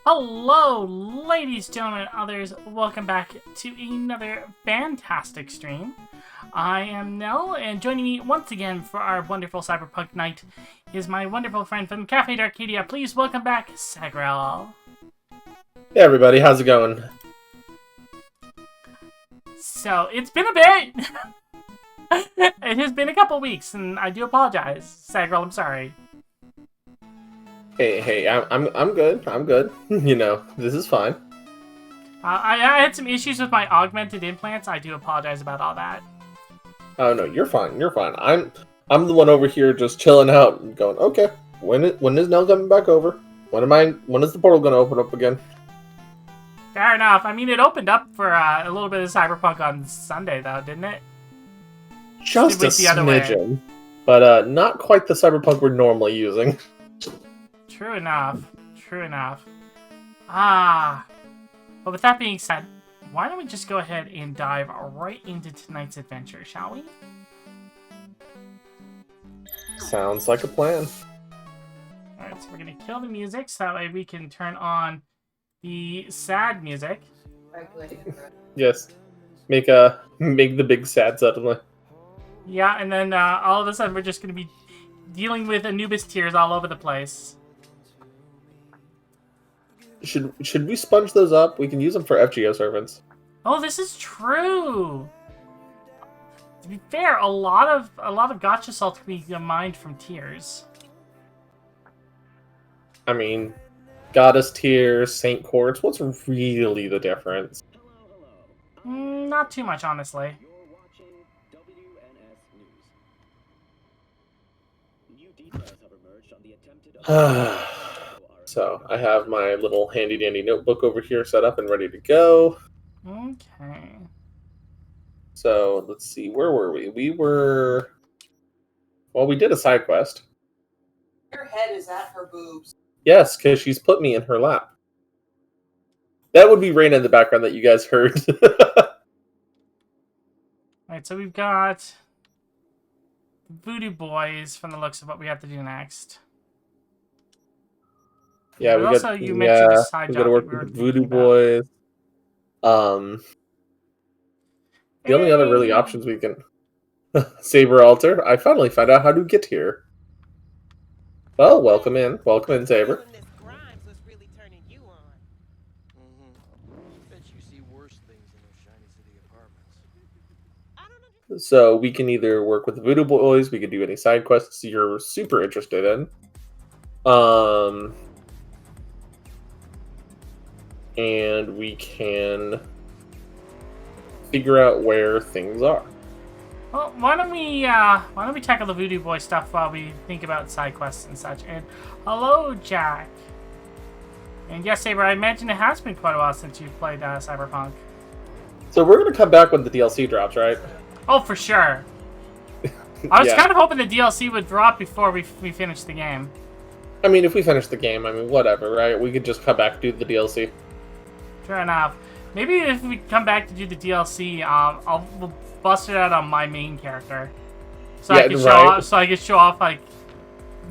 Hello, ladies, gentlemen, and others. Welcome back to another fantastic stream. I am Nell, and joining me once again for our wonderful Cyberpunk night is my wonderful friend from Cafe Arcadia. Please welcome back, Sagrell. Hey everybody, how's it going? So, it's been a bit! It has been a couple weeks, and I do apologize. Sagrell, I'm sorry. Hey, I'm good. I'm good. You know, this is fine. I had some issues with my augmented implants. I do apologize about all that. Oh no, you're fine. You're fine. I'm the one over here just chilling out and going, okay, when is Nell coming back over? When is the portal gonna open up again? Fair enough. I mean, it opened up for a little bit of Cyberpunk on Sunday, though, didn't it? Just a smidgen, but not quite the Cyberpunk we're normally using. True enough. True enough. But with that being said, why don't we just go ahead and dive right into tonight's adventure, shall we? Sounds like a plan. Alright, so we're gonna kill the music so that way we can turn on the sad music. Yes. Make the big sad suddenly. Yeah, and then all of a sudden we're just gonna be dealing with Anubis tears all over the place. Should we sponge those up? We can use them for FGO servants. Oh, this is true. To be fair, a lot of gotcha salt can be mined from tears. I mean, Goddess Tears, Saint Quartz, what's really the difference? Not too much, honestly. So, I have my little handy-dandy notebook over here set up and ready to go. Okay. So, let's see, where were we? Well, we did a side quest. Your head is at her boobs. Yes, because she's put me in her lap. That would be rain in the background that you guys heard. Alright, so we've got Voodoo Boys from the looks of what we have to do next. Yeah, but also you mentioned the side we job gotta work with the Voodoo Boys. The only other really options we can... Saber Altar. I finally found out how to get here. Well, welcome in. Welcome in, Saber. So we can either work with the Voodoo Boys, we can do any side quests you're super interested in. And we can figure out where things are. Well, why don't we tackle the Voodoo Boy stuff while we think about side quests and such. And hello, Jack. And yes, Saber, I imagine it has been quite a while since you've played Cyberpunk. So we're gonna come back when the DLC drops, right? Oh, for sure. I was kind of hoping the DLC would drop before we finish the game. I mean, if we finish the game, I mean, whatever, right? We could just come back and do the DLC. Fair enough. Maybe if we come back to do the DLC, we'll bust it out on my main character, so I can show off like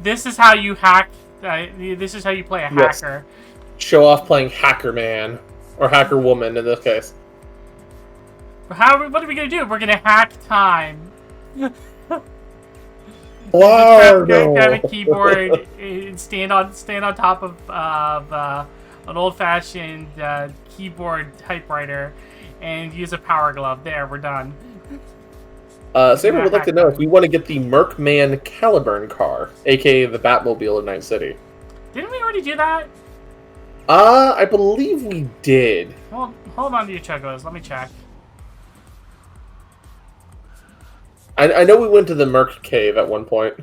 this is how you hack. This is how you play a hacker. Show off playing Hacker Man or Hacker Woman in this case. What are we gonna do? We're gonna hack time. Wow! Grab a keyboard and stand on top of an old-fashioned keyboard typewriter and use a power glove. There, we're done. Saber would like to know if we want to get the Merkman Caliburn car, aka the Batmobile in Night City. Didn't we already do that? I believe we did. Well, hold on to your chugos. Let me check. I know we went to the Merc Cave at one point.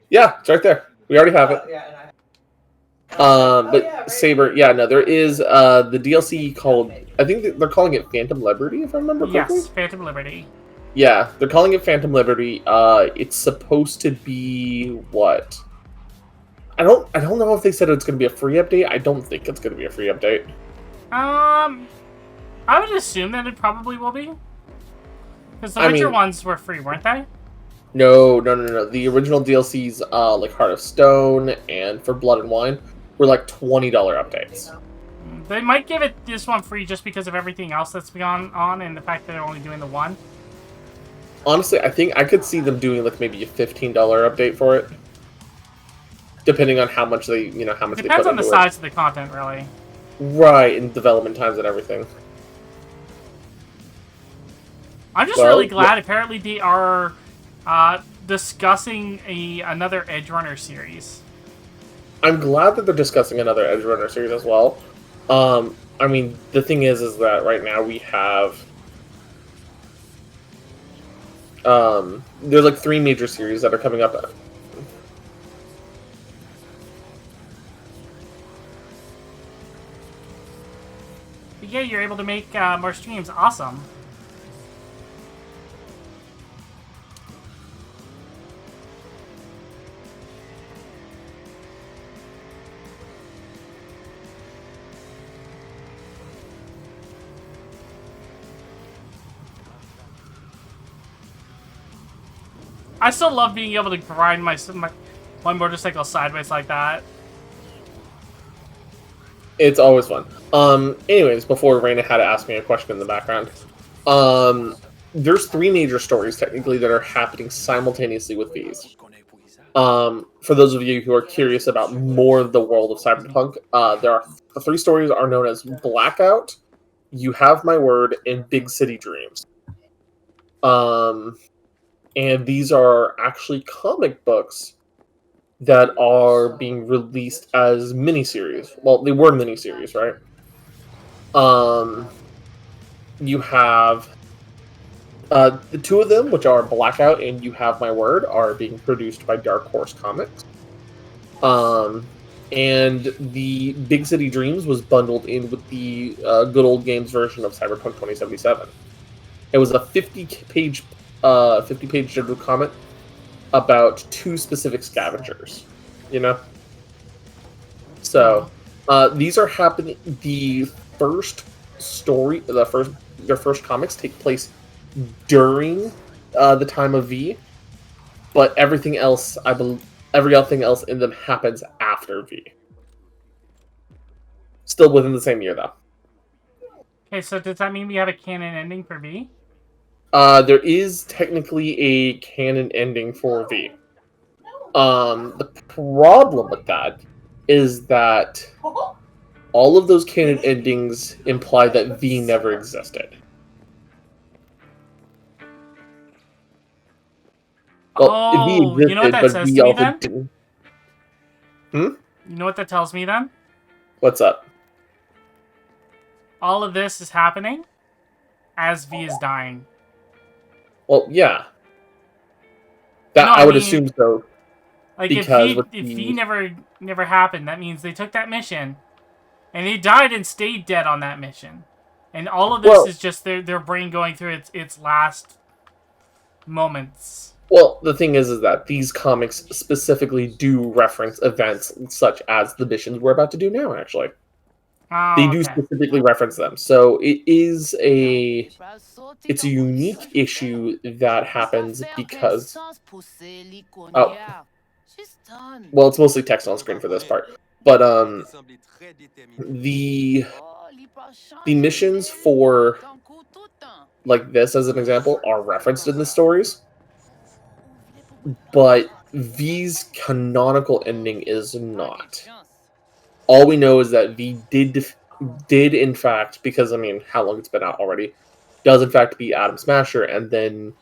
Yeah, it's right there. We already have it. Saber, yeah, no, there is the DLC called, I think they're calling it Phantom Liberty, if I remember correctly. Yes, Phantom Liberty. Yeah, they're calling it Phantom Liberty. It's supposed to be what? I don't know if they said it's going to be a free update. I don't think it's going to be a free update. I would assume that it probably will be. Because the Witcher ones were free, weren't they? No. The original DLCs, like Heart of Stone and For Blood and Wine, were like $20 updates. They might give it this one free just because of everything else that's gone on and the fact that they're only doing the one. Honestly, I think I could see them doing like maybe a $15 update for it, depending on how much they, how much they put into it. Depends on the size of the content, really. Right, and development times and everything. I'm just really glad. Apparently, they are discussing another Edge Runner series. I'm glad that they're discussing another Edge Runner series as well. I mean, the thing is that right now we have there's like 3 major series that are coming up. But yeah, you're able to make more streams. Awesome. I still love being able to grind my motorcycle sideways like that. It's always fun. Anyways, before Raina had to ask me a question in the background, there's 3 major stories technically that are happening simultaneously with these. For those of you who are curious about more of the world of Cyberpunk, the 3 stories are known as Blackout, You Have My Word, and Big City Dreams. And these are actually comic books that are being released as miniseries. Well, they were miniseries, right? You have the 2 of them, which are Blackout and You Have My Word, are being produced by Dark Horse Comics. And the Big City Dreams was bundled in with the Good Old Games version of Cyberpunk 2077. It was a 50-page digital comic about 2 specific scavengers, So, these are happening. The first story, their first comics take place during the time of V, but everything else, everything else in them happens after V. Still within the same year, though. Okay, so does that mean we have a canon ending for V? There is technically a canon ending for V. The problem with that is that all of those canon endings imply that V never existed. Well, V existed, you know what that but says V to me also then? didn't. You know what that tells me then? What's up? All of this is happening as V is dying. Well, yeah. I would assume so. Like, if V never happened, that means they took that mission, and they died and stayed dead on that mission. And all of this is just their brain going through its last moments. Well, the thing is that these comics specifically do reference events such as the missions we're about to do now, actually. They do specifically reference them. So it's a unique issue that happens because... Oh. Well, it's mostly text on screen for this part. But the missions for, like this as an example, are referenced in the stories. But V's canonical ending is not. All we know is that V did in fact, because, I mean, how long it's been out already, does in fact beat Atom Smasher, and then,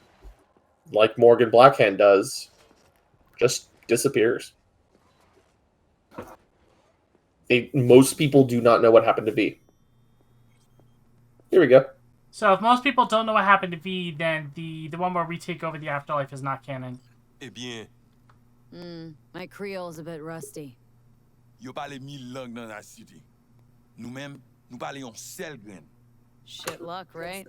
like Morgan Blackhand does, just disappears. Most people do not know what happened to V. Here we go. So if most people don't know what happened to V, then the one where we take over the afterlife is not canon. Eh bien. My Creole's a bit rusty. Yo parle 1000 langues dans la cité. Nous-mêmes, nous parlons seul grain. Shit luck, right?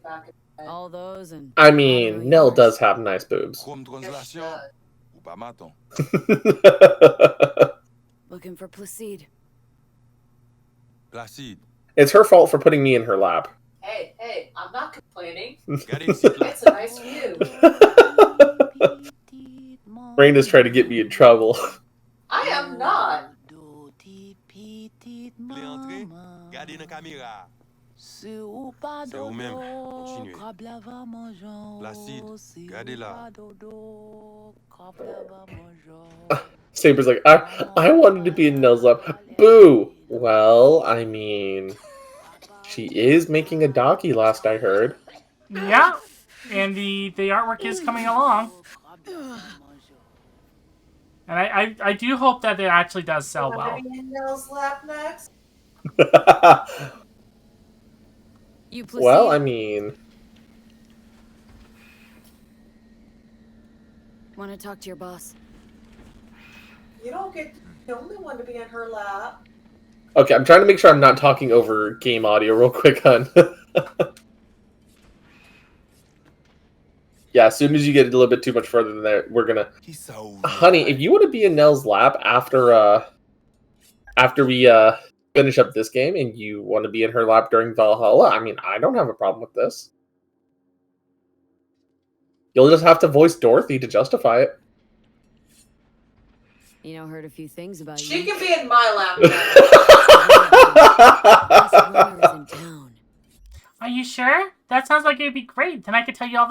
All those and... I mean, Nell does have nice boobs. Comme translation, ou pas maton. Looking for Placide. Placide. It's her fault for putting me in her lap. Hey, I'm not complaining. Regardez ici, It's a nice view. Raina's trying to get me in trouble. I am not. Regardez dans la caméra. C'est ou pas C'est ou même. dodo, Continuez. crabe lava mangeant. Placide, C'est regardez ou là. pas dodo, crabe lava mangeant. Saber's like, I wanted to be in Nell's lap. Boo! Well, I mean, she is making a doggy, last I heard. Yeah, and the artwork is coming along. And I do hope that it actually does sell well. In Nell's lap next. You proceed. Well, I mean, Want to talk to your boss? You don't get the only one to be in her lap. okay, I'm trying to make sure I'm not talking over game audio real quick, hun. Yeah, as soon as you get a little bit too much further than that, we're gonna... He's so Honey, if you want to be in Nell's lap after we finish up this game and you want to be in her lap during Valhalla, I mean, I don't have a problem with this. You'll just have to voice Dorothy to justify it. You know, heard a few things about She you. can be in my lap. Best runners in town. Are you sure? That sounds like it'd be great. Then I could tell you all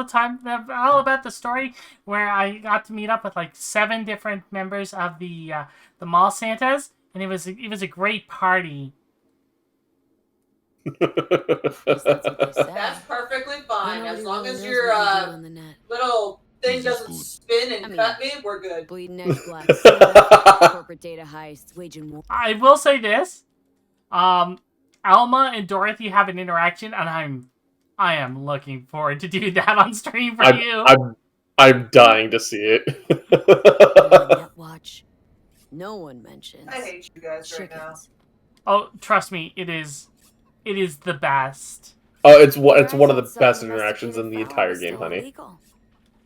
about the story where I got to meet up with like 7 different members of the mall Santas, and it was a great party. At least that's what they said. That's perfectly fine. As Nobody long really as knows your what you do on the net. little thing This is doesn't good. spin and I mean- cut me, we're good. Bleeding edge black sand, corporate data heists, waging war. I will say this: Alma and Dorothy have an interaction, and I am looking forward to do that on stream for you. I'm dying to see it. On Net Watch. No one mentions I hate you guys right now. chickens. Oh, trust me, it is the best. Oh, it's one of the Turns out best some interactions in the domesticated entire fowl game, was still honey. illegal.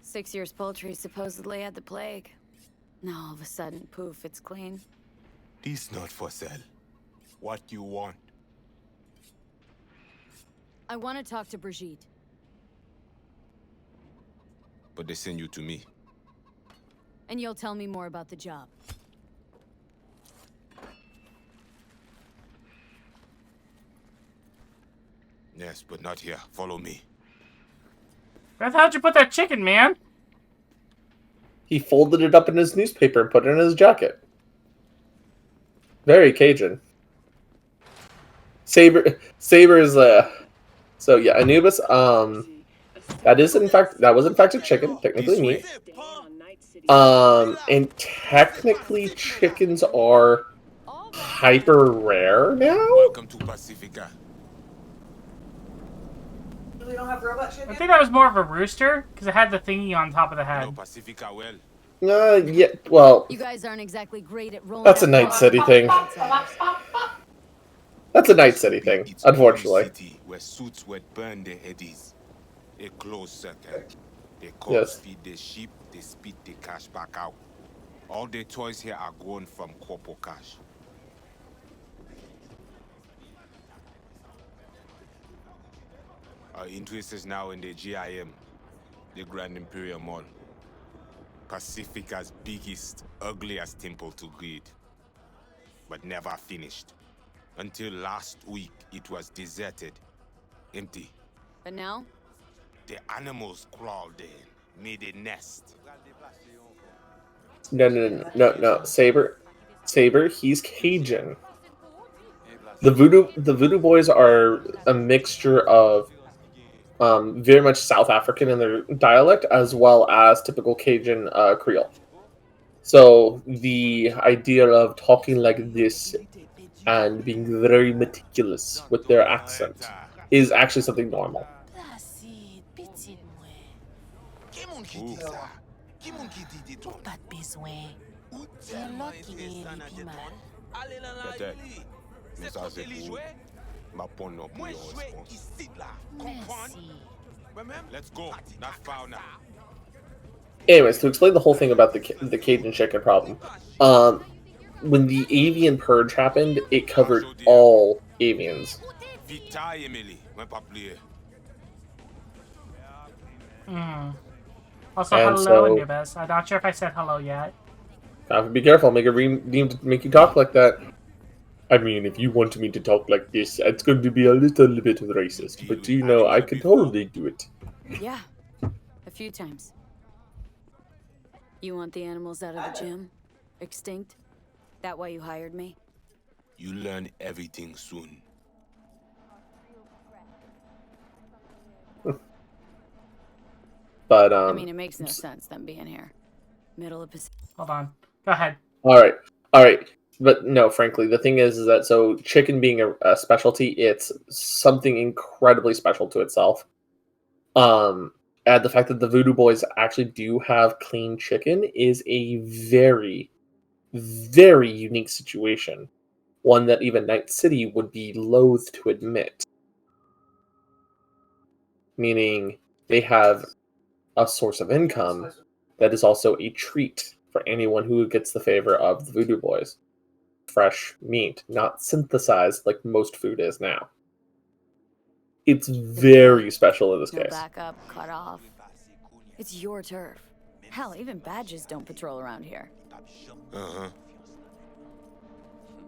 6 years poultry supposedly had the plague. Now all of a sudden, poof, it's clean. This not for sale. What you want? I want to talk to Brigitte. But they send you to me. And you'll tell me more about the job. Yes, but not here. Follow me. Beth, how'd you put that chicken, man? He folded it up in his newspaper and put it in his jacket. Very Cajun. Saber is so yeah, Anubis, that was in fact a chicken, technically meat. And technically chickens are hyper rare now? Welcome to Pacifica. We don't have robot I chicken? think that was more of a rooster because it had the thingy on top of the You know head. Pacifica well. Yeah, well, You guys aren't exactly great at rolling. that's a out Night the City clock. thing. That's a Night City thing, It's only unfortunately. city where suits would burn their headies. A closed circle. They cops Yes. feed the sheep, they spit the cash back out. All the toys here are grown from corpo cash. Our interest is now in the GIM, the Grand Imperial Mall. Pacifica's biggest, ugliest temple to greed. But never finished. Until last week, it was deserted. Empty. But now, The animals crawled in, made a nest. No. Saber, he's Cajun. The Voodoo Boys are a mixture of very much South African in their dialect as well as typical Cajun Creole. So the idea of talking like this and being very meticulous with their accent is actually something normal. Placide, petite mouais. Qui moun ki di sa? Qui moun ki di di ton? Pas de besoin. Ou Yon lot ki gen li pi mal. Ale nan la Peut-être. li. Mais Se ça, kote c'est li cool. jwe, ma pon non pou Mwen yon jwe respons. ici la. Merci. Let's go. Not foul now. Anyways, to explain the whole thing about the Cajun chicken problem, when the avian purge happened, it covered all avians. Vita Emily, mwen pa pliye. Also, And hello, so- Anubis. I'm not sure if I said hello yet. Be careful, make you talk like that. I mean, if you want me to talk like this, it's going to be a little bit racist. But you know, I could totally do it. Yeah, a few times. You want the animals out of the gym? Extinct? That why you hired me? You learn everything soon. But I mean, it makes no sense them being here. Middle of Pacific. Hold on. Go ahead. all right. But no, frankly, the thing is that so chicken being a specialty, it's something incredibly special to itself. And the fact that the Voodoo Boys actually do have clean chicken is a very, very unique situation. One that even Night City would be loath to admit. Meaning they have a source of income that is also a treat for anyone who gets the favor of the Voodoo Boys. Fresh meat, not synthesized like most food is now. It's very special in this No case. backup, cut off. It's your turf. Hell, even badges don't patrol around here. Uh-huh.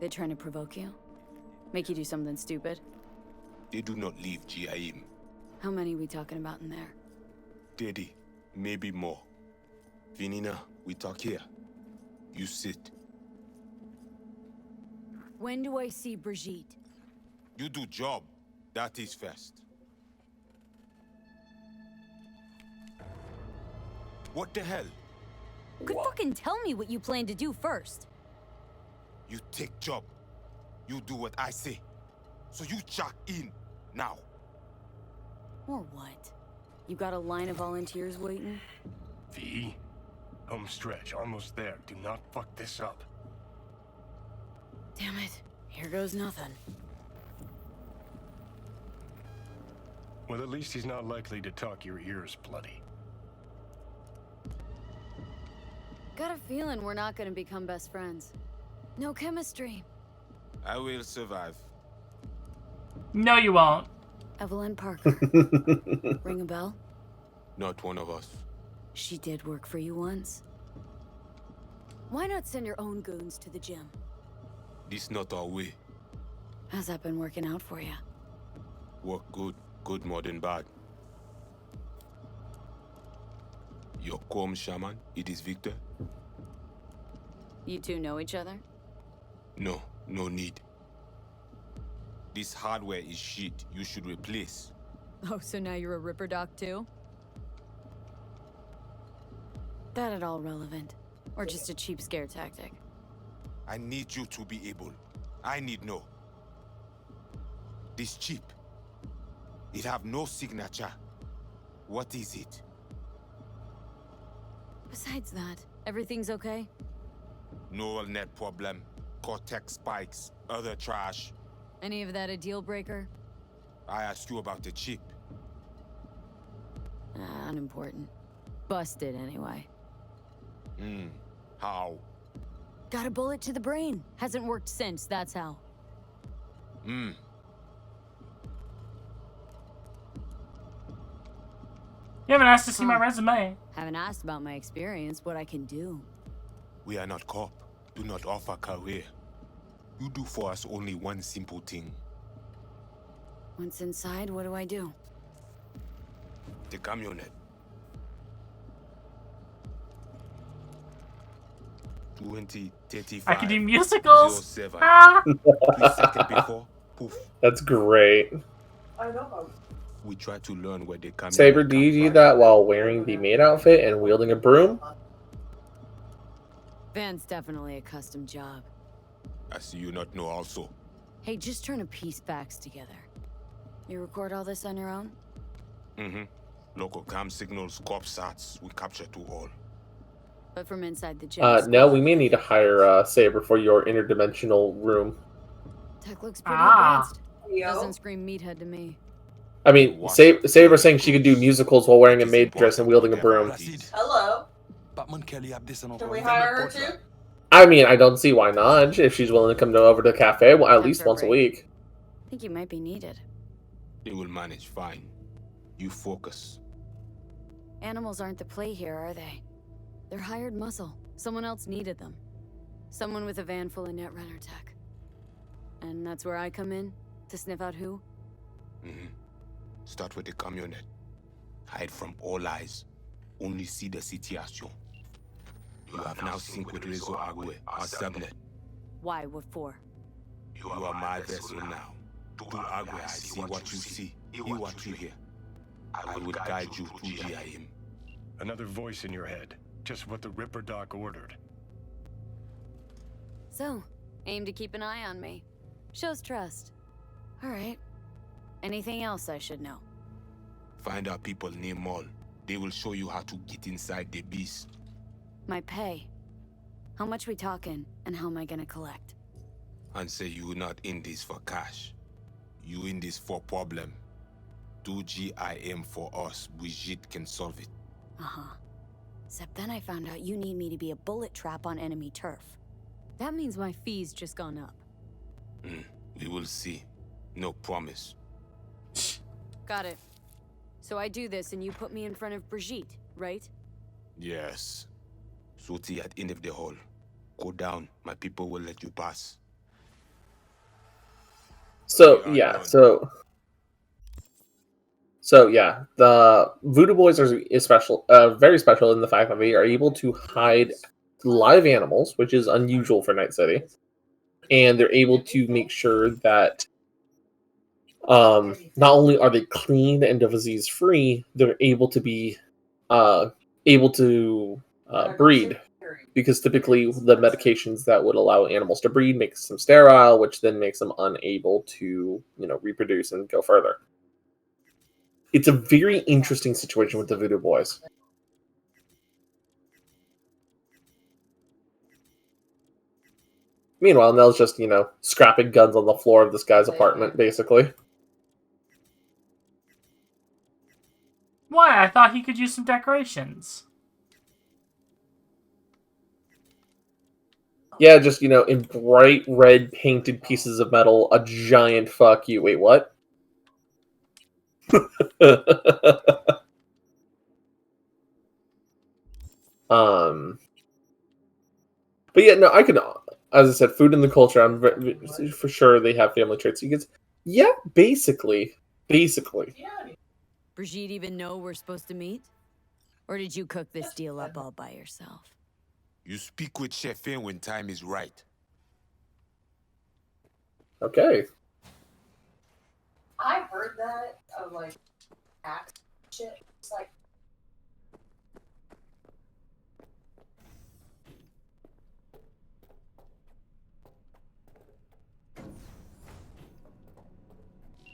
They trying to provoke you? Make you do something stupid? They do not leave GIM. How many we talking about in there? 30, maybe more. Vinina, we talk here. You sit. When do I see Brigitte? You do job. That is first. What the hell? Could fucking tell me what you plan to do first. You take job. You do what I say. So you jack in now. Or what? You got a line of volunteers waiting? V, home stretch, almost there. Do not fuck this up. Damn it. Here goes nothing. Well, at least he's not likely to talk your ears bloody. Got a feeling we're not gonna become best friends. No chemistry. I will survive. No, you won't. Evelyn Parker. Ring a bell? Not one of us. She did work for you once. Why not send your own goons to the gym? This not our way. How's that been working out for you? Work good. Good more than bad. Your Quom shaman, it is Victor? You two know each other? No, no need. This hardware is shit. You should replace. Oh, so now you're a Ripper Doc too? That at all relevant? Or just a cheap scare tactic? I need you to be able. I need know. This chip. It have no signature. What is it? Besides that, everything's okay? Neural net problem. Cortex spikes. Other trash. Any of that a deal breaker? I asked you about the chip. Unimportant. Busted anyway. How? Got a bullet to the brain. Hasn't worked since, that's how. You haven't asked to see my resume. Haven't asked about my experience, what I can do. We are not cop. Do not offer career. You do for us only one simple thing. Once inside, what do I do? The camionette. 2035. I can do musicals. 07. Ah! 3 seconds before, poof. That's great. I know. We try to learn where they come. Saber, do you do that while wearing the maid outfit and wielding a broom? Van's definitely a custom job. I see you not know also. Hey, just trying to piece facts together. You record all this on your own? Local cam signals, corp sats, we capture to all. But from inside the gym. No, we may need to hire Saber for your interdimensional room. Tech looks pretty Ah. advanced. Yo. Doesn't scream meathead to me. I mean, Saber saying she could do musicals while wearing a maid dress and wielding a broom. Hello. Can we hire her too? I mean, I don't see why not. If she's willing to come over to the cafe at least once a week. I think you might be needed. They will manage fine. You focus. Animals aren't the play here, are they? They're hired muscle. Someone else needed them. Someone with a van full of Netrunner tech. And that's where I come in? To sniff out who? Start with the camionette. Hide from all eyes. Only see the situation. You have now synced with Rezo Agwe, our subnet. Why? What for? You are my vessel now. To Agwe, I see what you see. Hear what you hear. I will guide you to GIM. Another voice in your head. Just what the Ripper Doc ordered. So, aim to keep an eye on me. Shows trust. Alright. Anything else I should know? Find our people near Mall. They will show you how to get inside the beast. My pay. How much we talking, and how am I gonna collect? And say you not in this for cash. You in this for problem. Do GIM for us. Brigitte can solve it. Uh-huh. Except then I found out you need me to be a bullet trap on enemy turf. That means my fee's just gone up. We will see. No promise. Got it. So I do this and you put me in front of Brigitte, right? Yes. Suti at end of the hall. Go down. My people will let you pass. So yeah, so yeah, the Voodoo Boys are special, very special in the fact that they are able to hide live animals, which is unusual for Night City, and they're able to make sure that not only are they clean and disease free, they're able to be breed, because typically the medications that would allow animals to breed makes them sterile, which then makes them unable to reproduce and go further. It's a very interesting situation with the Voodoo Boys. Meanwhile, Nell's just, scrapping guns on the floor of this guy's apartment, basically. Why? I thought he could use some decorations. Yeah, just, in bright red painted pieces of metal, a giant fuck you. Wait, what? But yeah, no, I could, as I said, food and the culture, for sure they have family traits. Yeah, basically. Brigitte even know we're supposed to meet? Or did you cook this deal up all by yourself? You speak with Chefin when time is right. Okay. I heard that of axe shit. It's like.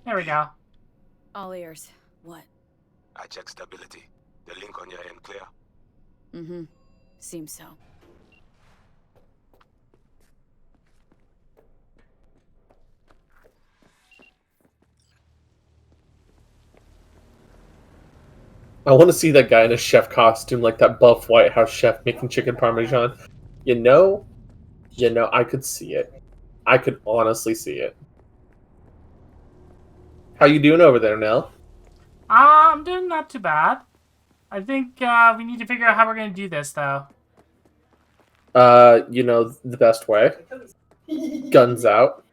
There we go. All ears. What? I check stability. The link on your end clear? Mm-hmm. Seems so. I want to see that guy in a chef costume, like that buff White House chef making chicken parmesan. I could see it. I could honestly see it. How you doing over there, Nell? I'm doing not too bad. I think we need to figure out how we're going to do this, though. The best way. Guns out.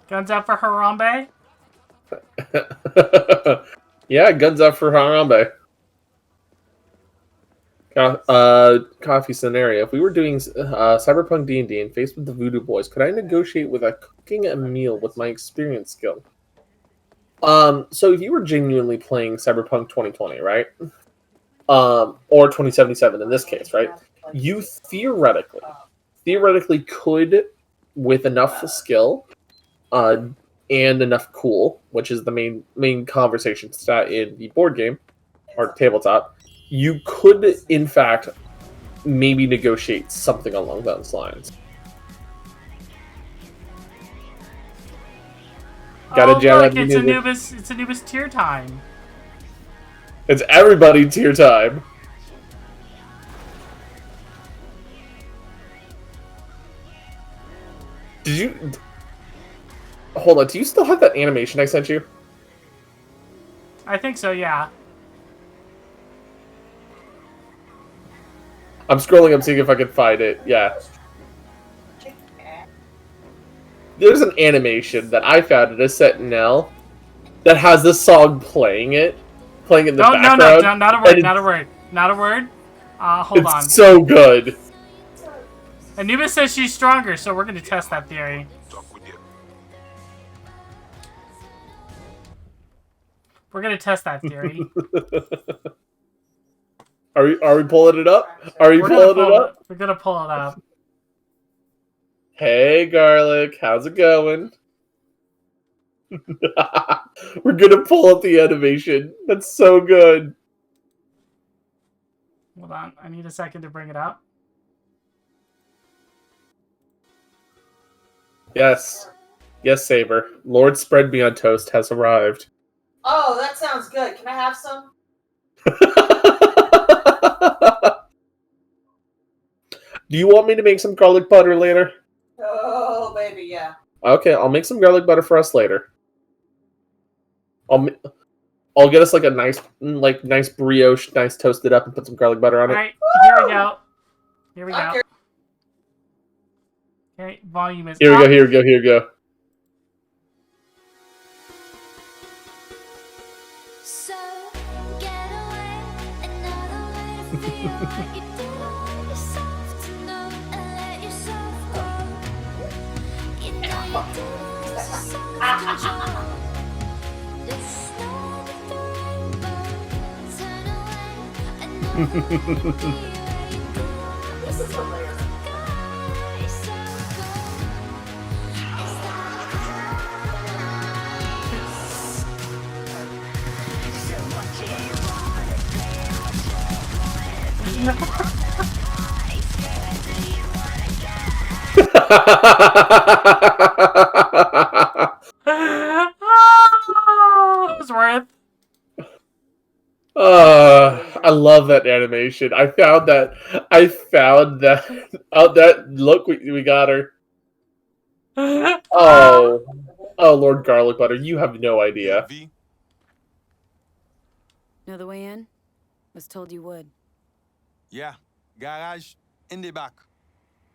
Guns out for Harambe? Yeah, guns out for Harambe. Coffee scenario. If we were doing Cyberpunk D&D and faced with the Voodoo Boys, could I negotiate with cooking a meal with my experience skill? So if you were genuinely playing Cyberpunk 2020, right? Or 2077 in this case, right? You theoretically could, with enough skill, and enough cool, which is the main conversation stat in the board game or tabletop, you could, in fact, maybe negotiate something along those lines. Look, it's Anubis tier time. It's everybody tier time. Did you... Hold on, do you still have that animation I sent you? I think so, yeah. I'm scrolling up seeing if I can find it. Yeah. there's an animation that I found in a Sentinel that has this song playing in the background. No, not a word, not a word, not a word. Hold on. It's so good. Anubis says she's stronger, so we're gonna test that theory. We're gonna test that theory. Are we pulling it up? We're gonna pull it up. Hey, Garlic, how's it going? We're gonna pull up the animation. That's so good. Hold on, I need a second to bring it up. Yes. Yes, Saber. Lord Spread Me on Toast has arrived. Oh, that sounds good. Can I have some? Do you want me to make some garlic butter later? Oh, baby, yeah. Okay, I'll make some garlic butter for us later. I'll get us like a nice brioche, nice toasted up, and put some garlic butter on it. All right, here we go. Here we go. Okay, volume is Here we up. go. Here we go. So get away, another way to feel like you do want yourself to know and let yourself go. You know you do lose yourself control. Just know that the rainbow turn away, another way to feel like you do want This is yourself hilarious. to let yourself go. It's It was worth. I love that animation. I found that. Oh, that look, we got her. Oh, Lord Garlic Butter, you have no idea. V, Know the way in? Was told you would. yeah, garage in the back.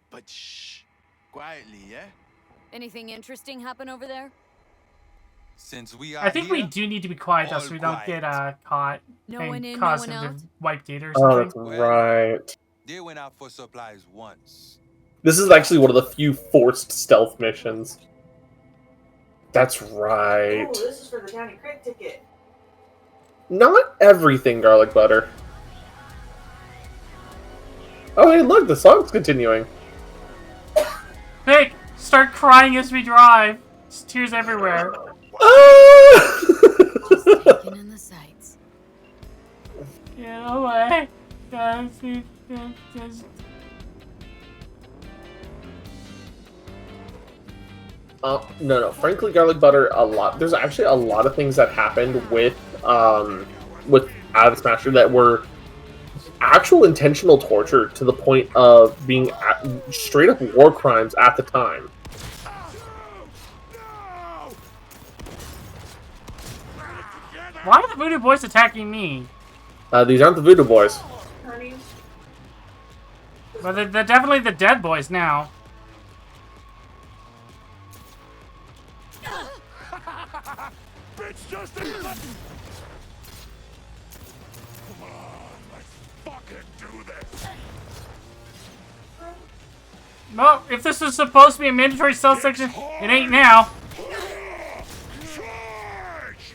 But shh. Quietly, yeah? Anything interesting happen over there? Since we are I think we here, do need to be quiet though, all so we don't quiet. get caught No and one in, no cause one them out? to wipe data or Oh, that's something. right. they went out for supplies once. This is actually one of the few forced stealth missions. That's right. Oh, this is for the County Crit ticket. Not everything garlic butter. Oh, hey, look, the song's continuing. Vic, start crying as we drive. Just tears everywhere. Ah! Taking in the sights. Get away. No. Frankly, garlic butter. There's actually a lot of things that happened with Adam Smasher that were actual intentional torture to the point of being straight up war crimes at the time. Why are the Voodoo Boys attacking me? These aren't the Voodoo Boys. Honey, But they're definitely the Dead Boys now. Bitch, just a button! Come on, let's fucking do this! Well, if this was supposed to be a mandatory stealth section, it ain't now. Charge!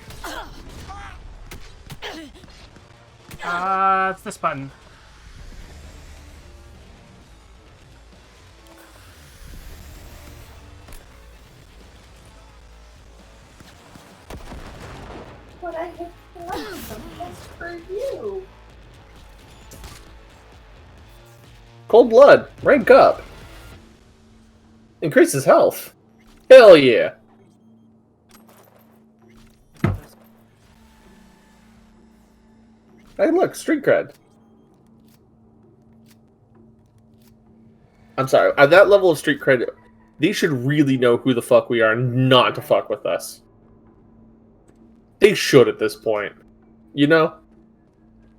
It's this button. but I have done something for you. Cold blood. Rank up. Increases health. Hell yeah. Hey, look, street cred. I'm sorry. At that level of street cred, they should really know who the fuck we are and not to fuck with us. They should at this point. You know?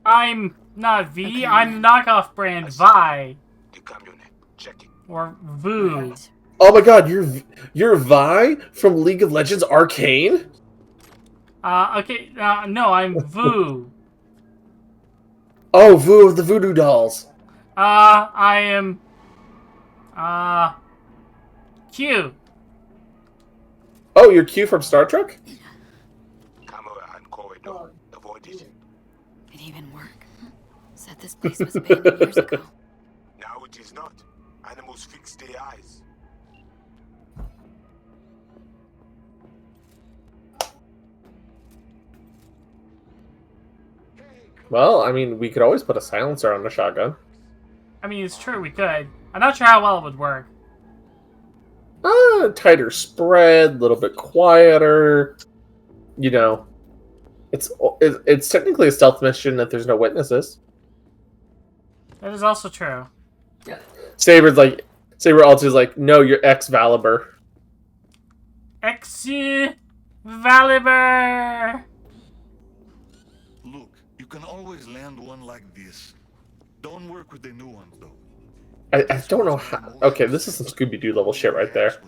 I'm not V, Okay. I'm knockoff brand Vi. The camionette, check it. Or Voo. Right. Oh my god, you're Vi from League of Legends Arcane? Okay, no, I'm Vu. Oh, Vu of the Voodoo Dolls. I am, Q. Oh, you're Q from Star Trek? Camera and corridor. Avoid it. It even work. Said this place was abandoned years ago. Now it is not. Animals fix their eyes. Well, I mean, we could always put a silencer on the shotgun. I mean, it's true, we could. I'm not sure how well it would work. Tighter spread, a little bit quieter. You know, it's technically a stealth mission if there's no witnesses. That is also true. Saber also is like, no, you're Excalibur. Excalibur! Look, you can always land one like this. Don't work with the new ones, though. I don't know how. Okay, this is some Scooby-Doo level shit right there.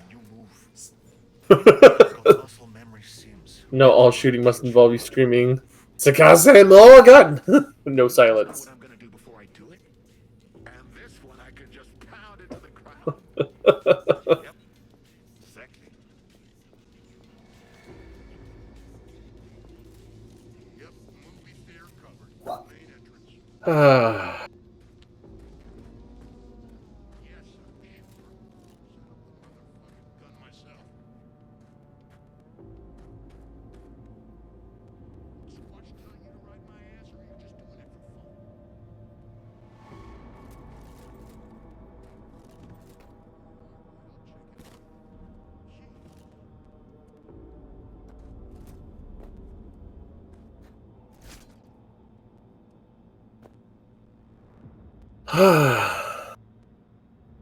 No, all shooting must involve you screaming, Sakase no gun! No silence. What I'm gonna do before I do it? And this one I can just pound into the ground. Yep. Exactly. Yep, movie theater covered. Main entrance. Yes, I'm sure. Motherfucking gun myself. So much telling you to ride my ass, or are you just doing it for fun?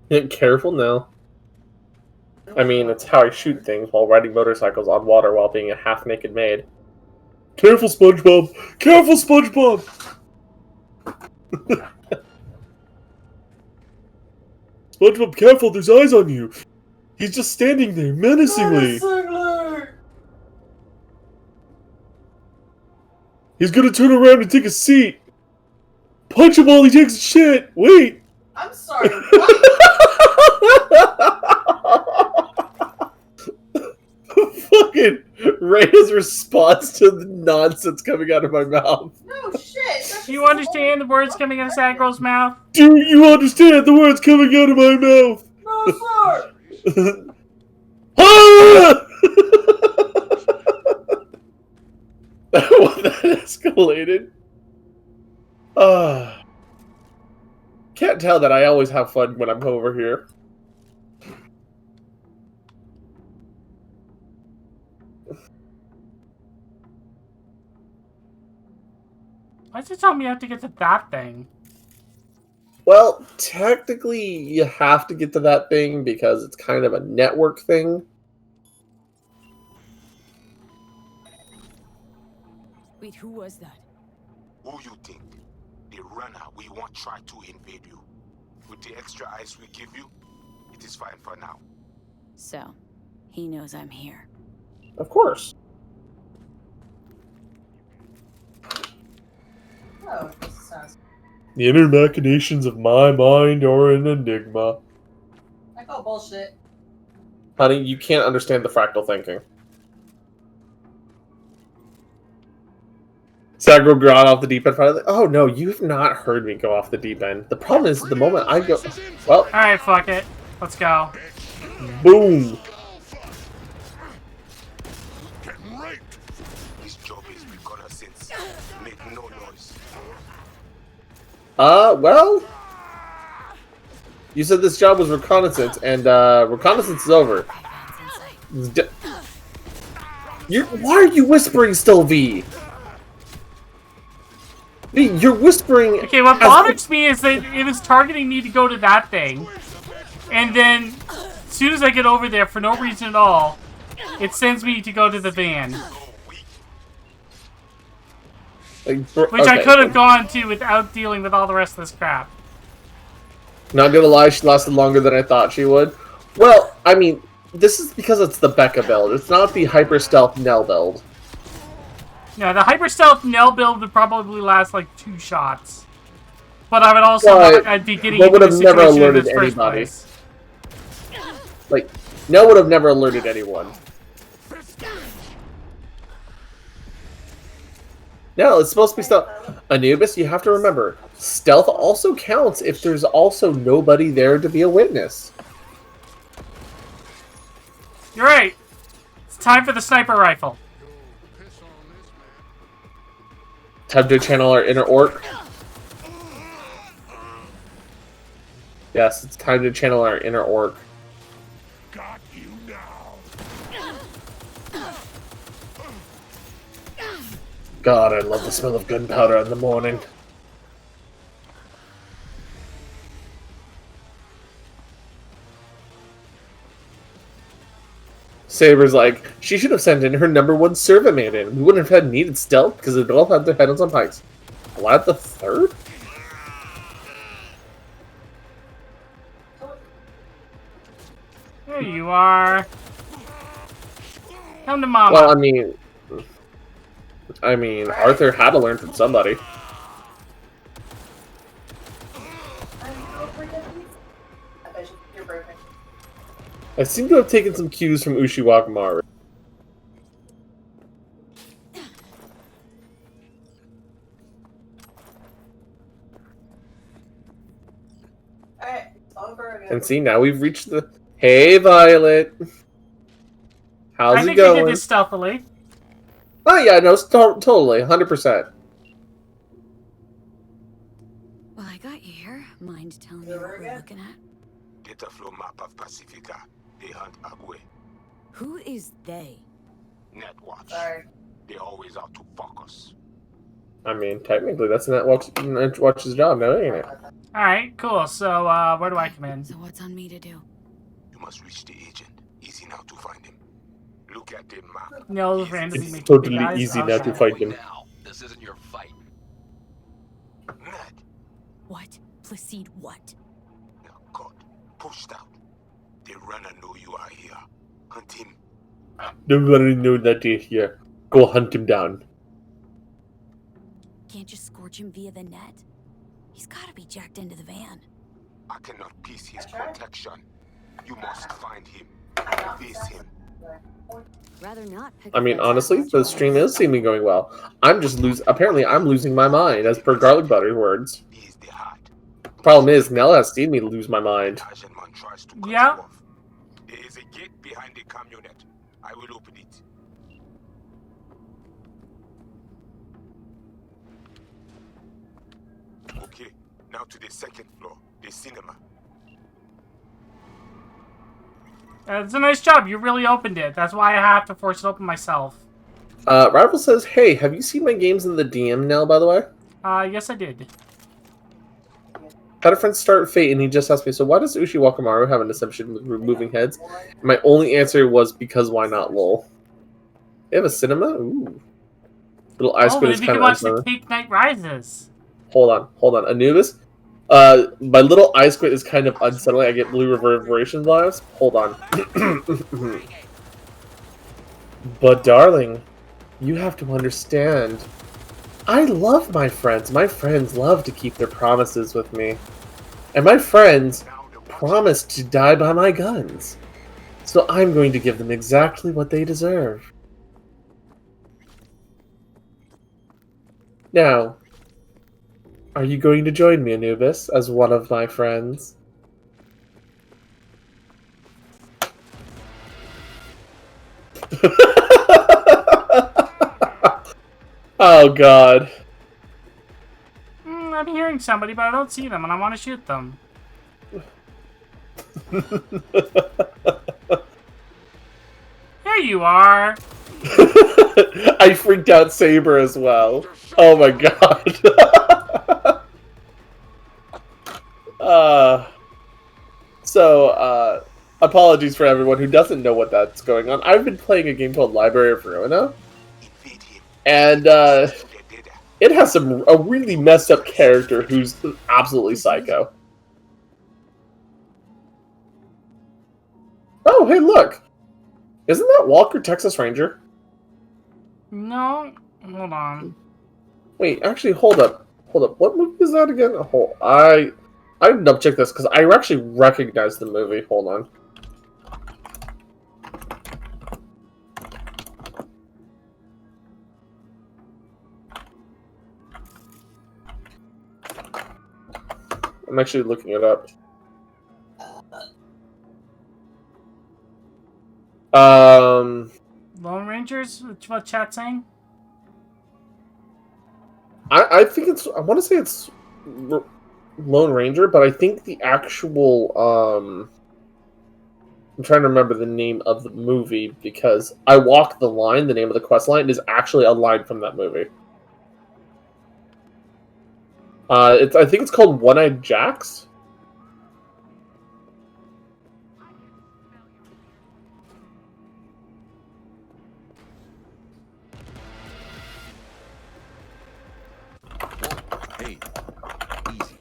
Get careful now. I mean, it's how I shoot things while riding motorcycles on water while being a half-naked maid. Careful, SpongeBob! Careful, SpongeBob! SpongeBob, careful! There's eyes on you! He's just standing there, menacingly! He's gonna turn around and take a seat! Punch him while he takes a shit! Wait! I'm sorry. What? Fucking Rhea's response to the nonsense coming out of my mouth. No shit. Do you understand the words coming out of Sagrell's mouth? Do you understand the words coming out of my mouth? No, sir. Ah! That escalated. Can't tell that I always have fun when I'm over here. Why does it tell me you have to get to that thing? Well, technically, you have to get to that thing because it's kind of a network thing. Wait, who was that? Who you think? The runner we won't try to invade you. With the extra ice we give you, it is fine for now. So, he knows I'm here. Of course. Oh, this sounds. The inner machinations of my mind are an enigma. I call bullshit. Honey, you can't understand the fractal thinking. Sagrell got off the deep end. Oh no, you've not heard me go off the deep end. The problem is the moment I go... Well... Alright, fuck it. Let's go. Boom! His job is reconnaissance. Make no noise. Well... You said this job was reconnaissance, and, reconnaissance is over. Why are you whispering still, V? V, you're whispering... Okay, what bothers me is that it was targeting me to go to that thing. And then, as soon as I get over there, for no reason at all, it sends me to go to the van. Which I could have gone to without dealing with all the rest of this crap. Not gonna lie, she lasted longer than I thought she would. Well, I mean, this is because it's the Becca build. It's not the hyper stealth Nell build. Yeah, the hyper stealth Nell build would probably last like 2 shots. But I would also I'd be getting into a situation in this first place. Like, Nell would have never alerted anyone. No, it's supposed to be stealth. Anubis, you have to remember, stealth also counts if there's also nobody there to be a witness. You're right. It's time for the sniper rifle. Time to channel our inner orc. Yes, it's time to channel our inner orc. Got you now. God, I love the smell of gunpowder in the morning. Saber's like, she should have sent in her #1 servant man in. We wouldn't have had needed stealth because they'd all had their head on some pikes. Vlad the Third? There you are. Come to mama. Well, I mean, Arthur had to learn from somebody. I seem to have taken some cues from Ushiwakamaru. And see, now we've reached the... Hey, Violet! How's it going? I think they did this stealthily. Oh yeah, no, totally, 100%. Well, I got you here. Mind telling me what we're looking at? Data flow map of Pacifica. They hunt Agwe. Who is they? Netwatch. Sorry. They always out to fuck us. I mean, technically, that's Netwatch's job now, ain't it? Alright, cool. So, where do I come in? So what's on me to do? You must reach the agent. Easy now to find him. Look at the map. No, randomly It's making totally big eyes. easy Oh, now to shit. find him. Now, this isn't your fight. Ned. What? Proceed what? Now, God. Pushed out. The runner know you are here. Hunt him. Nobody know that you're here. Go hunt him down. Can't just scorch him via the net? He's gotta be jacked into the van. I cannot piece his protection. You must find him. Face him. Rather not pick I up mean, that honestly, Netwatch the one. stream is seeming going well. I'm just apparently, I'm losing my mind, as per Garlic Butter's words. He is the heart. Problem is, Nell has seen me lose my mind. Agent man tries to cut Yeah. you off. There is a gate behind the camionette. I will open it. Okay, now to the second floor, the cinema. It's a nice job. You really opened it. That's why I have to force it open myself. Rival says, hey, have you seen my games in the DM, Nell, by the way? Yes, I did. Had a friend start Fate, and he just asked me, so why does Ushiwakamaru have an assumption with removing heads? And my only answer was, because why not, lol. They have a cinema? Ooh. Little ice squid is maybe you kind can of watch the Cake Night Rises. Hold on. Anubis? My little ice squid is kind of unsettling. I get blue reverberation vibes. Hold on. But darling, you have to understand. I love my friends. My friends love to keep their promises with me. And my friends promised to die by my guns. So I'm going to give them exactly what they deserve. Now, are you going to join me, Anubis, as one of my friends? Oh, God. I'm hearing somebody, but I don't see them, and I want to shoot them. There you are. I freaked out Saber as well. Oh my god. Apologies for everyone who doesn't know what that's going on. I've been playing a game called Library of Ruina, and it has a really messed up character who's absolutely psycho. Oh, hey, look! Isn't that Walker Texas Ranger? No, hold on. Wait, actually, hold up. Hold up. What movie is that again? I double check this because I actually recognize the movie. Hold on. I'm actually looking it up. Lone Rangers? What chat's saying? I think it's. I want to say it's Lone Ranger, but I think the actual. I'm trying to remember the name of the movie because I Walk the Line, the name of the quest line, is actually a line from that movie. I think it's called One-Eyed Jacks. Hey, easy.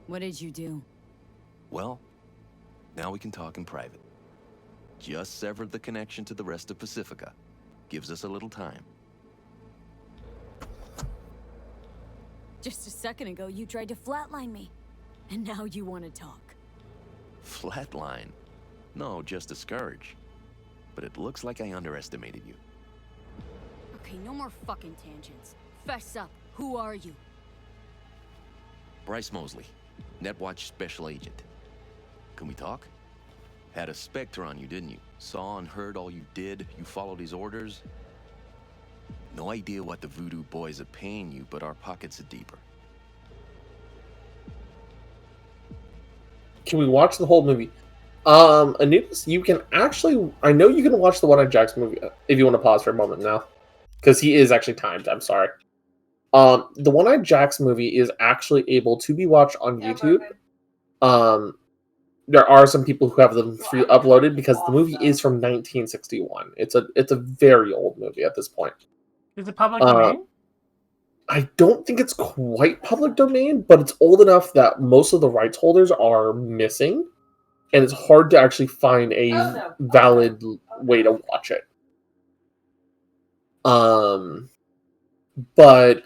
What did you do? Well, now we can talk in private. Just severed the connection to the rest of Pacifica. Gives us a little time. Just a second ago, you tried to flatline me. And now you want to talk. Flatline? No, just discourage. But it looks like I underestimated you. Okay, no more fucking tangents. Fess up. Who are you? Bryce Mosley, Netwatch Special Agent. Can we talk? Had a Spectre on you, didn't you? Saw and heard all you did. You followed his orders. No idea what the Voodoo boys are paying you, but our pockets are deeper. Can we watch the whole movie? Anubis, you can actually. I know you can watch the One-Eyed Jacks movie if you want to pause for a moment now, because he is actually timed. I'm sorry. The One-Eyed Jacks movie is actually able to be watched on YouTube. There are some people who have them free uploaded because the movie is from 1961. It's a very old movie at this point. Is it public domain? I don't think it's quite public domain, but it's old enough that most of the rights holders are missing, and it's hard to actually find a valid way to watch it. But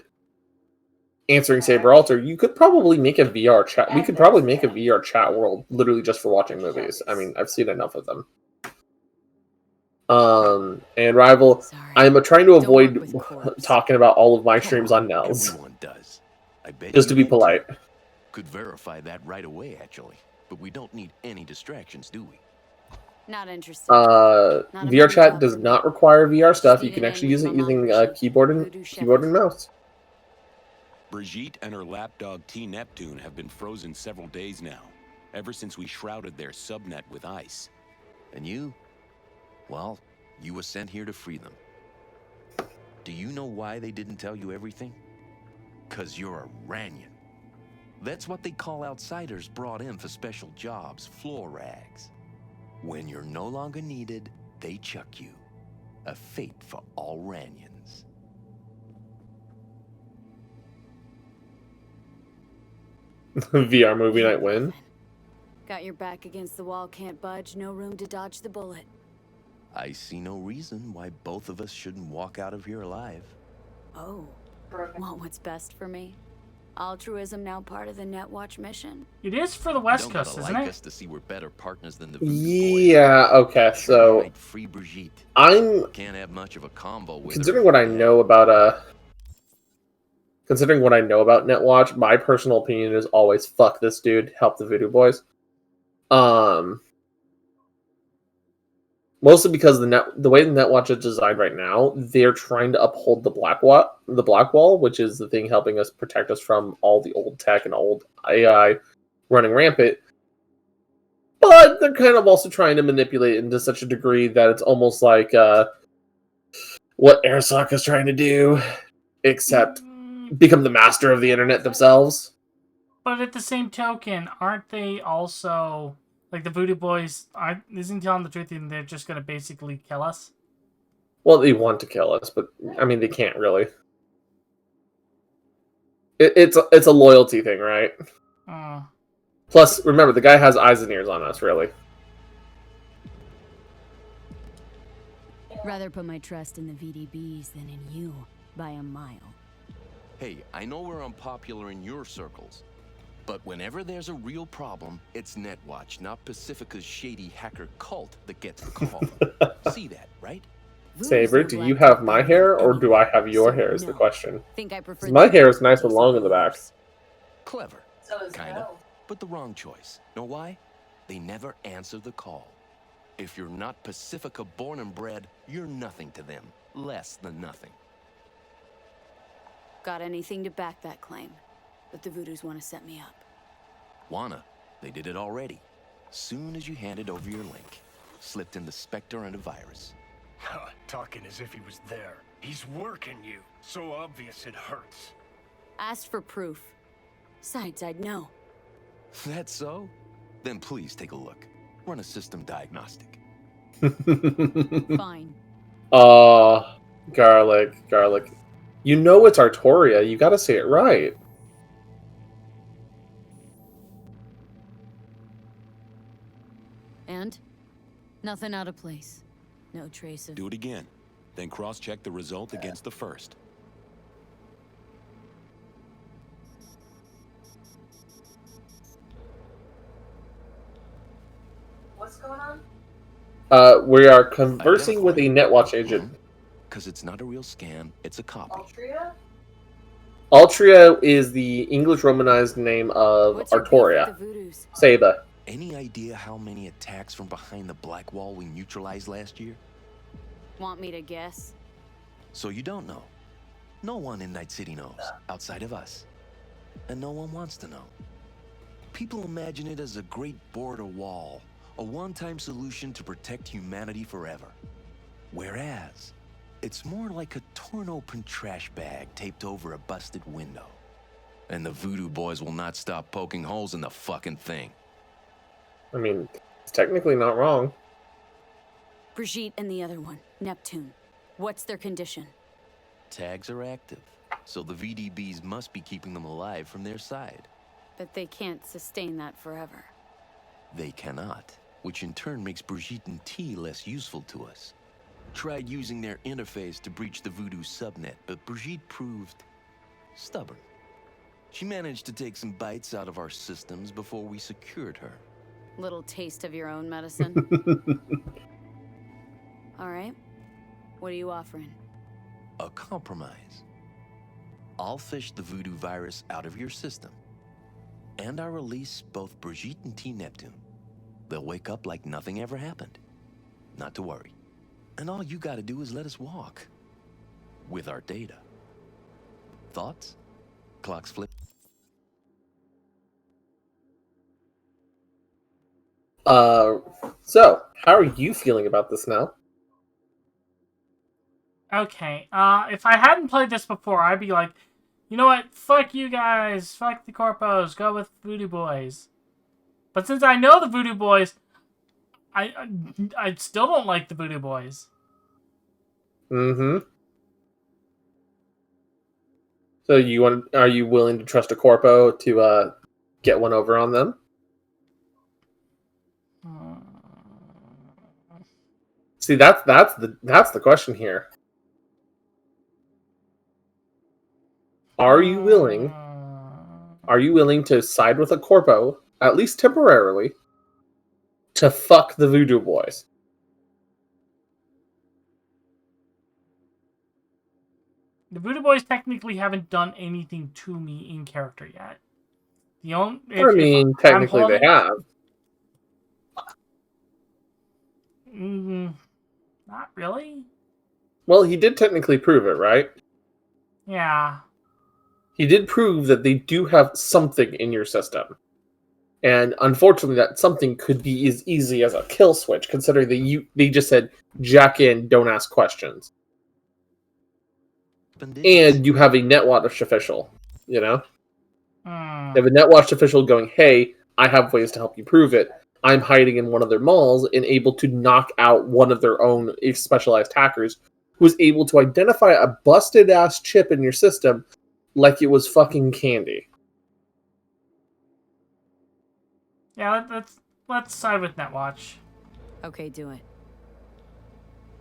answering Saberalter, you could probably make a VR chat. We could probably make a VR chat world literally just for watching movies. I mean, I've seen enough of them. And Rival, Sorry. I'm trying to Don't avoid work with corpse. talking about all of my streams on Nels, Everyone does. I bet just to you be polite. could verify that right away, actually. But we don't need any distractions, do we? Not interested. Not a VR chat job does for me. not require VR stuff. You Steven can actually use it Andrews' using mammography. keyboard and Voodoo mouse. Brigitte and her lapdog T. Neptune have been frozen several days now, ever since we shrouded their subnet with ice. And you? Well, you were sent here to free them. Do you know why they didn't tell you everything? 'Cause you're a Ranyan. That's what they call outsiders brought in for special jobs, floor rags. When you're no longer needed, they chuck you. A fate for all Ranyans. VR movie night win. Got your back against the wall, can't budge, no room to dodge the bullet. I see no reason why both of us shouldn't walk out of here alive. Oh, want what's best for me? Altruism now part of the Netwatch mission? It is for the You West don't Coast, gotta isn't like it? us to see we're better partners than the Voodoo boys. Yeah, okay, so Right, free Brigitte. I'm Can't have much of a combo with considering her. what I know about Netwatch, my personal opinion is always fuck this dude, help the Voodoo boys. Mostly because the way the Netwatch is designed right now, they're trying to uphold the black wall, which is the thing helping us protect us from all the old tech and old AI running rampant. But they're kind of also trying to manipulate it to such a degree that it's almost like what Airsock is trying to do, except become the master of the internet themselves. But at the same token, aren't they also like the Voodoo Boys? Isn't telling the truth, and they're just gonna basically kill us? Well, they want to kill us, but I mean, they can't really. It's a loyalty thing, right? Plus, remember, the guy has eyes and ears on us, really. Rather put my trust in the VDBs than in you by a mile. Hey, I know we're unpopular in your circles, but whenever there's a real problem, it's Netwatch, not Pacifica's shady hacker cult that gets the call. See that, right? Saber, do you have my hair or do I have your hair is the question. Think I prefer 'Cause my hair is nice and long in the back. Clever. So is Kinda. Mel. But the wrong choice. Know why? They never answer the call. If you're not Pacifica born and bred, you're nothing to them. Less than nothing. Got anything to back that claim? But the Voodoos want to set me up. Wanna? They did it already. Soon as you handed over your link. Slipped in the Spectre and a virus. Talking as if he was there. He's working you. So obvious it hurts. Asked for proof. Besides, I'd know. That's so? Then please take a look. Run a system diagnostic. Fine. Garlic. You know it's Artoria. You gotta say it right. And? Nothing out of place. No trace of... Do it again. Then cross-check the result against the first. What's going on? We are conversing with a Netwatch agent. Because it's not a real scan, it's a copy. Altria? Altria is the English romanized name of What's your beef with Artoria. the Voodoos? Saba. Any idea how many attacks from behind the Black Wall we neutralized last year? Want me to guess? So you don't know. No one in Night City knows, outside of us. And no one wants to know. People imagine it as a great border wall, a one-time solution to protect humanity forever. Whereas, it's more like a torn-open trash bag taped over a busted window. And the Voodoo boys will not stop poking holes in the fucking thing. I mean, it's technically not wrong. Brigitte and the other one, Neptune. What's their condition? Tags are active, so the VDBs must be keeping them alive from their side. But they can't sustain that forever. They cannot, which in turn makes Brigitte and T less useful to us. Tried using their interface to breach the Voodoo subnet, but Brigitte proved stubborn. She managed to take some bites out of our systems before we secured her. Little taste of your own medicine. All right. What are you offering? A compromise. I'll fish the Voodoo virus out of your system. And I'll release both Brigitte and T Neptune. They'll wake up like nothing ever happened. Not to worry. And all you gotta do is let us walk. With our data. Thoughts? Clocks flip. So, how are you feeling about this now? Okay, if I hadn't played this before, I'd be like, you know what? Fuck you guys. Fuck the Corpos. Go with Voodoo Boys. But since I know the Voodoo Boys, I still don't like the Voodoo Boys. Mm-hmm. So are you willing to trust a Corpo to get one over on them? See, that's the question here. Are you willing to side with a Corpo, at least temporarily, to fuck the Voodoo Boys? The Voodoo Boys technically haven't done anything to me in character yet. Technically they have. Not really. Well, he did technically prove it, right? Yeah. He did prove that they do have something in your system. And unfortunately, that something could be as easy as a kill switch, considering that they just said, jack in, don't ask questions. And you have a Netwatch official, you know? You have a Netwatch official going, hey, I have ways to help you prove it. I'm hiding in one of their malls and able to knock out one of their own specialized hackers who was able to identify a busted-ass chip in your system like it was fucking candy. Yeah, let's side with Netwatch. Okay, do it.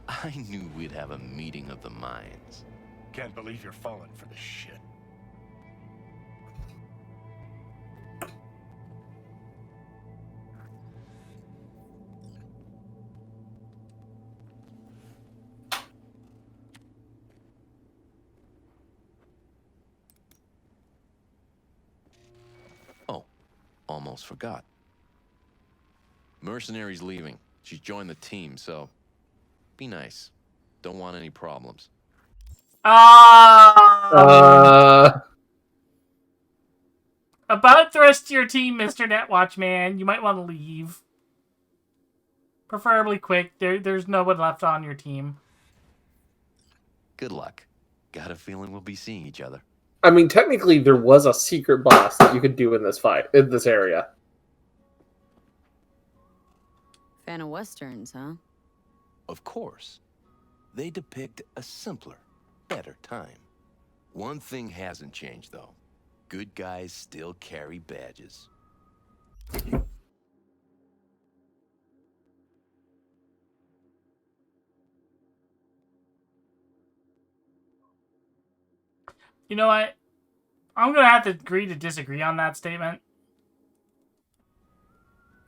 I knew we'd have a meeting of the minds. Can't believe you're falling for this shit. Oh, almost forgot. Mercenary's leaving. She's joined the team, so be nice. Don't want any problems. About the rest of your team, Mr. Netwatch Man, you might want to leave. Preferably quick. There's no one left on your team. Good luck. Got a feeling we'll be seeing each other. I mean, technically, there was a secret boss that you could do in this fight, in this area. Fan of westerns, huh? Of course. They depict a simpler, better time. One thing hasn't changed, though. Good guys still carry badges. You know what? I'm going to have to agree to disagree on that statement.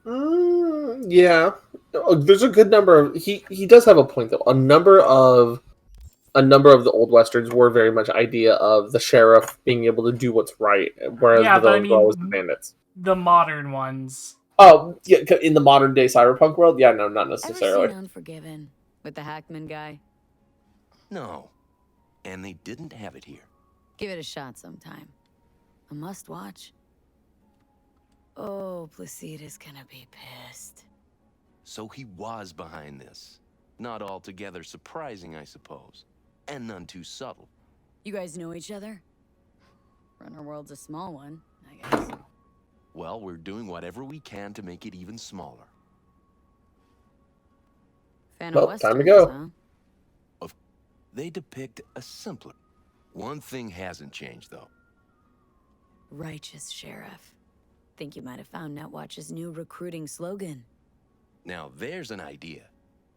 Yeah. There's a good number of... He does have a point, though. A number of the old westerns were very much idea of the sheriff being able to do what's right, whereas the villains were always the bandits. The modern ones. Oh, yeah, in the modern day cyberpunk world? Yeah, no, not necessarily. Ever seen Unforgiven with the Hackman guy? No. And they didn't have it here. Give it a shot sometime. A must watch. Oh, Placida's gonna be pissed. So he was behind this. Not altogether surprising, I suppose. And none too subtle. You guys know each other? Runner World's a small one, I guess. Well, we're doing whatever we can to make it even smaller. Fan Well, of westerns, time to go. huh? They depict a simpler. One thing hasn't changed, though. Righteous sheriff. Think you might have found Netwatch's new recruiting slogan. Now, there's an idea.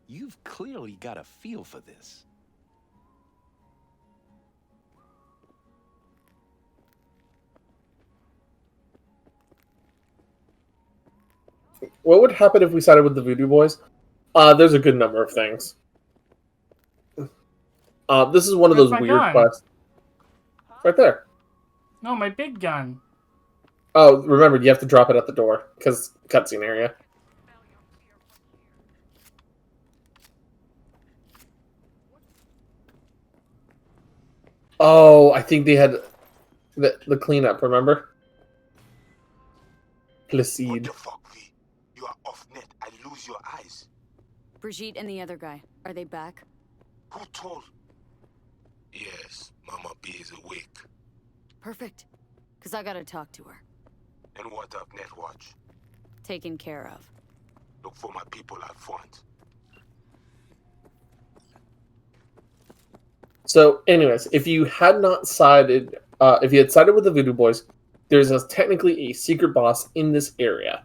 You've clearly got a feel for this. What would happen if we sided with the Voodoo Boys? There's a good number of things. This is one of Where's those my weird gun? quests. Right there. No, my big gun. Oh, remember, you have to drop it at the door, because cutscene area. Oh, I think they had the cleanup, remember? Placide. What the fuck, V? You are off net. I lose your eyes. Brigitte and the other guy, are they back? Who told? Yes, Mama B is awake. Perfect. Because I gotta talk to her. And what of Netwatch? Taken care of. Look for my people out front. So, anyways, if you had not sided, if you had sided with the Voodoo Boys, there's technically a secret boss in this area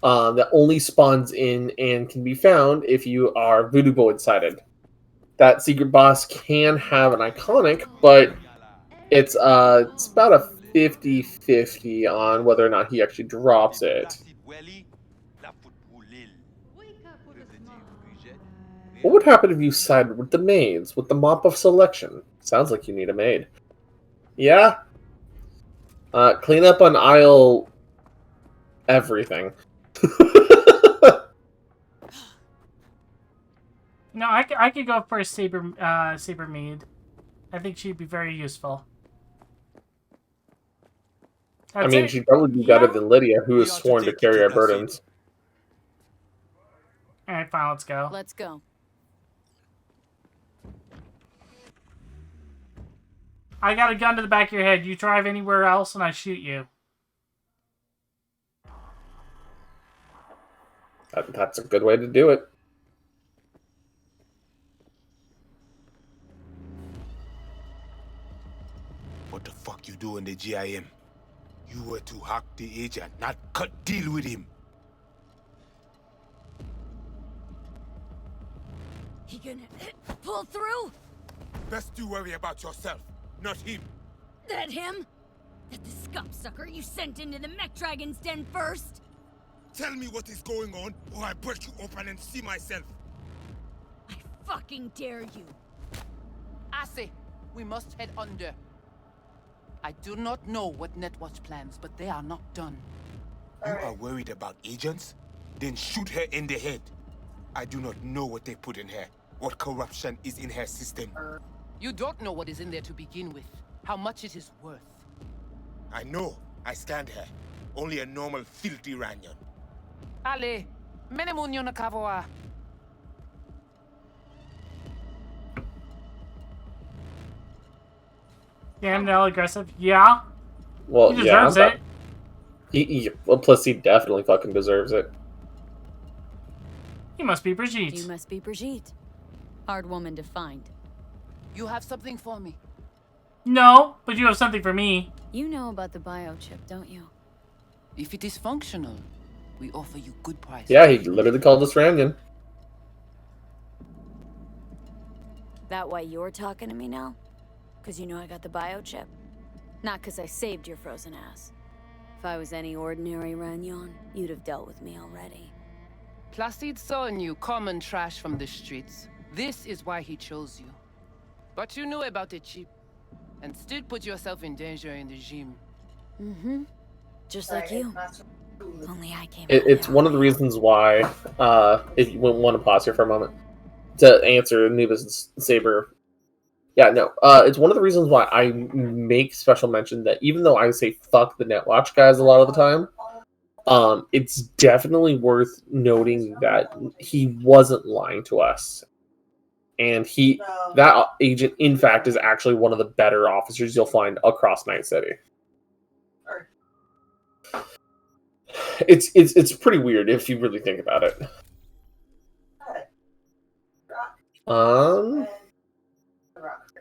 that only spawns in and can be found if you are Voodoo Boy sided. That secret boss can have an iconic, but it's about a 50-50 on whether or not he actually drops it. What would happen if you sided with the maids, with the mop of selection? Sounds like you need a maid. Yeah? Clean up on aisle... everything. No, I could go for a saber maid. I think she'd be very useful. I mean, she'd probably be better than Lydia, who is sworn to carry our burdens. Alright, fine, let's go. Let's go. I got a gun to the back of your head. You drive anywhere else and I shoot you. That's a good way to do it. What the fuck you do in the GIM? You were to hack the agent, not cut deal with him. He gonna pull through? Best you worry about yourself, not him. That him? That the scum sucker you sent into the mech dragon's den first? Tell me what is going on, or I break you open and see myself. I fucking dare you. I say, we must head under. I do not know what Netwatch plans, but they are not done. You are worried about agents? Then shoot her in the head. I do not know what they put in her, what corruption is in her system. You don't know what is in there to begin with, how much it is worth. I know. I scanned her. Only a normal filthy Ranyan. Ale, menemunyo na kavoa. Damn, Nell aggressive. Yeah. Well, He deserves yeah. it. Well, plus he definitely fucking deserves it. He must be Brigitte. You must be Brigitte. Hard woman to find. You have something for me. No, but you have something for me. You know about the biochip, don't you? If it is functional, we offer you good price. Yeah, he literally called us Ranyan. That why you're talking to me now? Cause you know I got the biochip? Not cause I saved your frozen ass. If I was any ordinary Ranyan, you'd have dealt with me already. Placide saw in you common trash from the streets. This is why he chose you. But you knew about the chip, and still put yourself in danger in the gym. Mm-hmm. Just like you. Only I came. It's one of the reasons why, if you want to pause here for a moment, to answer Anubis Saber. Yeah, no, it's one of the reasons why I make special mention that even though I say fuck the Netwatch guys a lot of the time, it's definitely worth noting that he wasn't lying to us. And that agent, in fact, is actually one of the better officers you'll find across Night City. It's pretty weird if you really think about it.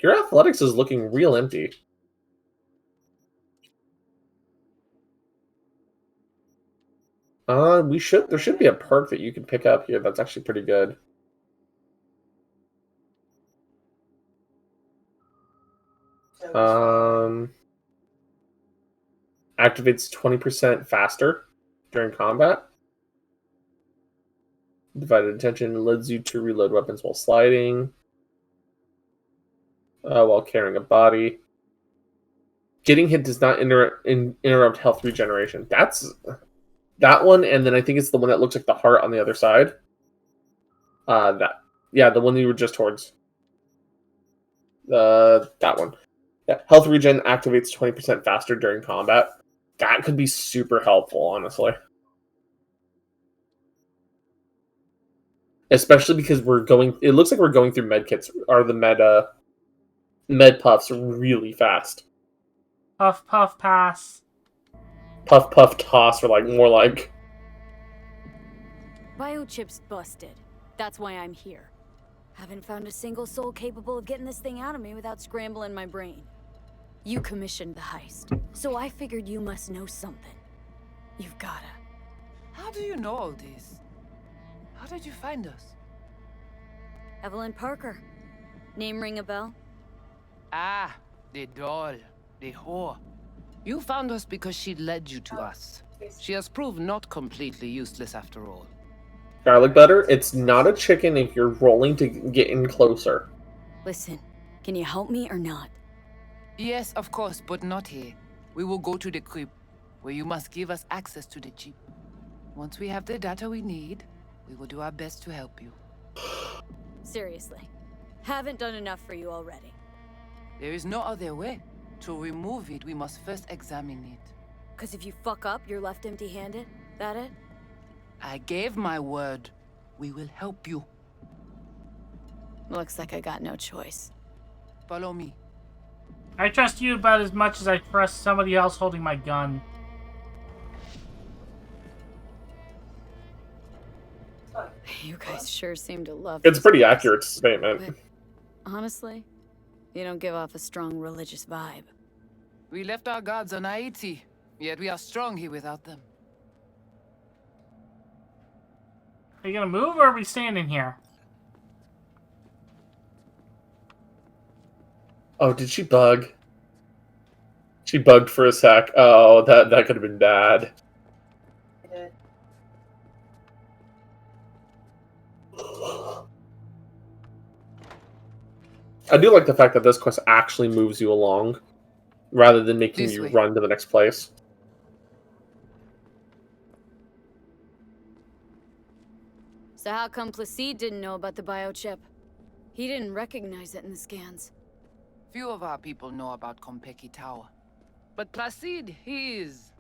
Your athletics is looking real empty. There should be a perk that you can pick up here that's actually pretty good. Activates 20% faster during combat. Divided attention allows you to reload weapons while sliding. While carrying a body. Getting hit does not interrupt health regeneration. That's that one, and then I think it's the one that looks like the heart on the other side. The one you were just towards. That one. Yeah, health regen activates 20% faster during combat. That could be super helpful, honestly. Especially because it looks like we're going through med kits, or the med puffs really fast. Puff, puff, pass. Puff, puff, toss, or more like... Biochip's busted. That's why I'm here. Haven't found a single soul capable of getting this thing out of me without scrambling my brain. You commissioned the heist, so I figured you must know something. You've gotta. How do you know all this? How did you find us? Evelyn Parker. Name ring a bell? Ah, the doll. The whore. You found us because she led you to us. She has proved not completely useless after all. Garlic butter, it's not a chicken if you're rolling to get in closer. Listen, can you help me or not? Yes, of course, but not here. We will go to the crib, where you must give us access to the chip. Once we have the data we need, we will do our best to help you. Seriously, haven't done enough for you already. There is no other way. To remove it, we must first examine it. 'Cause if you fuck up, you're left empty-handed? That it? I gave my word. We will help you. Looks like I got no choice. Follow me. I trust you about as much as I trust somebody else holding my gun. You guys sure seem to love It's a this pretty place. accurate statement. But honestly, you don't give off a strong religious vibe. We left our gods on Haiti, yet we are strong here without them. Are you gonna move or are we standing here? Oh, did she bug? She bugged for a sec. Oh, that could have been bad. I do like the fact that this quest actually moves you along, rather than making This you way. run to the next place. So how come Placide didn't know about the biochip? He didn't recognize it in the scans. Few of our people know about Kompeki Tower. But Placide, he is...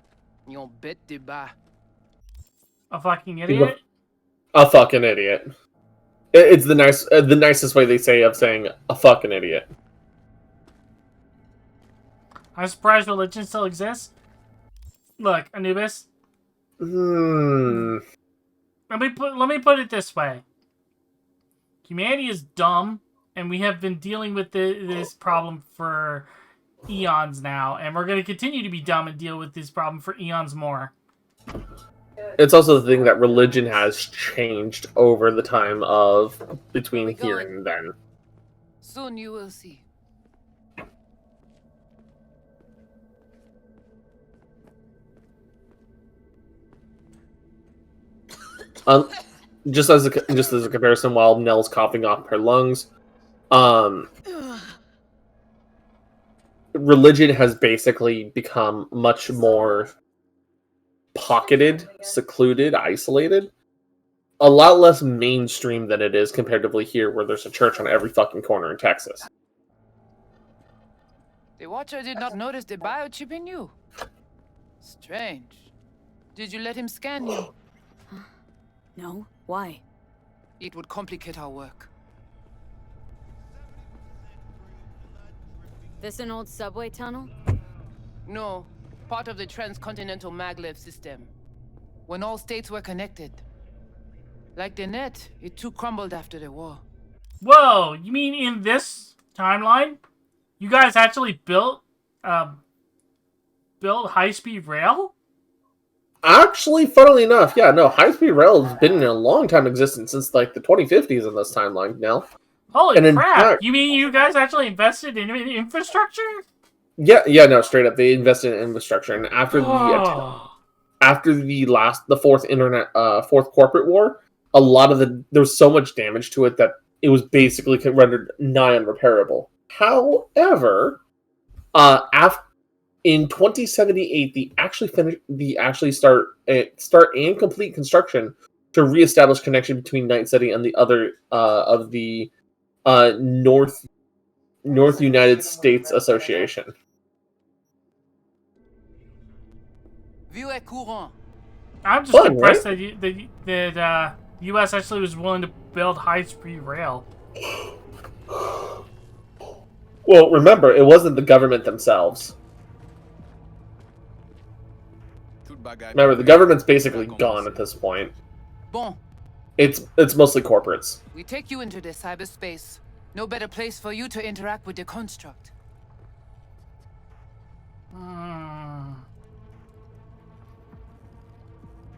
your bête de bas. A fucking He's idiot? a fucking idiot. It's the nicest way they say of saying a fucking idiot. I'm surprised religion still exists. Look, Anubis. Hmm. Let me put it this way. Humanity is dumb, and we have been dealing with this problem for eons now, and we're going to continue to be dumb and deal with this problem for eons more. It's also the thing that religion has changed over the time of between here and then. Soon you will see. Just as a comparison, while Nell's coughing off her lungs, religion has basically become much more pocketed, secluded, isolated. A lot less mainstream than it is comparatively here, where there's a church on every fucking corner in Texas. The Watcher did not notice the biochip in you. Strange. Did you let him scan you? No? Why? It would complicate our work. This an old subway tunnel? No. Part of the transcontinental maglev system. When all states were connected. Like the net, it too crumbled after the war. Whoa! You mean in this timeline, you guys actually built high-speed rail? Actually, funnily enough, yeah, no, high-speed rail has been in a long time existence since like the 2050s in this timeline now. Holy And in crap! fact- You mean you guys actually invested in infrastructure? Yeah, no, straight up, they invested in infrastructure, and after Oh. the fourth corporate war, a lot of there was so much damage to it that it was basically rendered nigh unrepairable. However, in 2078, they actually start and complete construction to reestablish connection between Night City and the other of the North United States Association. Vieux et courant. I'm just Fun, impressed right? that U.S. actually was willing to build high-speed rail. Well, remember, it wasn't the government themselves. Remember, the government's basically gone at this point. Bon, It's mostly corporates. we take you into the cyberspace. No better place for you to interact with the construct.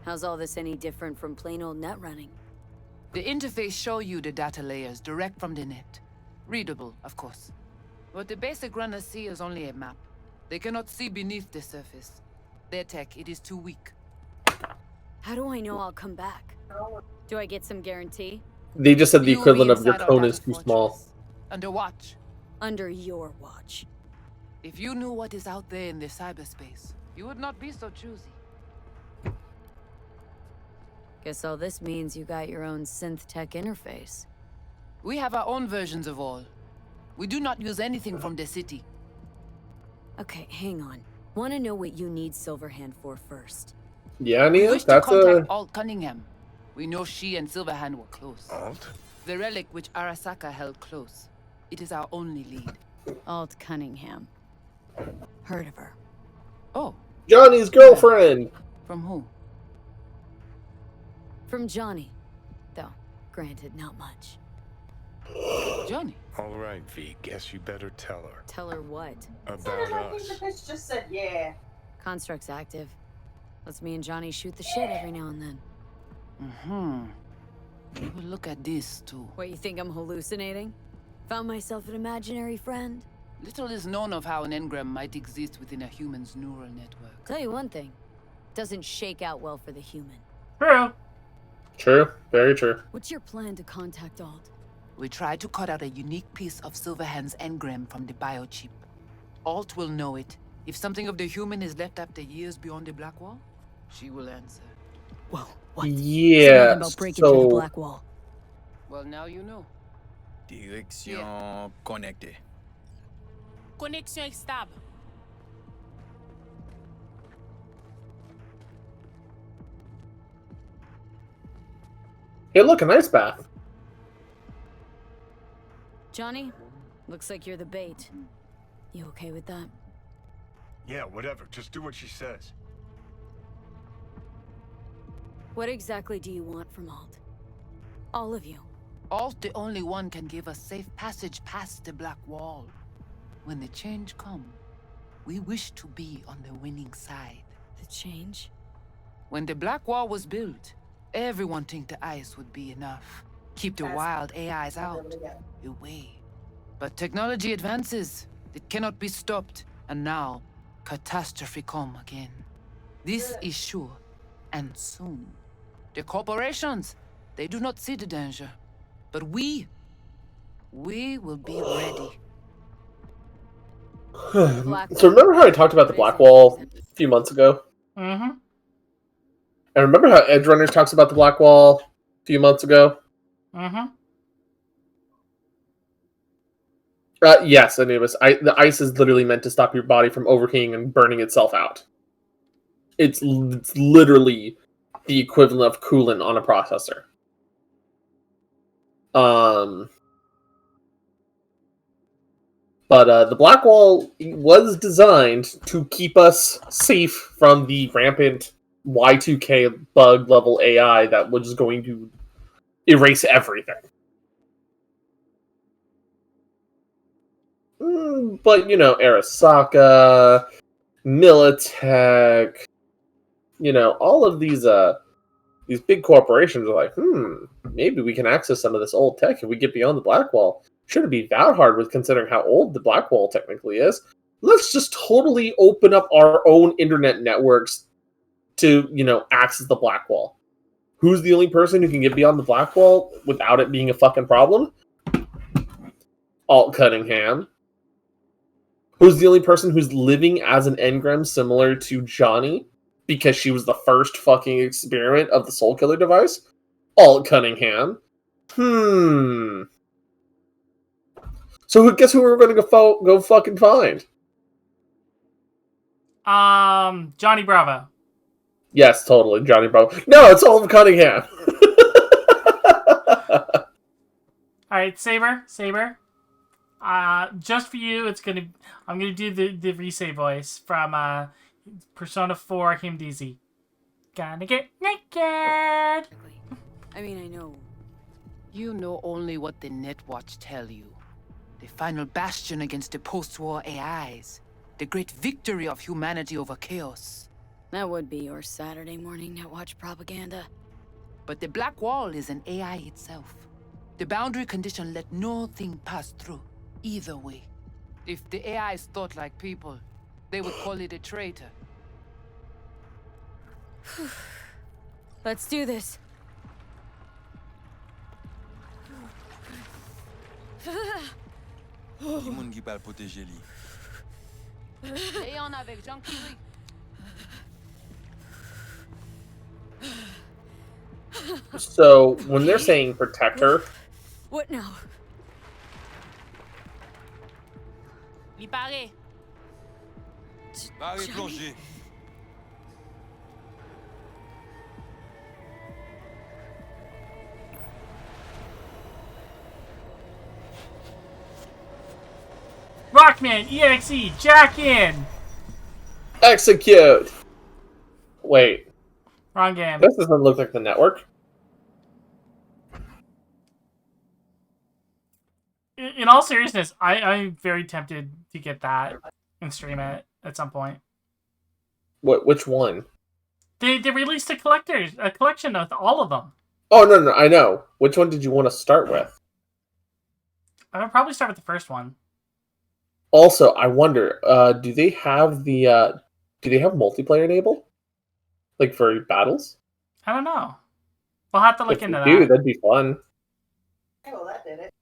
How's all this any different from plain old net running? The interface show you the data layers direct from the net. Readable, of course. What the basic runners see is only a map. They cannot see beneath the surface. Their tech, it is too weak. How do I know I'll come back? Do I get some guarantee? They just said the You will be equivalent of your inside our cone data is too fortress, small. Under watch. Under your watch. If you knew what is out there in the cyberspace, you would not be so choosy. Guess all this means you got your own synth tech interface. We have our own versions of all. We do not use anything from the city. Okay, hang on. Want to know what you need Silverhand for first? Yeah, We Nia, wish to that's contact a... Alt Cunningham. We know she and Silverhand were close. Alt? The relic which Arasaka held close. It is our only lead. Alt Cunningham. Heard of her. Oh, Johnny's girlfriend! from who? From Johnny. Though, granted, not much. Johnny. All right, V. Guess you better tell her. Tell her what? About I think us. the bitch just said yeah. Construct's active. Lets me and Johnny shoot the shit every now and then. Well, look at this, too. What, you think I'm hallucinating? Found myself an imaginary friend? Little is known of how an engram might exist within a human's neural network. Tell you one thing, doesn't shake out well for the human. True. True. Very true. What's your plan to contact Alt? We tried to cut out a unique piece of Silverhand's engram from the biochip. Alt will know it. If something of the human is left after years beyond the Black Wall, she will answer. Whoa, what? Yeah. About breaking through the Black Wall. Well, now you know. Direction connectée. Connexion stable. Hey, look, an ice bath. Johnny, looks like you're the bait. You okay with that? Yeah, whatever. Just do what she says. What exactly do you want from Alt? All of you. Alt, the only one, can give us safe passage past the Black Wall. When the change comes, we wish to be on the winning side. The change? When the Black Wall was built, everyone think the ice would be enough. Keep the wild AIs out, away. But technology advances. It cannot be stopped. And now, catastrophe come again. This is sure, and soon. The corporations, they do not see the danger. But we will be ready. So remember how I talked about the Black Wall a few months ago? Mm-hmm. And remember how Edge Runners talks about the Black Wall a few months ago? Mm-hmm. Yes, and the ice is literally meant to stop your body from overheating and burning itself out. It's literally the equivalent of coolant on a processor. But the Black Wall was designed to keep us safe from the rampant Y2K bug level AI that was going to erase everything. But, Arasaka, Militech, all of these big corporations are like, maybe we can access some of this old tech if we get beyond the Black Wall. Shouldn't be that hard with considering how old the Black Wall technically is. Let's just totally open up our own internet networks to, access the Black Wall. Who's the only person who can get beyond the Black Wall without it being a fucking problem? Alt Cunningham. Who's the only person who's living as an engram similar to Johnny because she was the first fucking experiment of the Soul Killer device? Alt Cunningham. So guess who we're going to go fucking find? Johnny Bravo. Yes, totally, Johnny Bravo. No, it's Alt Cunningham. All right, Saber. Just for you, I'm gonna do the Risei voice from Persona 4 Him DZ. Gonna get naked. I mean, I know. You know only what the Netwatch tell you. The final bastion against the post-war AIs. The great victory of humanity over chaos. That would be your Saturday morning Netwatch propaganda. But the Black Wall is an AI itself. The boundary condition let nothing pass through, either way. If the AIs thought like people, they would call it a traitor. Let's do this. So, when they're saying protect her... What now? Libéré. Allez, plongez. Rockman, EXE, jack in! Execute! Wait. Wrong game. This doesn't look like the network. In all seriousness, I'm very tempted to get that and stream it at some point. Which one? They released a collection of all of them. Oh, no, I know. Which one did you want to start with? I would probably start with the first one. Also, I wonder, do they have multiplayer enabled? Like for battles? I don't know. We'll have to look If into they do, that. that'd be fun. Okay, well, that did it.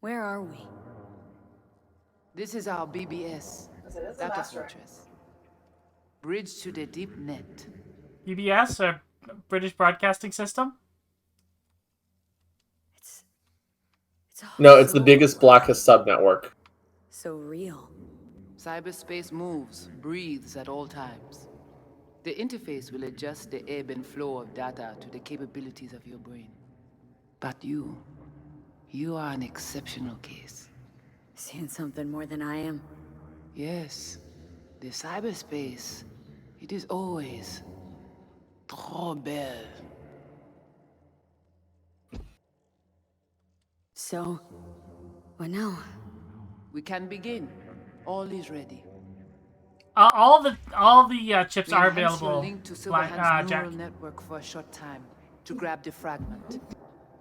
Where are we? This is our BBS, Because it is a data master. fortress. Bridge to the deep net. BBS, or British Broadcasting System? It's all No, it's the so- biggest, blackest subnetwork. So real. Cyberspace moves, breathes at all times. The interface will adjust the ebb and flow of data to the capabilities of your brain. But you are an exceptional case. Seeing something more than I am. Yes, the cyberspace, it is always trop belle. So, what now? We can begin. All is ready. All the chips We are enhance your available. link to Like, Silverhand's Jack. neural network for a short time to grab the fragment.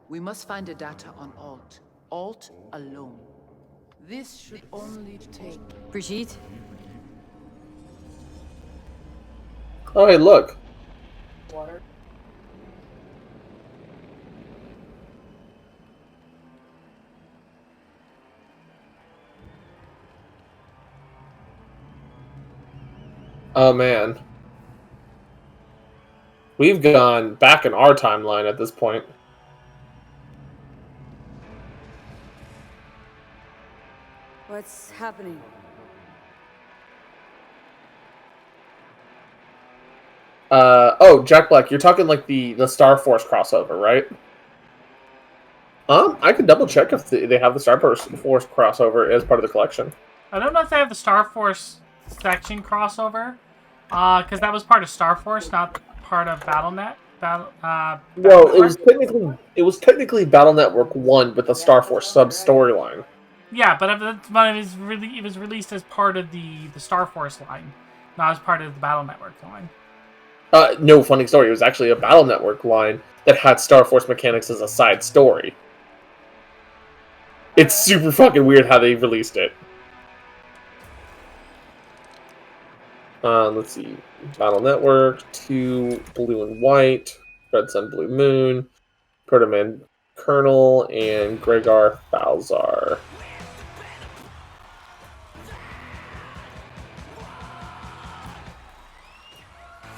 We must find the data on Alt. Alt alone. This should only take... Brigitte? Oh, hey, look. Water. Oh, man. We've gone back in our timeline at this point. What's happening? Oh, Jack Black, you're talking like the Star Force crossover, right? I can double check if they have the Star Force crossover as part of the collection. I don't know if they have the Star Force section crossover, because that was part of Star Force, not part of BattleNet. Well, it was technically Battle Network 1 with the Star Force sub storyline. Yeah, but it was released as part of the Star Force line, not as part of the Battle Network line. No, funny story. It was actually a Battle Network line that had Star Force mechanics as a side story. It's super fucking weird how they released it. Let's see. Battle Network, 2, Blue and White, Red Sun, Blue Moon, Protoman Colonel, and Gregor Falzar.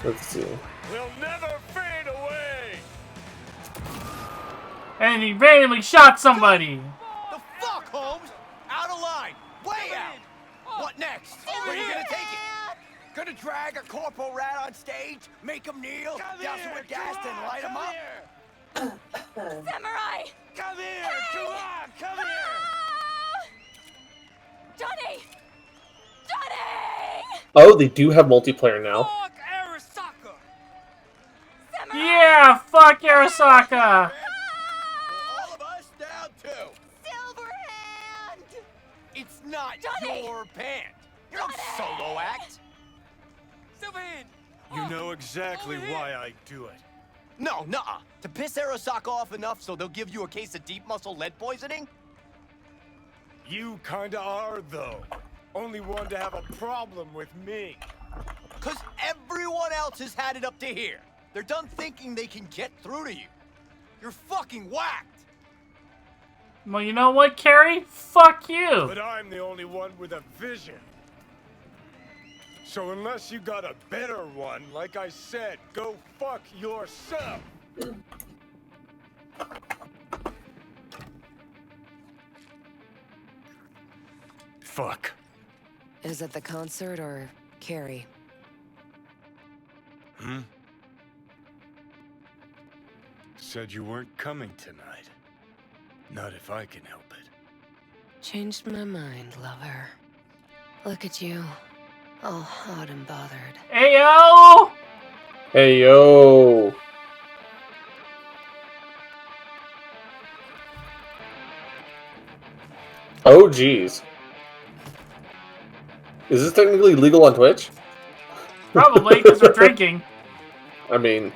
Let's see. We'll never fade away! And he randomly shot somebody! The fuck, Holmes? Out of line! Way out! What next? Where are you gonna take it? Gonna drag a corporal rat on stage, make him kneel, douse him with gas, and light him up? Samurai! Come here! Come on! Come here! Johnny! Johnny! Oh, they do have multiplayer now. Fuck Arasaka! Yeah, fuck Arasaka! All of us down too. Silverhand! It's not Johnny! your band. You don't solo act. Sylvain! You know exactly why I do it. No, nuh-uh. To piss Arasaka off enough so they'll give you a case of deep muscle lead poisoning? You kinda are, though. Only one to have a problem with me. 'Cause everyone else has had it up to here. They're done thinking they can get through to you. You're fucking whacked. Well, you know what, Carrie? Fuck you! But I'm the only one with a vision. So unless you got a better one, like I said, go fuck yourself. Fuck. Is it the concert or Carrie? Said you weren't coming tonight. Not if I can help it. Changed my mind, lover. Look at you. All hot and bothered. Ayo! Hey, yo! Oh, jeez. Is this technically legal on Twitch? Probably, because we're drinking. I mean...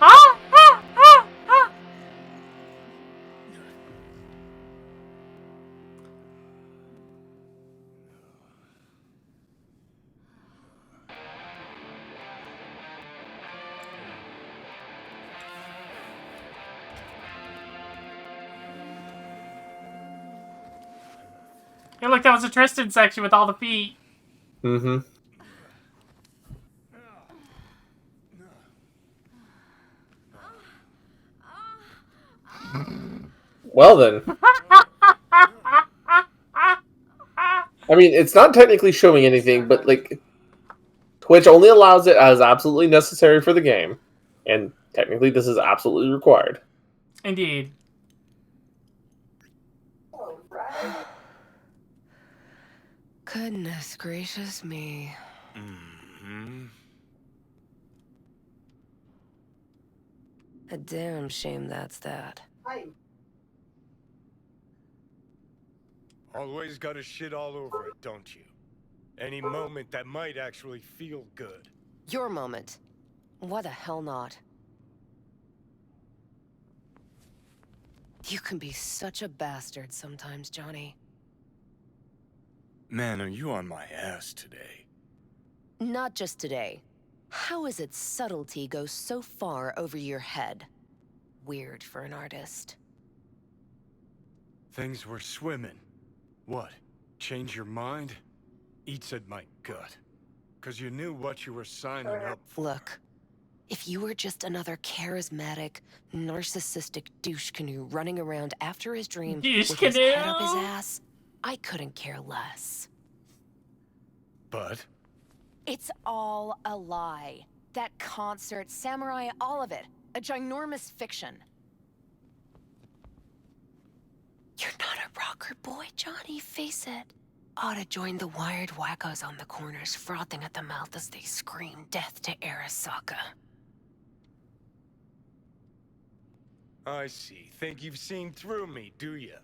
Huh? Hey, look, that was a Tristan section with all the feet. Mm-hmm. Well then. I mean, it's not technically showing anything, but like Twitch only allows it as absolutely necessary for the game, and technically this is absolutely required. Indeed. Goodness gracious me. A damn shame that's that. Always gotta shit all over it, don't you? Any moment that might actually feel good. Your moment. Why the hell not? You can be such a bastard sometimes, Johnny. Man, are you on my ass today? Not just today. How is it subtlety goes so far over your head? Weird for an artist. Things were swimming. What? Change your mind? Eats at my gut. 'Cause you knew what you were signing up for. Look, if you were just another charismatic, narcissistic douche canoe running around after his dream Douche with his head up his canoe? ass, I couldn't care less. But? It's all a lie. That concert, Samurai, all of it. A ginormous fiction. You're not a rocker boy, Johnny, face it. Ought to join the wired wackos on the corners, frothing at the mouth as they scream death to Arasaka. I see. Think you've seen through me, do ya?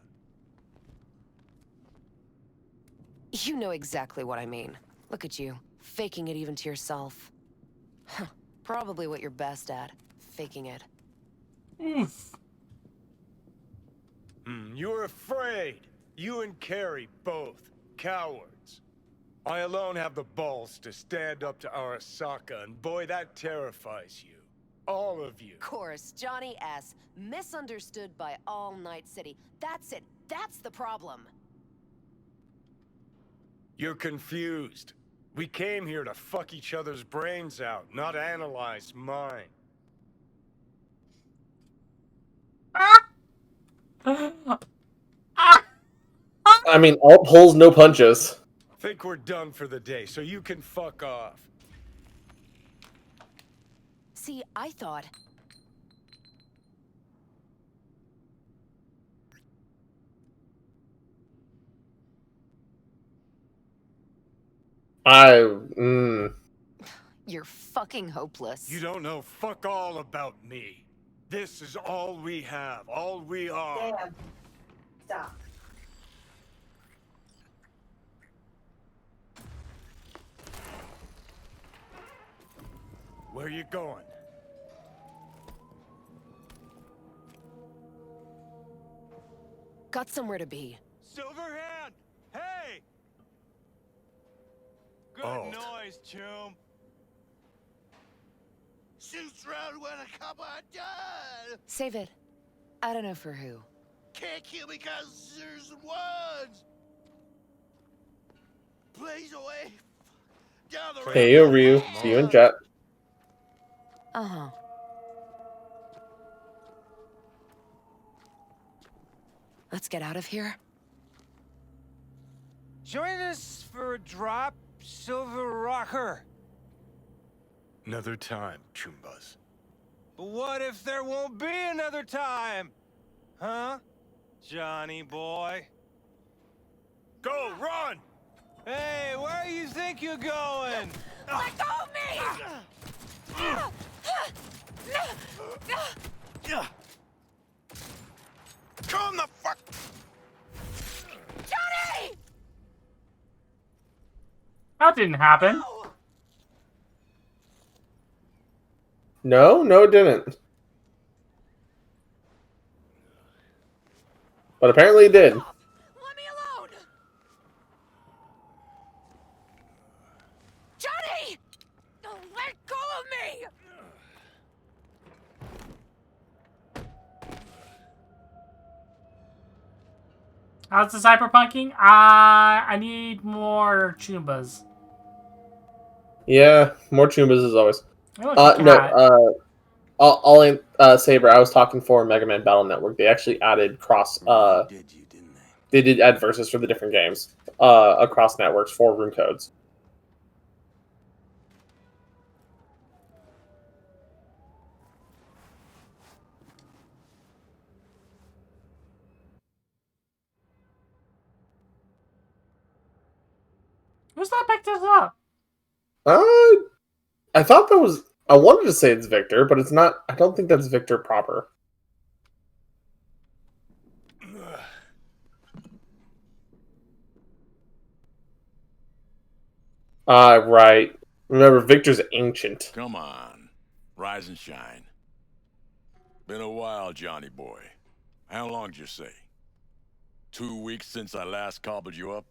You know exactly what I mean. Look at you, faking it even to yourself. Huh, probably what you're best at, faking it. You're afraid. You and Carrie both. Cowards. I alone have the balls to stand up to Arasaka, and boy, that terrifies you. All of you. Of course, Johnny S. Misunderstood by all Night City. That's it. That's the problem. You're confused. We came here to fuck each other's brains out, not analyze mine. I mean, all pulls, no punches. Think we're done for the day, so you can fuck off. See, I thought... You're fucking hopeless. You don't know fuck all about me. This is all we have, all we are. Damn. Stop. Where you going? Got somewhere to be. Silverhand! Hey! Good noise, chum. Shoots round when a couple are done. Save it. I don't know for who. Can't kill me cause there's ones. Please away. Down the road. Hey, yo, Ryu. See you in chat. Uh-huh. Let's get out of here. Join us for a drop, Silver Rocker. Another time, Chumbas. But what if there won't be another time? Huh? Johnny boy? Go, run! Hey, where you think you're going? Let go of me! Come the fuck. Johnny! That didn't happen. No, it didn't. But apparently it did. Let me alone! Johnny! Let go of me! How's the cyberpunking? I need more Chumbas. Yeah, more Chumbas as always. Oh, No, Saber, I was talking for Mega Man Battle Network. They actually added cross. They did add verses for the different games across networks for room codes. Who's that picked this up? I thought that was. I wanted to say it's Victor, but it's not. I don't think that's Victor proper. Right. Remember, Victor's ancient. Come on. Rise and shine. Been a while, Johnny boy. How long did you say? 2 weeks since I last cobbled you up?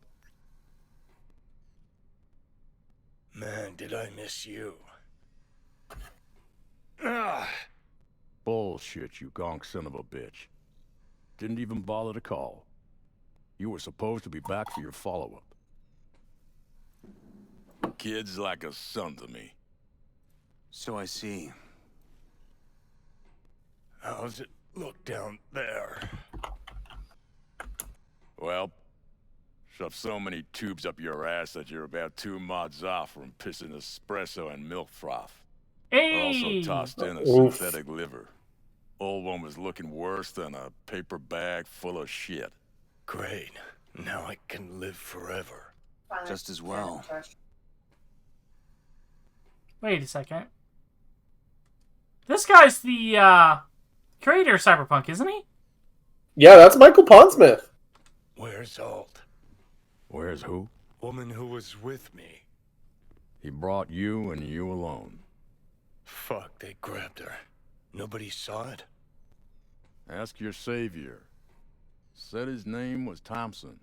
Man, did I miss you. Bullshit, you gonk son of a bitch. Didn't even bother to call. You were supposed to be back for your follow-up. Kid's like a son to me. So I see. How's it look down there? Well, shove so many tubes up your ass that you're about 2 mods off from pissing espresso and milk froth. Hey! Also tossed in a Oof. synthetic liver. Old one was looking worse than a paper bag full of shit. Great. Now I can live forever. Just as well. Wait a second. This guy's the creator of Cyberpunk, isn't he? Yeah, that's Michael Pondsmith. Where's Alt? Where's who? Woman who was with me. He brought you and you alone. Fuck, they grabbed her. Nobody saw it? Ask your savior. Said his name was Thompson.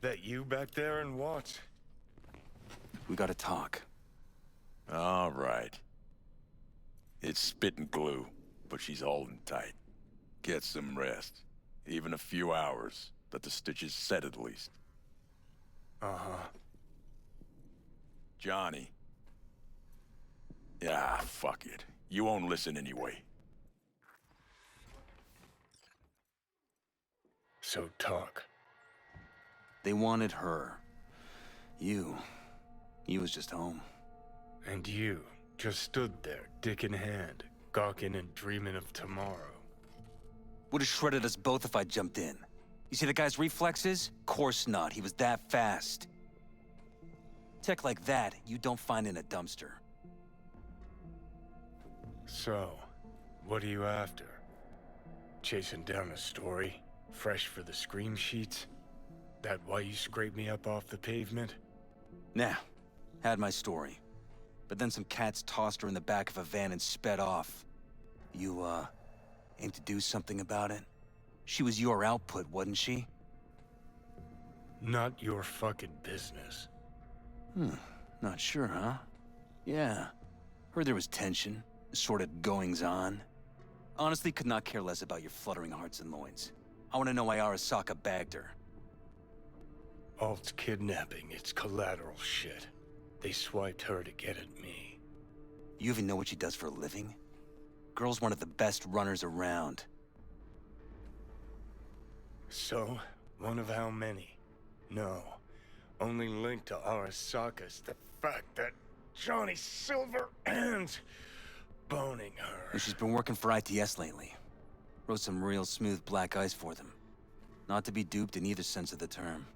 That you back there and what? We gotta talk. All right. It's spit and glue, but she's holding tight. Get some rest. Even a few hours. Let the stitches set at least. Uh-huh. Johnny. Yeah, fuck it. You won't listen anyway. So talk. They wanted her. You was just home. And you just stood there, dick in hand, gawking and dreaming of tomorrow. Would have shredded us both if I jumped in. You see the guy's reflexes? Course not, he was that fast. Tech like that, you don't find in a dumpster. So, what are you after? Chasing down a story? Fresh for the scream sheets? That why you scraped me up off the pavement? Nah, had my story. But then some cats tossed her in the back of a van and sped off. You, aim to do something about it? She was your output, wasn't she? Not your fucking business. Not sure, huh? Yeah. Heard there was tension, assorted goings-on. Honestly, could not care less about your fluttering hearts and loins. I want to know why Arasaka bagged her. Alt's kidnapping, it's collateral shit. They swiped her to get at me. You even know what she does for a living? Girl's one of the best runners around. So, one of how many? No. Only link to Arasaka's the fact that Johnny Silverhand's boning her. And she's been working for ITS lately. Wrote some real smooth black ice for them. Not to be duped in either sense of the term.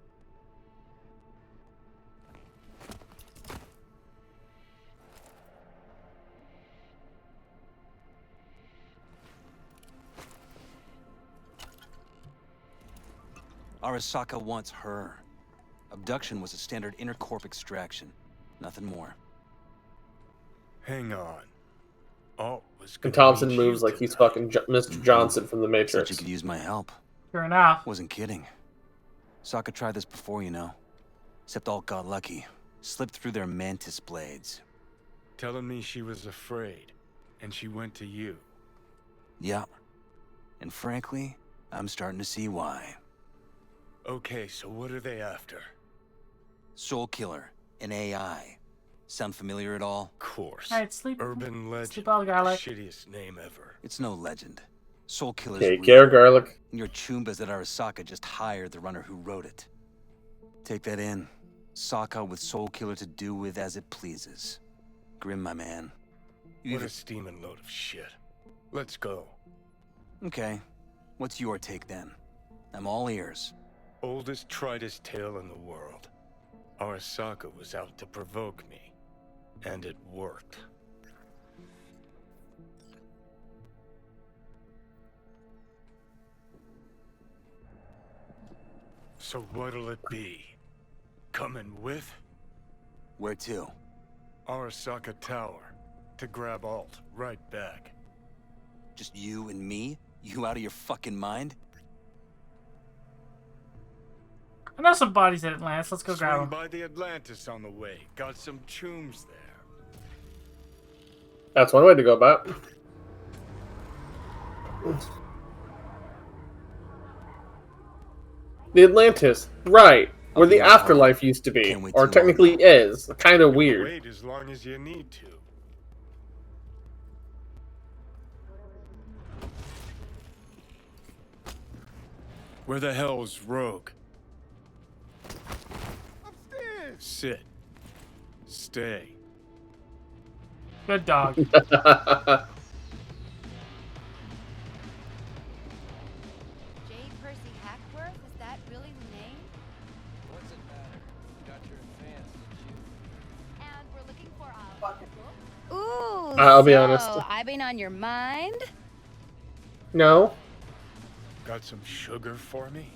Arasaka wants her. Abduction was a standard intercorp extraction. Nothing more. Hang on. Alt was And gonna Thompson meet moves you like he's tonight. fucking Mr. Johnson from The Said Matrix. you could use my help. Sure enough. Wasn't kidding. Sokka tried this before, you know. Except Alt got lucky. Slipped through their mantis blades. Telling me she was afraid, and she went to you. Yeah. And frankly, I'm starting to see why. Okay, so what are they after? Soul Killer, an AI. Sound familiar at all? Of course. Alright, sleep. Urban legend. Sleep all garlic. Shittiest name ever. It's no legend. Soul Killer's Okay, real. Garrett Garlic. And your Chumbas at Arasaka just hired the runner who wrote it. Take that in. Sokka with Soul Killer to do with as it pleases. Grim, my man. What a steaming load of shit. Let's go. Okay. What's your take then? I'm all ears. Oldest, tritest tale in the world. Arasaka was out to provoke me. And it worked. So what'll it be? Coming with? Where to? Arasaka Tower. To grab Alt right back. Just you and me? You out of your fucking mind? I know some bodies at Atlantis. Let's go grab Swing them. by the Atlantis on the way. Got some chooms there. That's one way to go about it. The Atlantis, right. Where the afterlife used to be. Or technically is. Kind of weird. Wait as long as you need to. Where the hell's Rogue? Upstairs. Sit. Stay. Good dog. Jade Percy Hackworth? Is that really the name? What's it matter? You got your advance, didn't you? And we're looking for Ooh, I'll be honest. I've been on your mind? No. Got some sugar for me?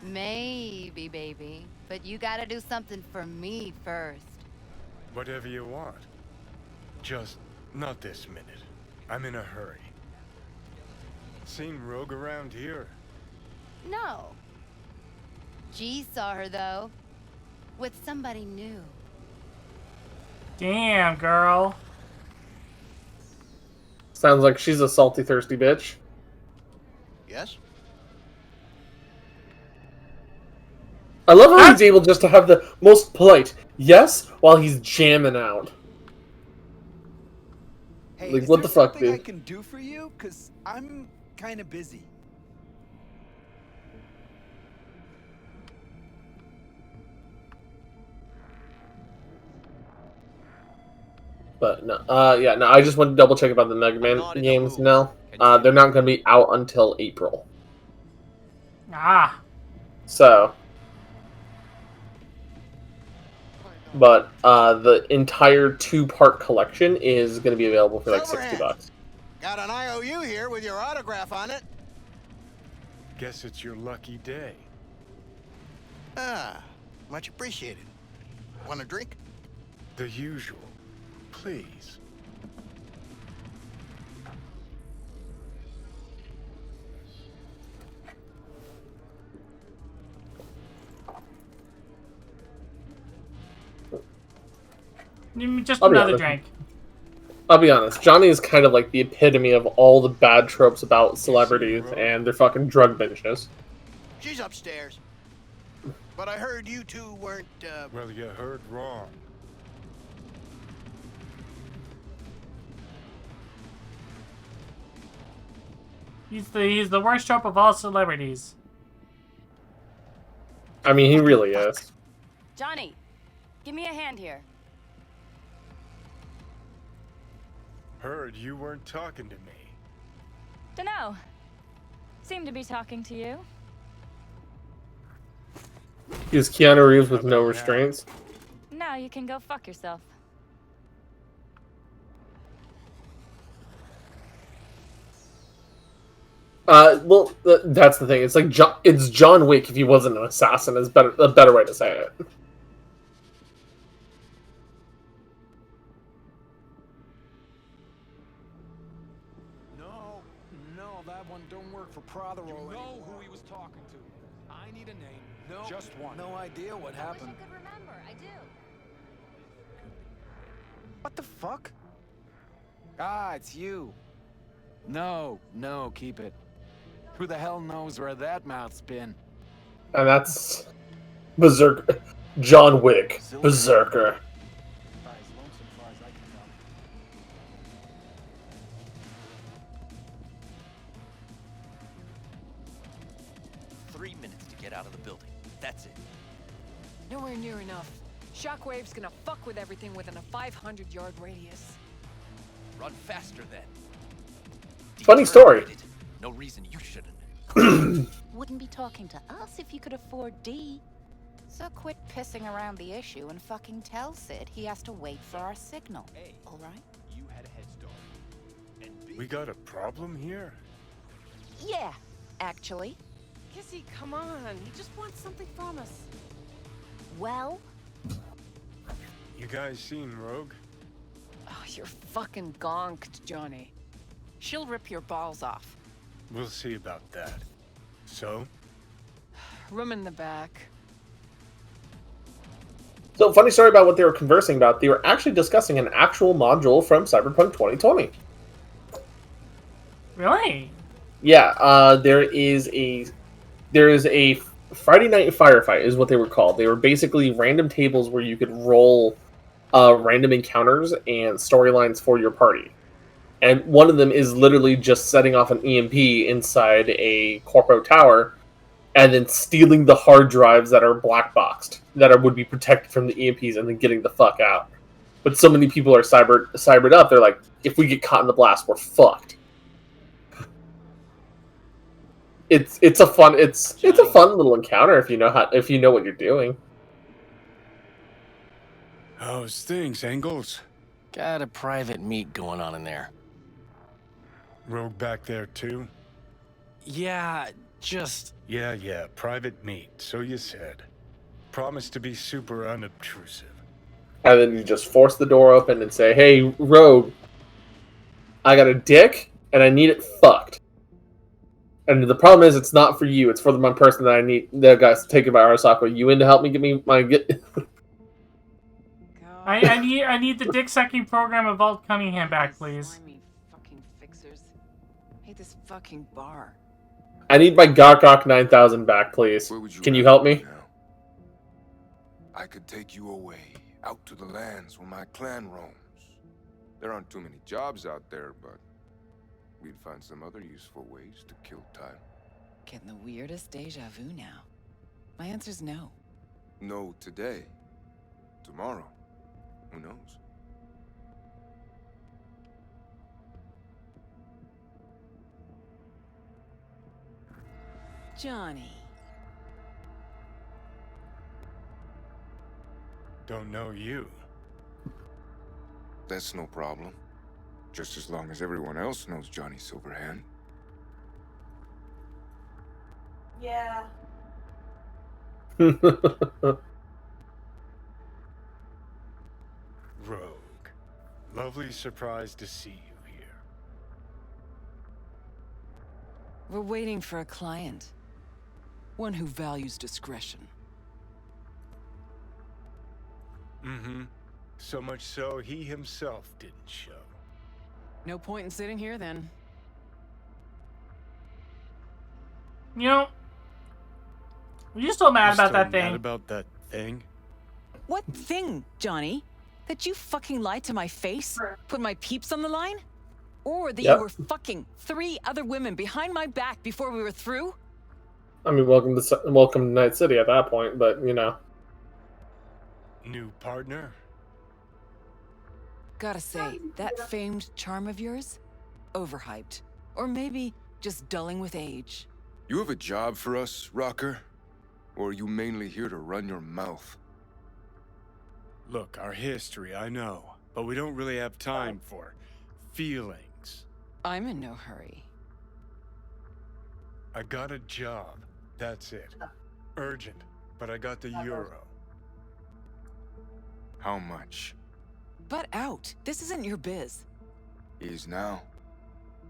Maybe, baby. But you gotta do something for me first. Whatever you want. Just not this minute. I'm in a hurry. Seen Rogue around here? No. G saw her, though. With somebody new. Damn, girl. Sounds like she's a salty, thirsty bitch. Yes? I love how he's able just to have the most polite yes while he's jamming out. Hey, Like, is what there the fuck, something I dude? can do for you? Cause I'm kind of busy. But no, yeah, no. I just want to double check about the Mega Man games. No, they're not going to be out until April. Ah. So, but the entire 2-part collection is going to be available for like $60. Got an IOU here with your autograph on it. Guess it's your lucky day. Ah, much appreciated. Want a drink? The usual. Please. Just I'll be another honest. drink. I'll be honest. Johnny is kind of like the epitome of all the bad tropes about celebrities and their fucking drug binges. She's upstairs. But I heard you two weren't, Well, you heard wrong. He's the worst trope of all celebrities. I mean, he really is. Johnny, give me a hand here. Heard you weren't talking to me. Dunno. Seem to be talking to you. He's Keanu Reeves with no restraints. Now you can go fuck yourself. Well, that's the thing. It's like it's John Wick if he wasn't an assassin. Is a better way to say it. No, that one don't work for Prothero anymore. Know who he was talking to. I need a name. No, just one. No idea what happened. I could remember. I do. What the fuck? Ah, it's you. No, keep it. Who the hell knows where that mouth's been? And that's Berserker. John Wick. Berserker. Out of the building. That's it. Nowhere near enough. Shockwave's gonna fuck with everything within a 500-yard radius. Run faster then. Funny story. No reason you shouldn't. Wouldn't be talking to us if you could afford D. So quit pissing around the issue and fucking tell Sid he has to wait for our signal. All right? You had a head start. We got a problem here? Yeah, actually. Kissy, come on. He just wants something from us. Well? You guys seen Rogue? Oh, you're fucking gonked, Johnny. She'll rip your balls off. We'll see about that. So? Room in the back. So, funny story about what they were conversing about. They were actually discussing an actual module from Cyberpunk 2020. Really? Yeah, there is a Friday Night Firefight is what they were called. They were basically random tables where you could roll random encounters and storylines for your party. And one of them is literally just setting off an EMP inside a corpo tower and then stealing the hard drives that are black boxed, that would be protected from the EMPs, and then getting the fuck out. But so many people are cybered up, they're like, if we get caught in the blast, we're fucked. It's a fun little encounter if you know what you're doing. How's things, Engels? Got a private meet going on in there. Rogue back there too? Yeah, just... Yeah, private meet, so you said. Promise to be super unobtrusive. And then you just force the door open and say, hey, Rogue, I got a dick, and I need it fucked. And the problem is, it's not for you. It's for the one person that I need. That got taken by Arasaka. You in to help me get me my get? I need the dick sucking program of Alt Cunningham back, please. Slimy fucking fixers. Hate this fucking bar. I need my Gok 9000 back, please. Can you help me? I could take you away, out to the lands where my clan roams. There aren't too many jobs out there, but we'd find some other useful ways to kill time. Getting the weirdest deja vu now. My answer's no. No today. Tomorrow. Who knows? Johnny. Don't know you. That's no problem. Just as long as everyone else knows Johnny Silverhand. Yeah. Rogue. Lovely surprise to see you here. We're waiting for a client. One who values discretion. Mm-hmm. So much so, he himself didn't show. No point in sitting here, then. You know, are you still mad about that thing? Mad about that thing? What thing, Johnny? That you fucking lied to my face? Put my peeps on the line? Or that you were fucking 3 other women behind my back before we were through? I mean, welcome to Night City at that point, but you know. New partner? Gotta say, that famed charm of yours? Overhyped. Or maybe just dulling with age. You have a job for us, Rocker? Or are you mainly here to run your mouth? Look, our history, I know. But we don't really have time for feelings. I'm in no hurry. I got a job. That's it. Urgent. But I got the euro. How much? Butt out. This isn't your biz. Is now.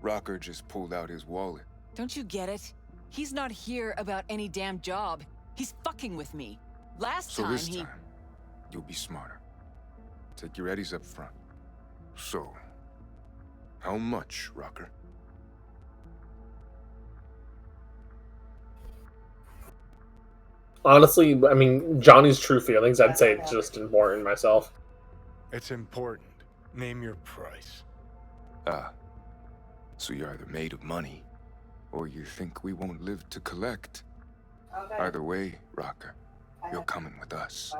Rocker just pulled out his wallet. Don't you get it? He's not here about any damn job. He's fucking with me. Last so time this time, you'll be smarter. Take your eddies up front. So, how much, Rocker? Honestly, I mean, Johnny's true feelings, I'd say it's just important myself. It's important. Name your price. Ah. So you're either made of money, or you think we won't live to collect. Either way, Rocker, you're coming with us.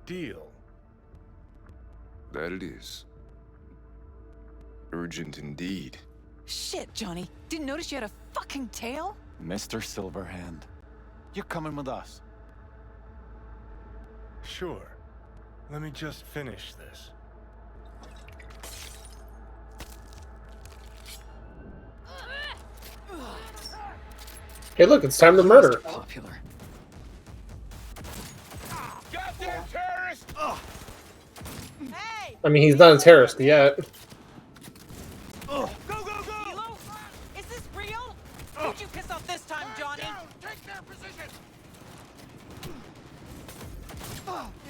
Deal. That it is. Urgent indeed. Shit, Johnny. Didn't notice you had a fucking tail? Mr. Silverhand, you're coming with us. Sure. Let me just finish this. Hey, look, it's time to murder. Popular. Goddamn terrorist! I mean, he's not a terrorist yet. Go, go, go! Hilo? Is this real? Who'd you piss off this time, Johnny? Take their position!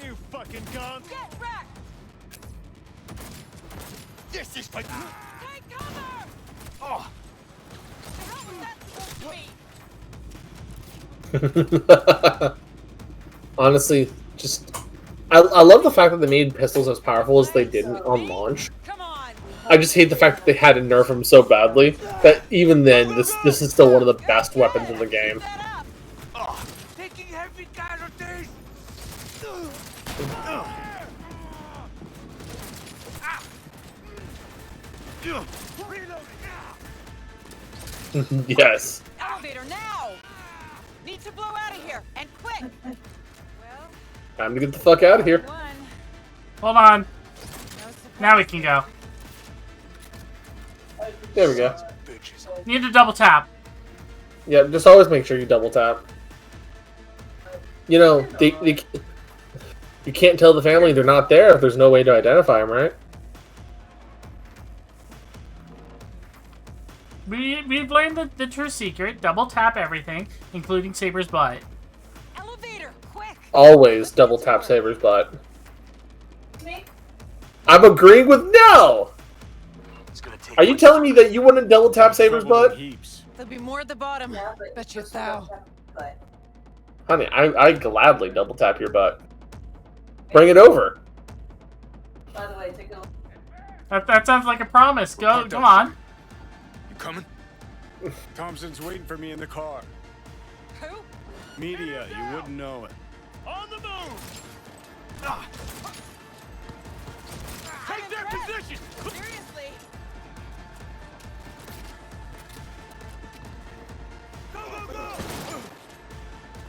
You fucking gun! Get wrecked! This is my... Take cover! Oh. The hell was that supposed to be? Honestly, just I love the fact that they made pistols as powerful as they did on launch. I just hate the fact that they had to nerf them so badly that even then, this is still one of the best weapons in the game. Taking heavy casualties! Yes. Elevator now! Need to blow out of here, and quick! Time to get the fuck out of here. Hold on. Now we can go. There we go. Need to double tap. Yeah, just always make sure you double tap. You know, you can't tell the family they're not there if there's no way to identify them, right? We've learned the true secret. Double tap everything, including Saber's butt. Elevator, quick! Always double tap Saber's butt. I'm agreeing with no! Are you telling me that you wouldn't double tap Saber's butt? There'll be more at the bottom. Bet you thou. Honey, I gladly double tap your butt. Bring it over. By the way, take a look. That sounds like a promise. Go, come on. You coming? Thompson's waiting for me in the car. Who? Media, you wouldn't know it. On the move! Take their position! Seriously?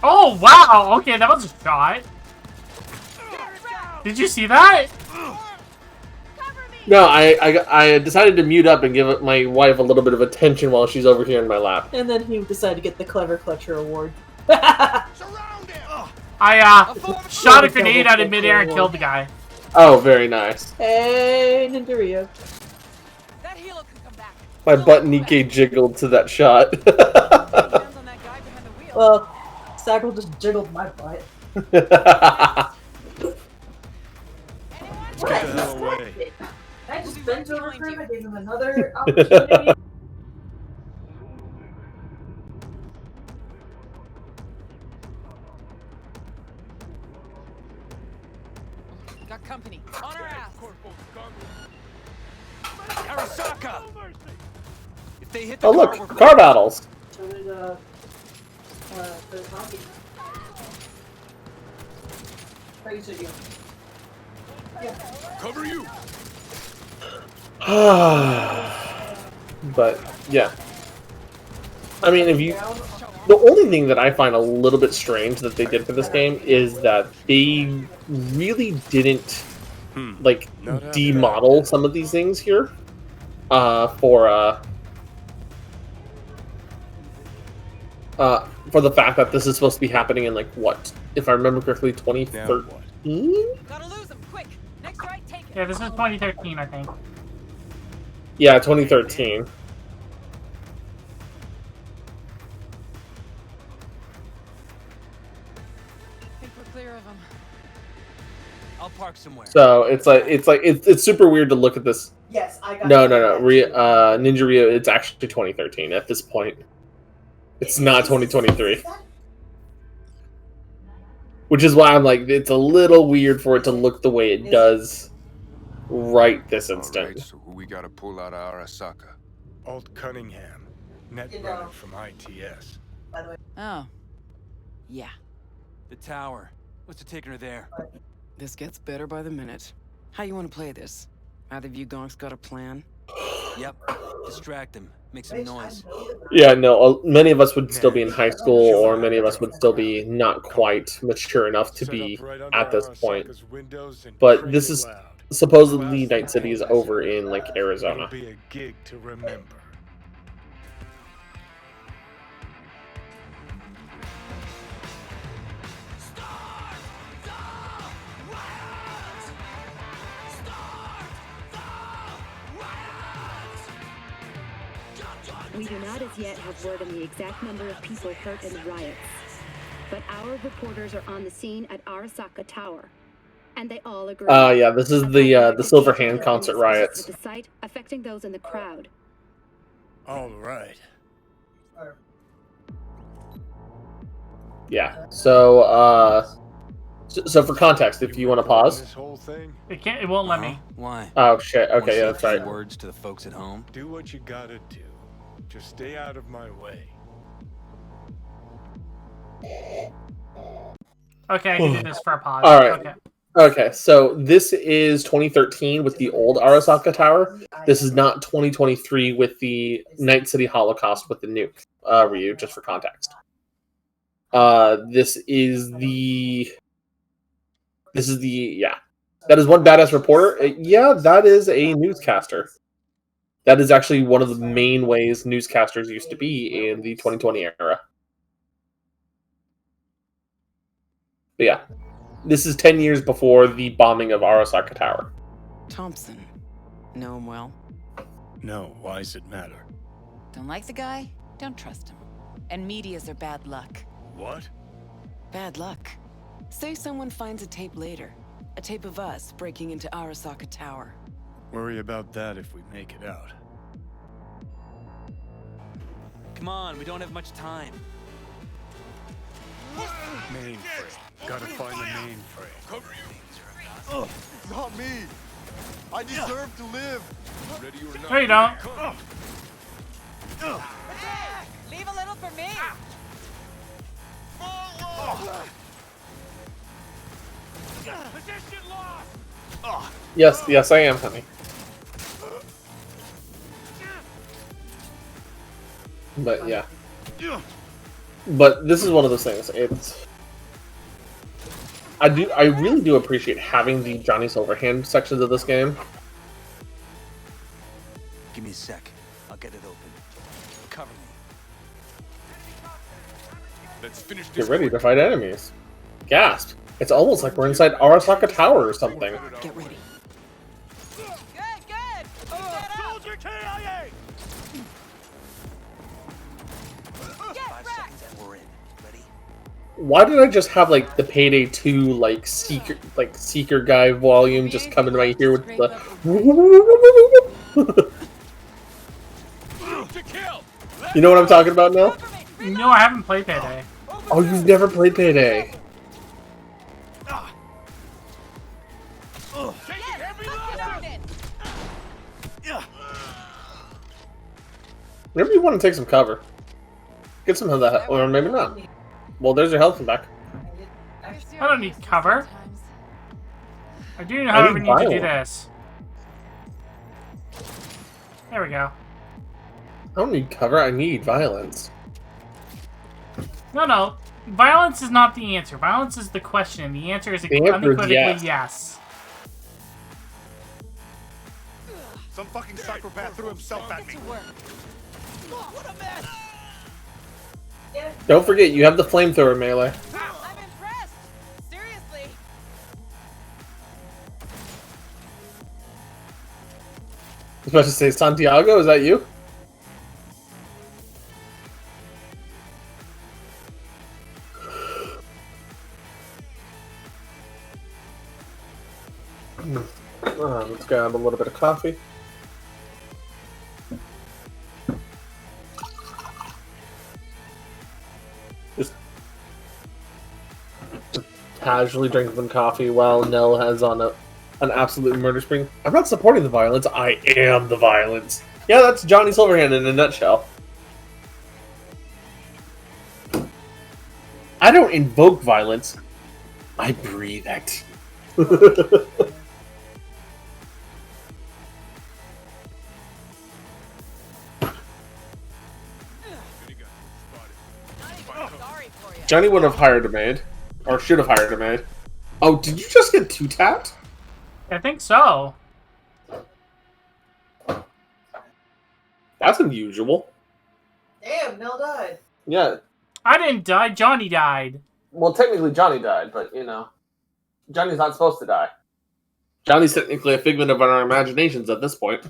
Oh, wow. Okay, that was a shot. Did you see that? No, I decided to mute up and give my wife a little bit of attention while she's over here in my lap. And then he decided to get the Clever Clutcher award. I shot a grenade out of midair and killed the guy. Oh, very nice. Hey, Ninja Rio. That Hilo can come back. My butt Nikkei jiggled to that shot. Well, Sagrell just jiggled my butt. Get the hell away. I just bent over for him. I gave him another opportunity. Got company. On our ass. Arasaka! If they hit the Oh car, look, we're car battles. So did, the hockey. Where you sitting? Yeah. Cover you! But yeah, I mean, if you, the only thing that I find a little bit strange that they did for this game is that they really didn't like demodel some of these things here for the fact that this is supposed to be happening in like what, if I remember correctly, 2013. Gotta lose him, quick! Next right, take it. Yeah, this is 2013, I think. Yeah, 2013. I think we're clear of them. I'll park somewhere. So it's super weird to look at this. Yes, I got No. Ninja Rio, it's actually 2013 at this point. It's not 2023. Which is why I'm like, it's a little weird for it to look the way it does right this instant. Alright, so who we gotta pull out of Arasaka? Alt Cunningham, netrunner from ITS. Oh. Yeah. The tower. What's it taking her there? This gets better by the minute. How you want to play this? Either of you gonks got a plan? Yep. Distract him. Make some noise. Yeah, no, many of us would still be in high school, or many of us would still be not quite mature enough to be at this point. But this is supposedly Night City is over in, like, Arizona. It'll be a gig to remember. We do not as yet have word on the exact number of people hurt in the riots. But our reporters are on the scene at Arasaka Tower. And they all agree. Yeah, this is the Silver Hand concert riots. The site affecting those in the crowd. All right. Yeah. So for context, if you want to pause. This whole thing? It won't let me. Why? Oh shit. Wanna Okay, say yeah, a that's few right. words to the folks at home. Do what you gotta do. Just stay out of my way. Okay, I can do this for a pause. All right. Okay. Okay, so this is 2013 with the old Arasaka Tower. This is not 2023 with the Night City Holocaust with the nuke. Ryu, just for context. This is the yeah. That is one badass reporter. Yeah, that is a newscaster. That is actually one of the main ways newscasters used to be in the 2020 era. But yeah, this is 10 years before the bombing of Arasaka Tower. Thompson. Know him well? No, why does it matter? Don't like the guy? Don't trust him. And medias are bad luck. What? Bad luck. Say someone finds a tape later. A tape of us breaking into Arasaka Tower. Worry about that if we make it out. Come on, we don't have much time. Mainframe. Gotta find the mainframe. Ugh, not me. I deserve to live. Ready or not? No, you don't. Leave a little for me. Position lost. Yes, I am, honey. But yeah. But this is one of those things. I really do appreciate having the Johnny Silverhand sections of this game. Give me a sec. I'll get it open. Cover me. Let's finish this. Get ready to fight enemies. Gasp! It's almost like we're inside Arasaka Tower or something. Get ready. Good. Soldier KIA. Five seconds and we're in. Ready? Why did I just have like the Payday 2 seeker guy volume just come into my ear with the You know what I'm talking about now? No, I haven't played Payday. Oh, you've never played Payday. Maybe you want to take some cover. Get some of that, or maybe not. Well, there's your health come back. I don't need cover. I do, however, need to do this. There we go. I don't need cover, I need violence. No. Violence is not the answer. Violence is the question. The answer is unequivocally yes. Some fucking psychopath threw himself at me. What a mess. Don't forget, you have the flamethrower melee. I'm impressed. Seriously. I was about to say, Santiago, is that you? Let's grab a little bit of coffee. casually drinking some coffee while Nell has on an absolute murder spree. I'm not supporting the violence. I am the violence. Yeah, that's Johnny Silverhand in a nutshell. I don't invoke violence. I breathe it. Johnny would have hired a maid. Or should have hired a maid. Oh, did you just get 2-tapped? I think so. That's unusual. Damn, Nell died. Yeah. I didn't die, Johnny died. Well, technically Johnny died, but, you know. Johnny's not supposed to die. Johnny's technically a figment of our imaginations at this point.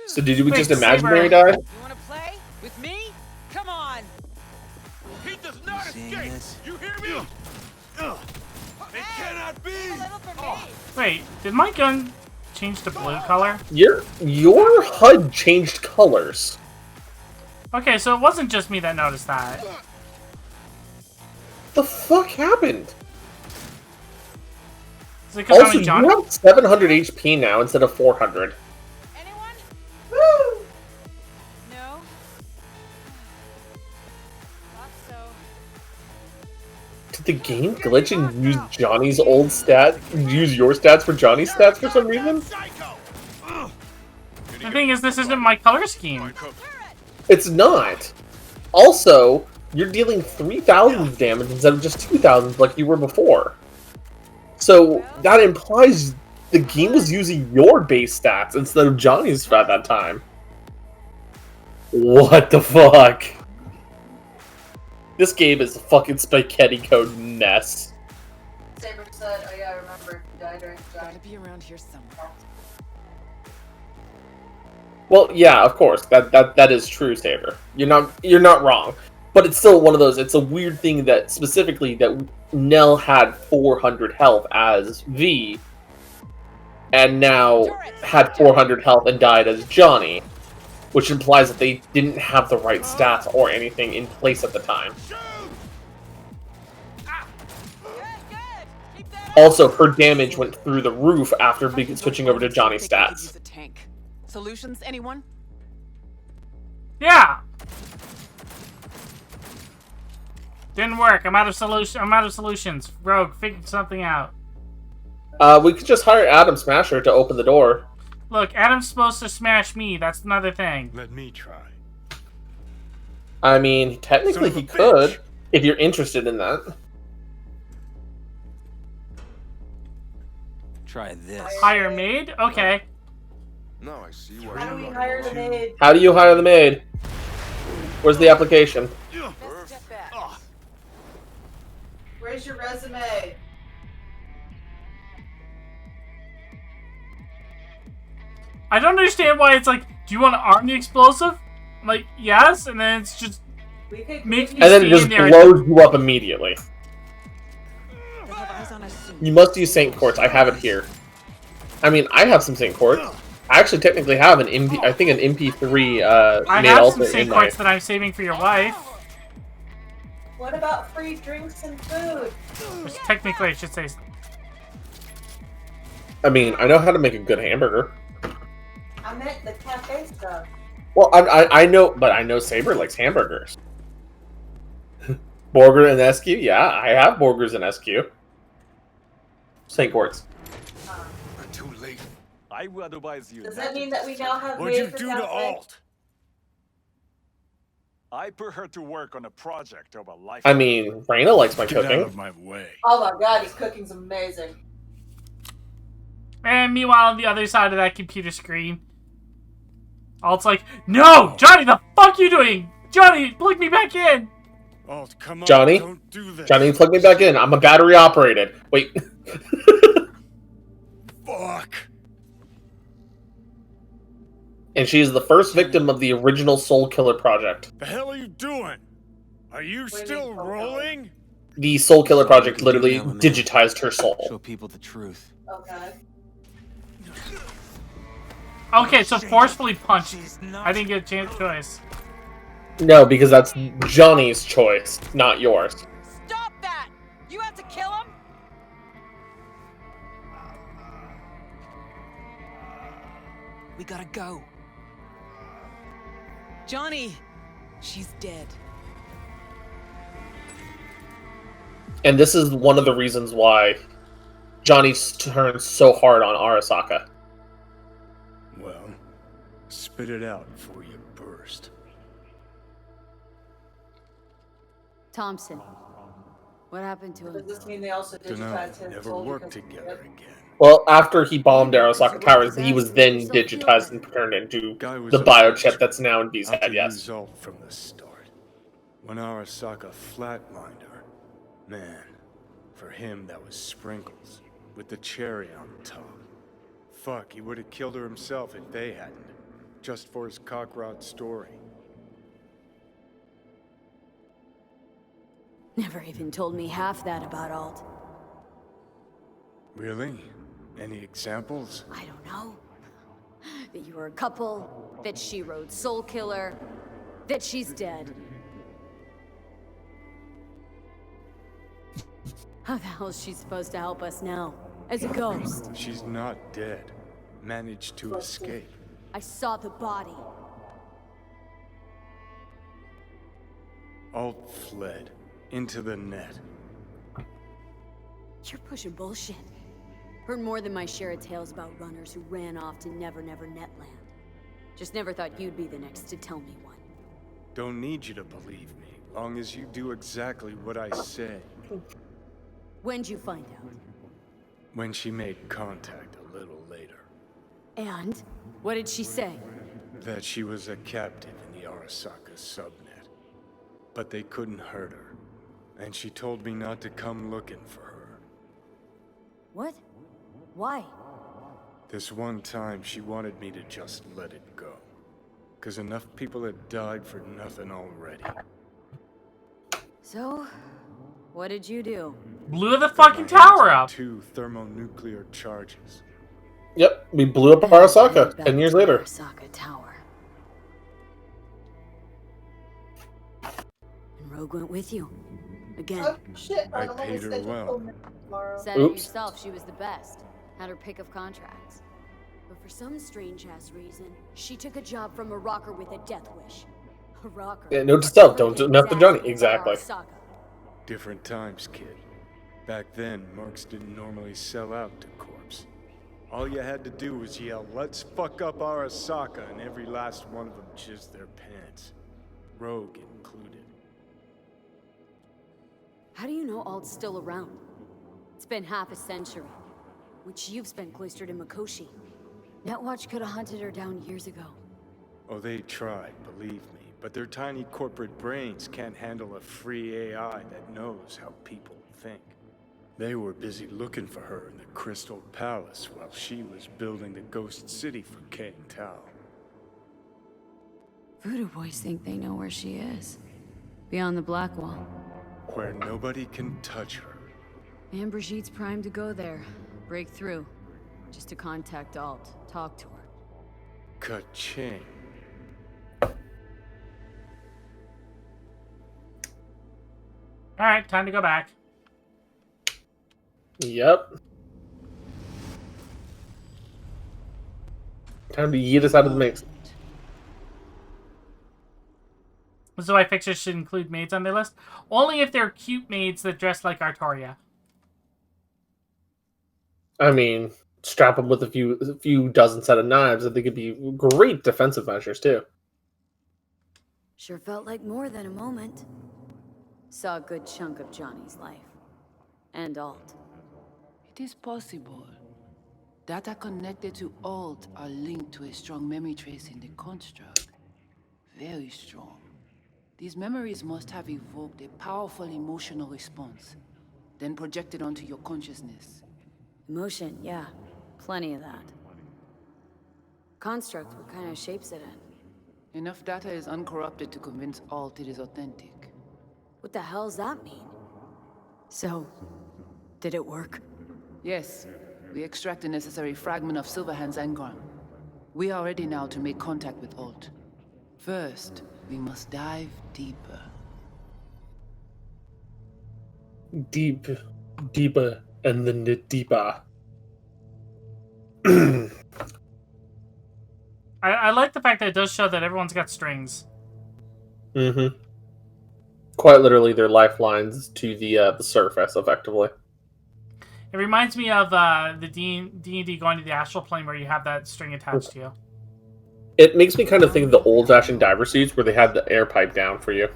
So did we just imaginary die? You wanna play with me? Come on. He does not escape. You hear me? It cannot be. Wait, did my gun change to blue color? Your HUD changed colors. Okay, so it wasn't just me that noticed that. The fuck happened? Is it 'cause I'm Also, a you Johnny? have 700 HP now instead of 400. Woo! No. Thought so. Did the game glitch and use Johnny's old stat? Use your stats for Johnny's stats for some reason? The thing is, this isn't my color scheme. It's not. Also, you're dealing 3,000 damage instead of just 2,000 like you were before. So that implies the game was using your base stats instead of Johnny's at that time. What the fuck? This game is a fucking spaghetti code mess. Saber said, oh yeah, I remember. He died during the Gotta be around here somewhere. Well, yeah, of course. That is true, Saber. You're not wrong. But it's still one of those, it's a weird thing that specifically that Nell had 400 health as V and now had 400 health and died as Johnny, which implies that they didn't have the right stats or anything in place at the time. Also, her damage went through the roof after switching over to Johnny's stats. Solutions, anyone? Yeah. Didn't work. I'm out of solutions. Rogue, figure something out. We could just hire Adam Smasher to open the door. Look, Adam's supposed to smash me. That's another thing. Let me try. I mean, technically he could, if you're interested in that. Try this. Hire maid? Okay. No, I see why. How do we hire the maid? How do you hire the maid? Where's the application? Where's your resume? I don't understand why it's like, do you want to arm the explosive? I'm like, yes, and then it's just makes me And then it just stand there blows you up immediately. You must use Saint Quartz. I have it here. I mean, I have some Saint Quartz. I actually technically have an MP. I think an MP3 I made have also some Saint in Quartz my. that I'm saving for your wife. What about free drinks and food? Which technically I should say. I mean, I know how to make a good hamburger. I meant the cafe stuff. Well, I know, but I know Saber likes hamburgers. Burger and SQ? Yeah, I have burgers and SQ. Saint Quartz. Too late. I would advise you. Does that mean that we now have What'd you maid for do to cafe? Alt? I prefer to work on a project of a life. I mean, Raina likes my Get cooking. out of my way. Oh my god, his cooking's amazing. And meanwhile, on the other side of that computer screen, Alt's like, no! Johnny, the fuck you doing? Johnny, plug me back in! Alt, come on, Johnny? don't do this. Johnny, plug me back in. I'm a battery operated. Wait. Fuck. And she is the first victim of the original Soul Killer project. The hell are you doing? Are you still rolling? The Soul Killer project literally digitized her soul. Show people the truth. Okay. Okay, so forcefully punch. I didn't get a choice. No, because that's Johnny's choice, not yours. Stop We gotta go. Johnny! She's dead. And this is one of the reasons why Johnny turns so hard on Arasaka. Well, spit it out before you burst. Thompson. What happened to him? Does this mean they also Dunno, digitized his never soul worked because- together again. Well, after he bombed Arasaka Towers, he was then digitized and turned into the biochip that's now in B's Out to head, yes. use Alt from the start. When Arasaka flatlined her, man, for him that was sprinkles, with the cherry on top. Fuck, he would have killed her himself if they hadn't, just for his cockrod story. Never even told me half that about Alt. Really? Any examples? I don't know. That you were a couple, that she rode Soul Killer, that she's dead. How the hell is she supposed to help us now? As a ghost? She's not dead. Managed to escape. I saw the body. Alt fled. Into the net. You're pushing bullshit. Heard more than my share of tales about runners who ran off to Never Never Netland. Just never thought you'd be the next to tell me one. Don't need you to believe me, long as you do exactly what I say. When'd you find out? When she made contact a little later. And? What did she say? That she was a captive in the Arasaka subnet. But they couldn't hurt her. And she told me not to come looking for her. What? Why? This one time she wanted me to just let it go. 'Cause enough people had died for nothing already. So, what did you do? Blew the fucking tower up. 2 thermonuclear charges. Yep, we blew up Arasaka 10 years later. Arasaka Tower. And Rogue went with you. Again. Oh, shit. I I'm only paid her scheduled well. tomorrow. Said it yourself, she was the best. Had her pick of contracts. But for some strange-ass reason, she took a job from a rocker with a death wish. A rocker. Yeah, note to self, don't do enough to Johnny. Exactly. Different times, kid. Back then, mercs didn't normally sell out to corpse. All you had to do was yell, "Let's fuck up Arasaka," and every last one of them jizzed their pants. Rogue included. How do you know Alt's still around? It's been half a century, which you've spent cloistered in Mikoshi. Netwatch could have hunted her down years ago. Oh, they tried, believe me, but their tiny corporate brains can't handle a free AI that knows how people think. They were busy looking for her in the Crystal Palace while she was building the Ghost City for Kang Tao. Voodoo boys think they know where she is. Beyond the Black Wall. Where nobody can touch her. And Brigitte's primed to go there. Break through. Just to contact Alt. Talk to her. Ka-ching. Alright, time to go back. Yep. Time to yeet us out of the mix. So why fixers should include maids on their list? Only if they're cute maids that dress like Artoria. I mean, strap them with a few dozen set of knives. I think it'd be great defensive measures too. Sure felt like more than a moment. Saw a good chunk of Johnny's life. And Alt. It is possible. Data connected to Alt are linked to a strong memory trace in the construct. Very strong. These memories must have evoked a powerful emotional response, then projected onto your consciousness. Emotion, yeah. Plenty of that. Construct, what kind of shape's it in? Enough data is uncorrupted to convince Alt it is authentic. What the hell's that mean? So, did it work? Yes. We extract the necessary fragment of Silverhand's engram. We are ready now to make contact with Alt. First, we must dive deeper. Deeper, and then the deeper. I like the fact that it does show that everyone's got strings. Mm-hmm. Quite literally, their lifelines to the surface, effectively. It reminds me of the D&D going to the astral plane where you have that string attached to you. It makes me kind of think of the old-fashioned diver suits where they had the air pipe down for you.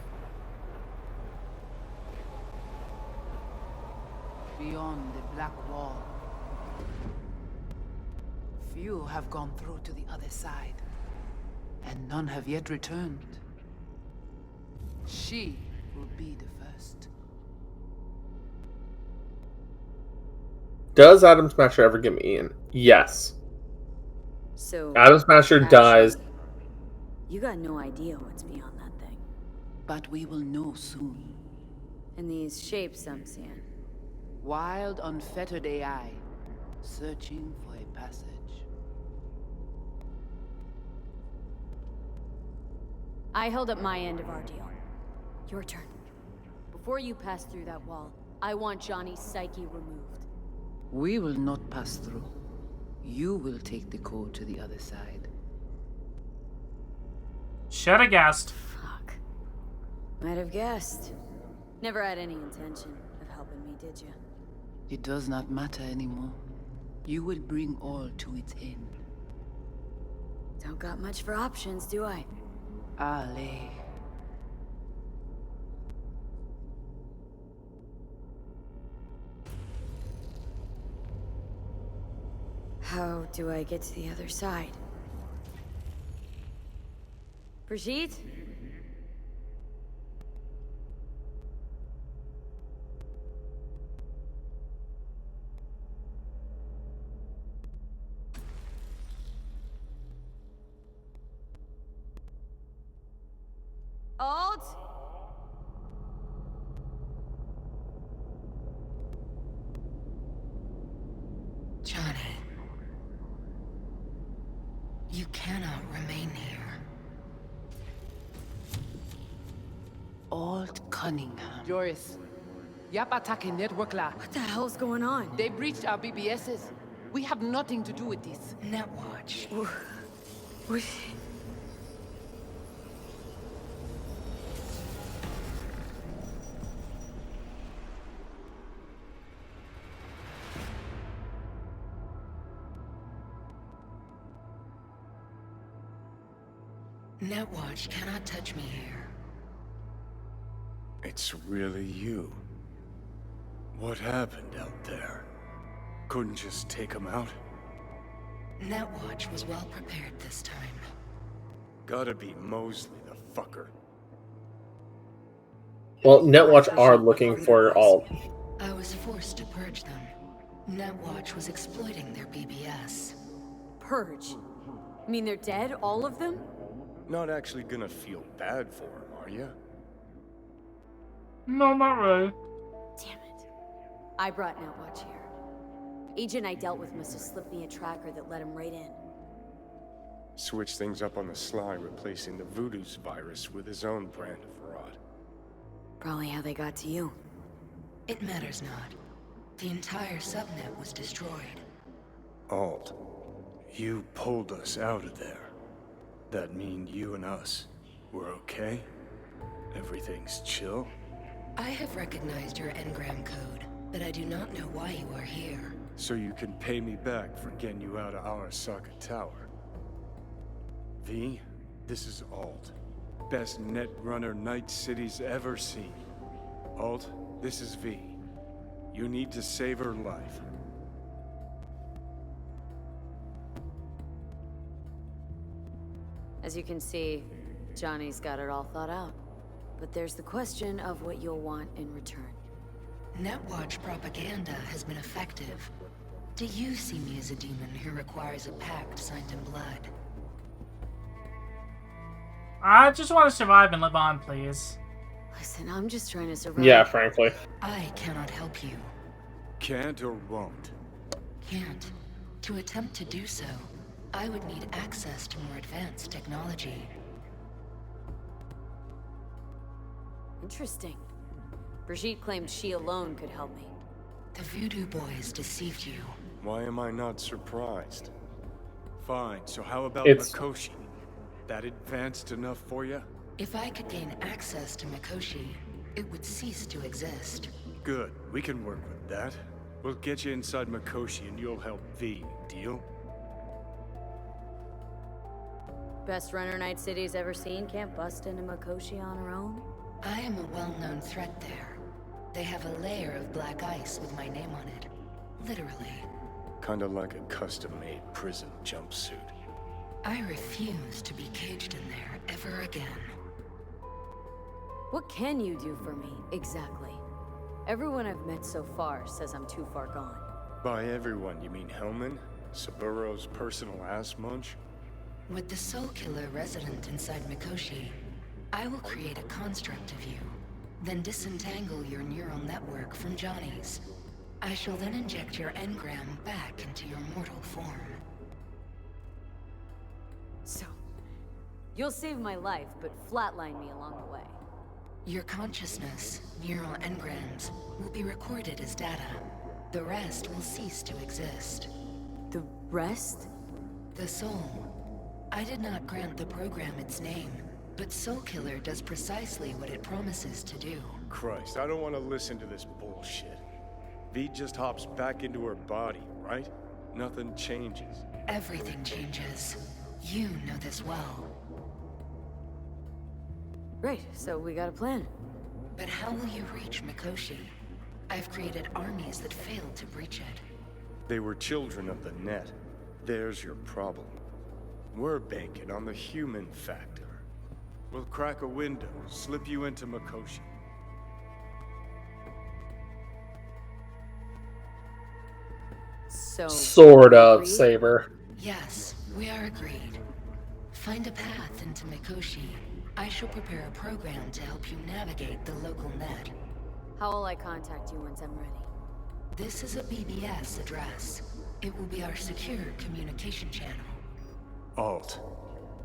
Beyond the black wall, few have gone through to the other side, and none have yet returned. She will be the first. Does Atom Smasher ever get me in? Yes. So Atom Smasher dies. You got no idea what's beyond that thing. But we will know soon. And these shapes I'm seeing. Wild, unfettered AI, searching for a passage. I held up my end of our deal. Your turn. Before you pass through that wall, I want Johnny's psyche removed. We will not pass through. You will take the code to the other side. Should have guessed. Fuck. Might have guessed. Never had any intention of helping me, did you? It does not matter anymore. You will bring all to its end. Don't got much for options, do I? Ale. How do I get to the other side? Brigitte? Alt? Johnny. You cannot remain here. Alt Cunningham. Joris. Yap attacking network la. What the hell's going on? They breached our BBSs. We have nothing to do with this. Netwatch. What? Netwatch cannot touch me here. It's really you. What happened out there? Couldn't just take him out? Netwatch was well prepared this time. Gotta be Mosley the fucker. Well, Netwatch are looking for Alt. I was forced to purge them. Netwatch was exploiting their BBS. Purge? You mean they're dead, all of them? Not actually gonna feel bad for him, are you? No, not really. Damn it. I brought Netwatch here. Agent I dealt with must have slipped me a tracker that let him right in. Switch things up on the sly, replacing the Voodoo's virus with his own brand of rot. Probably how they got to you. It matters not. The entire subnet was destroyed. Alt, you pulled us out of there. That mean you and us, we're okay? Everything's chill? I have recognized your engram code, but I do not know why you are here. So you can pay me back for getting you out of Arasaka Tower. V, this is Alt. Best netrunner Night City's ever seen. Alt, this is V. You need to save her life. As you can see, Johnny's got it all thought out. But there's the question of what you'll want in return. Netwatch propaganda has been effective. Do you see me as a demon who requires a pact signed in blood? I just want to survive and live on, please. Listen, I'm just trying to survive. Yeah, frankly. I cannot help you. Can't or won't? Can't. To attempt to do so, I would need access to more advanced technology. Interesting. Brigitte claimed she alone could help me. The Voodoo boys deceived you. Why am I not surprised? Fine, so how about It's- Mikoshi? That advanced enough for you? If I could gain access to Mikoshi, it would cease to exist. Good, we can work with that. We'll get you inside Mikoshi and you'll help V, deal? Best runner Night City's ever seen can't bust into Mikoshi on her own. I am a well-known threat there. They have a layer of black ice with my name on it. Literally. Kinda like a custom-made prison jumpsuit. I refuse to be caged in there ever again. What can you do for me, exactly? Everyone I've met so far says I'm too far gone. By everyone, you mean Hellman? Saburo's personal ass munch? With the Soul Killer resident inside Mikoshi, I will create a construct of you, then disentangle your neural network from Johnny's. I shall then inject your engram back into your mortal form. So, you'll save my life, but flatline me along the way. Your consciousness, neural engrams, will be recorded as data. The rest will cease to exist. The rest? The soul. I did not grant the program its name, but Soul Killer does precisely what it promises to do. Christ, I don't want to listen to this bullshit. V just hops back into her body, right? Nothing changes. Everything changes. You know this well. Great, so we got a plan. But how will you reach Mikoshi? I've created armies that failed to breach it. They were children of the net. There's your problem. We're banking on the human factor. We'll crack a window, slip you into Mikoshi. So... Sort of, Saber. Yes, we are agreed. Find a path into Mikoshi. I shall prepare a program to help you navigate the local net. How will I contact you once I'm ready? This is a BBS address. It will be our secure communication channel. Alt,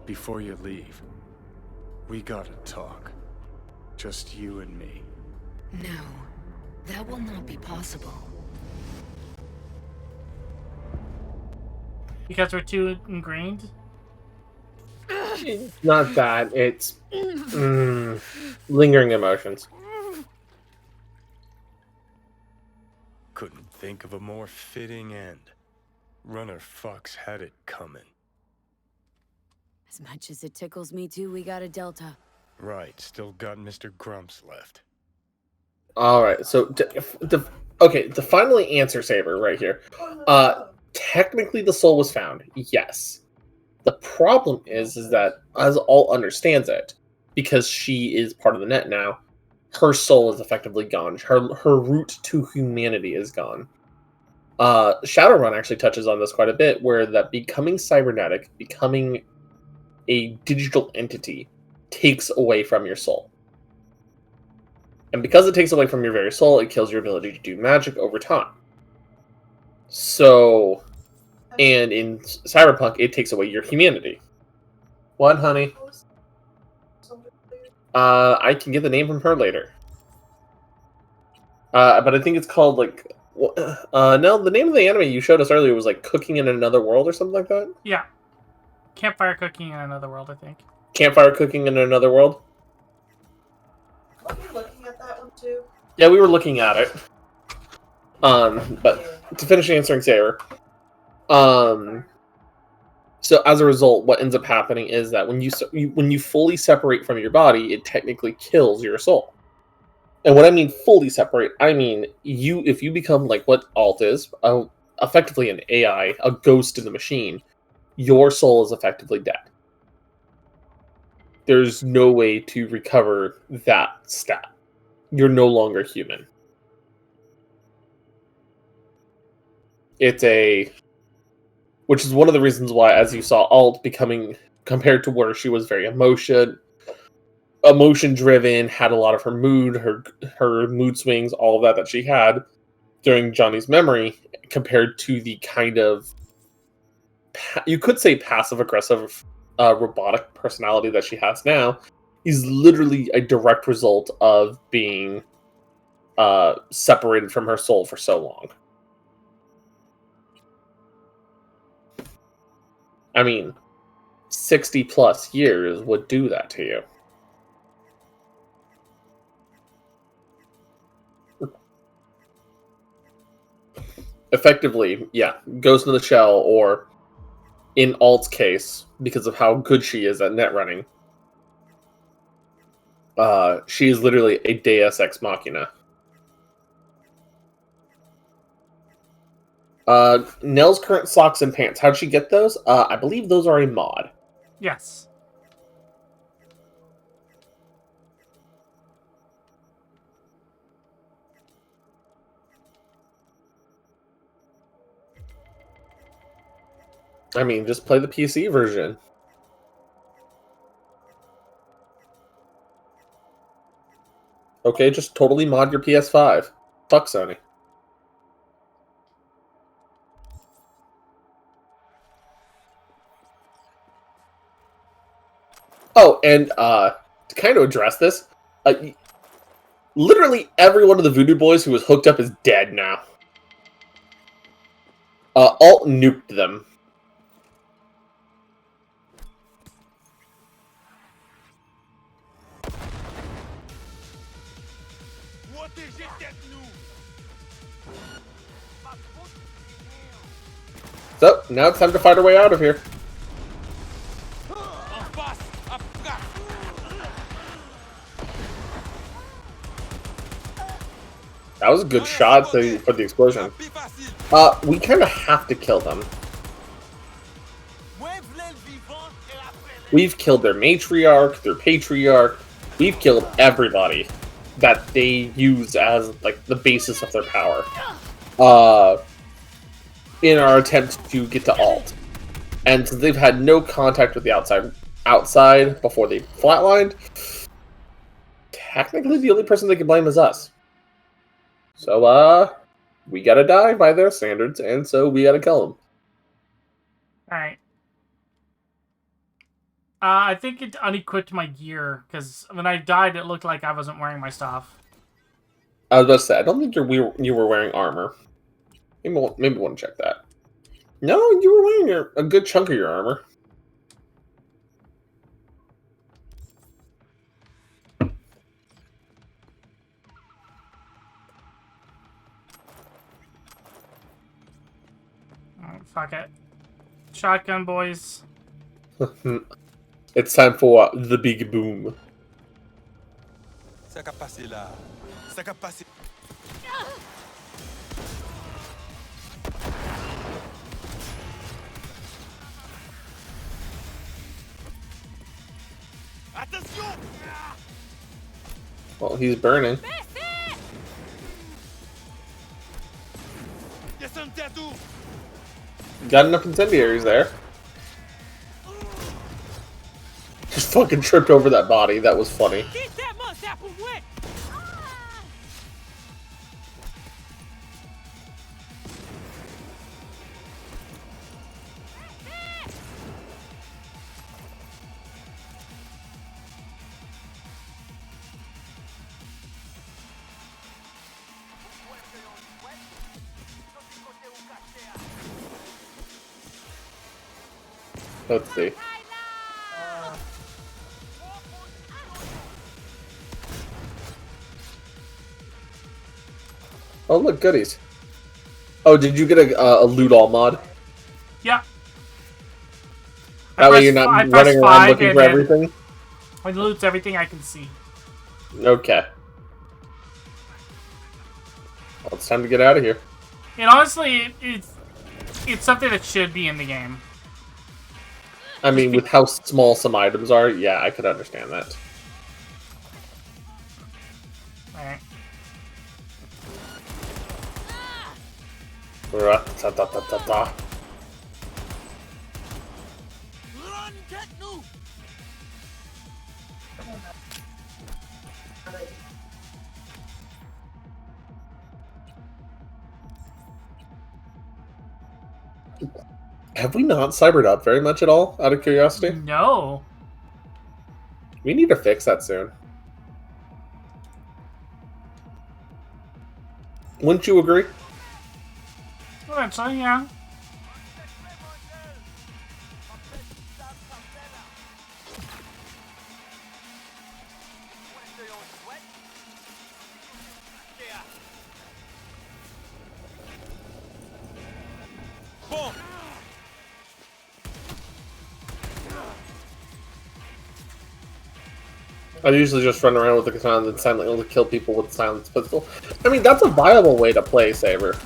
before you leave, we gotta talk. Just you and me. No, that will not be possible. Because we're too ingrained? Not that, it's lingering emotions. Couldn't think of a more fitting end. Runner Fox had it coming. As much as it tickles me too, we got a Delta. Right, still got Mr. Grumps left. Alright, so, the finally answer, Saber, right here. Technically the soul was found, yes. The problem is that, as Alt understands it, because she is part of the net now, her soul is effectively gone. Her route to humanity is gone. Shadowrun actually touches on this quite a bit, where that becoming cybernetic, becoming a digital entity, takes away from your soul. And because it takes away from your very soul, it kills your ability to do magic over time. So, and in Cyberpunk, it takes away your humanity. What, honey? I can get the name from her later. But I think it's called, like... no, the name of the anime you showed us earlier was, like, Cooking in Another World or something like that? Yeah. Campfire Cooking in Another World, I think. Campfire Cooking in Another World? Were you looking at that one too? Yeah, we were looking at it. But to finish answering Sarah, so as a result, what ends up happening is that when you fully separate from your body, it technically kills your soul. And what I mean fully separate, I mean if you become like what Alt is, effectively an AI, a ghost in the machine, your soul is effectively dead. There's no way to recover that stat. You're no longer human. Which is one of the reasons why, as you saw, Alt becoming, compared to where she was very emotion driven, had a lot of her mood, her mood swings, all of that she had during Johnny's memory, compared to the kind of, you could say passive aggressive robotic personality that she has now, is literally a direct result of being separated from her soul for so long. I mean, 60 plus years would do that to you. Effectively, yeah, Ghost in the Shell, or in Alt's case, because of how good she is at net running, she is literally a Deus Ex Machina. Nell's current socks and pants. How'd she get those? I believe those are a mod. Yes. I mean, just play the PC version. Okay, just totally mod your PS5. Fuck Sony. Oh, and to kind of address this, literally every one of the Voodoo Boys who was hooked up is dead now. Alt nuked them. So, now it's time to fight our way out of here. That was a good shot for the explosion. We kind of have to kill them. We've killed their matriarch, their patriarch. We've killed everybody that they use as like the basis of their power. In our attempt to get to Alt. And since they've had no contact with the outside before they flatlined, technically the only person they can blame is us. So, we gotta die by their standards, and so we gotta kill them. Alright. I think it unequipped my gear, because when I died, it looked like I wasn't wearing my stuff. I was about to say, I don't think you were wearing armor. Maybe want to check that. No, you were wearing a good chunk of your armor. Fuck it. Shotgun, boys. It's time for the big boom. Well, he's burning. Got enough incendiaries there. Just fucking tripped over that body. That was funny. Let's see. Oh, look, goodies. Oh, did you get a loot all mod? Yeah. That way you're not running around looking for everything? It loots everything I can see. Okay. Well, it's time to get out of here. And honestly, it's something that should be in the game. I mean, with how small some items are, yeah, I could understand that. Alright. Have we not cybered up very much at all, out of curiosity? No. We need to fix that soon. Wouldn't you agree? Eventually, yeah. Boom! I usually just run around with the katana and silently kill people with the silence pistol. I mean, that's a viable way to play Saber.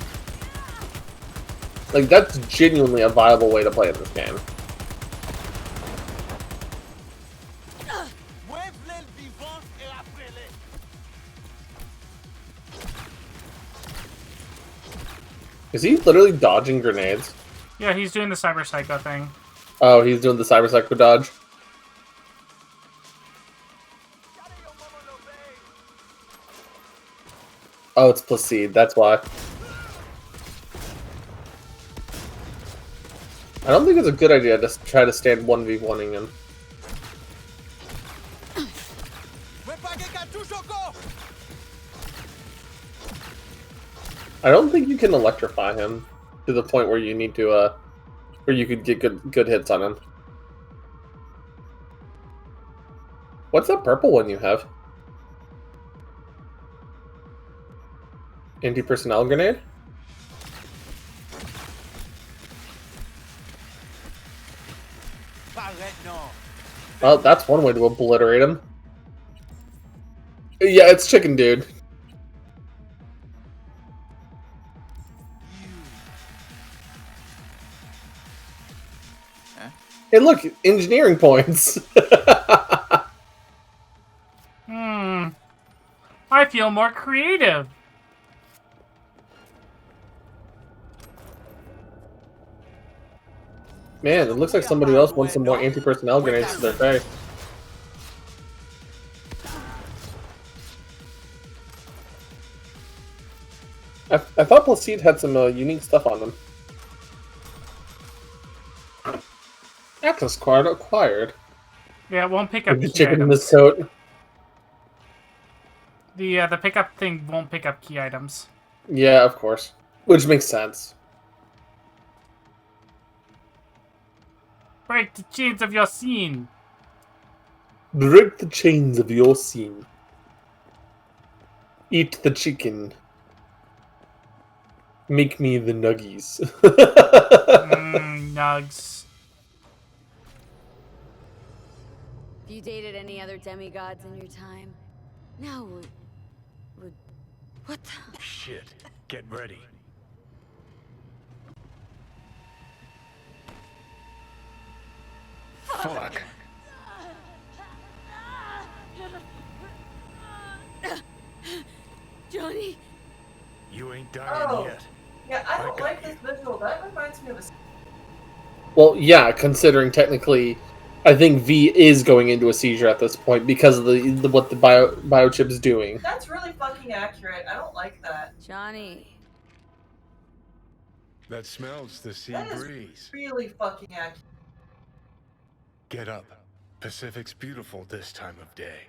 Like, that's genuinely a viable way to play in this game. Is he literally dodging grenades? Yeah, he's doing the Cyber Psycho thing. Oh, he's doing the Cyber Psycho dodge. Oh, it's Placide, that's why. I don't think it's a good idea to try to stand 1v1ing him. I don't think you can electrify him to the point where you need to, where you could get good hits on him. What's that purple one you have? Anti-personnel grenade? Well, that's one way to obliterate him. Yeah, it's Chicken Dude. Hey, look, engineering points. I feel more creative. Man, it looks like somebody else wants some more anti-personnel grenades to their face. I thought Placide had some unique stuff on them. Access card acquired. Yeah, it won't pick up The key chicken in items. this coat. The pickup thing won't pick up key items. Yeah, of course. Which makes sense. Break the chains of your scene. Break the chains of your scene. Eat the chicken. Make me the nuggies. Nugs. Have you dated any other demigods in your time? No, what the? Shit. Get ready. Fuck. Johnny? You ain't dying yet. Yeah, I don't like this visual. That reminds me of a... Well, yeah, considering technically, I think V is going into a seizure at this point because of what the biochip's doing. That's really fucking accurate. I don't like that. Johnny. That smells the sea That is breeze. really fucking accurate. Get up. Pacific's beautiful this time of day.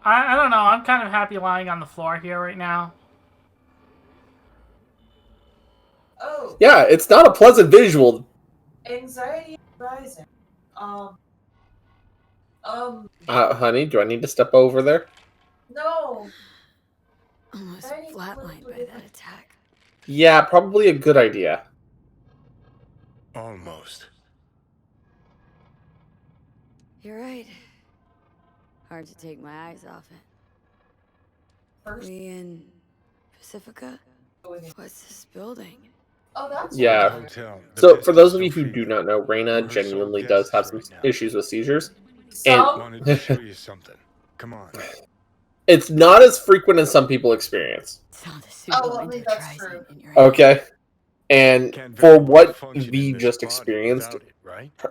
I don't know. I'm kind of happy lying on the floor here right now. Oh. Yeah, it's not a pleasant visual. Anxiety rising. Honey, do I need to step over there? No. Almost flatlined by that attack. Yeah, probably a good idea. Almost. You're right. Hard to take my eyes off it. We in Pacifica? What's this building? Oh, that's Yeah. So, for those of you who do not know, Reyna genuinely does have some issues with seizures. Wanted to show you something. Come on. It's not as frequent as some people experience. Oh, I think that's true. Okay. And for what V just experienced,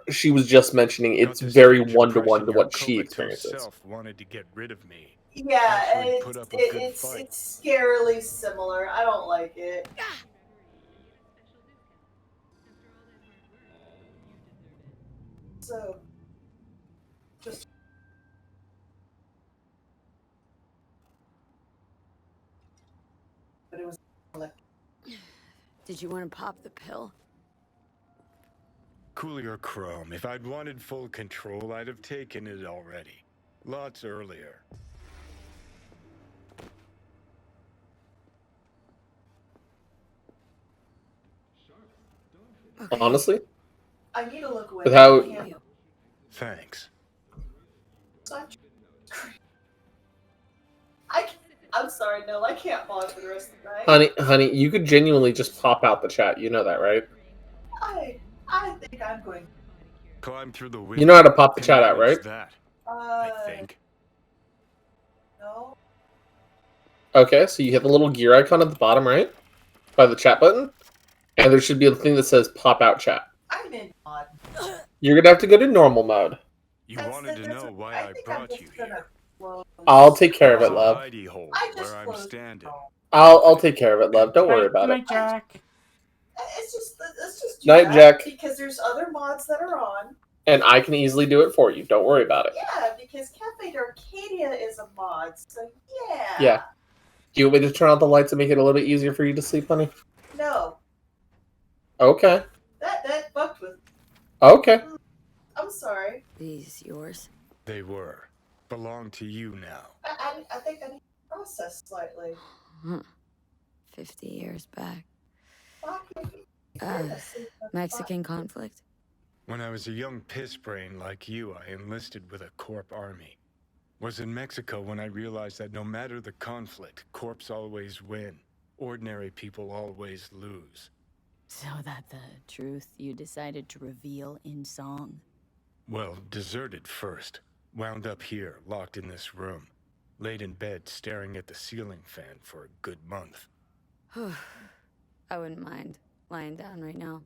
she was just mentioning it's very one-to-one to what she experiences. Wanted to get rid of me. Yeah, it's scarily similar. I don't like it. So, just... But it was... Did you want to pop the pill? Cool your chrome. If I'd wanted full control, I'd have taken it already. Lots earlier. Honestly, I need to look away. with how Thanks. I'm sorry, no, I can't bond for the rest of the night. honey, you could genuinely just pop out the chat. You know that, right? I think I'm going. Climb through the window. You know how to pop the Can chat out, manage right? That, I think. No. Okay, so you hit the little gear icon at the bottom right by the chat button, and there should be a thing that says pop out chat. I'm in mod. You're gonna have to go to normal mode. You wanted to know why I brought you here. I'll take care of it, love. Hidey hole where I'm standing. I'll take care of it, love. Don't worry about it. Jack. It's just do Night, that Jack. because there's other mods that are on. And I can easily do it for you. Don't worry about it. Yeah, because Cafe Arcadia is a mod, so yeah. Yeah. Do you want me to turn out the lights and make it a little bit easier for you to sleep, honey? No, Okay. that fucked with. Okay. I'm sorry. These yours? They were. Belong to you now. I think I need to process slightly. 50 years back. Fuck you. Mexican conflict? When I was a young piss brain like you, I enlisted with a Corp army. Was in Mexico when I realized that no matter the conflict, Corps always win. Ordinary people always lose. So that the truth you decided to reveal in song? Well, deserted first. Wound up here, locked in this room. Laid in bed, staring at the ceiling fan for a good month. I wouldn't mind lying down right now,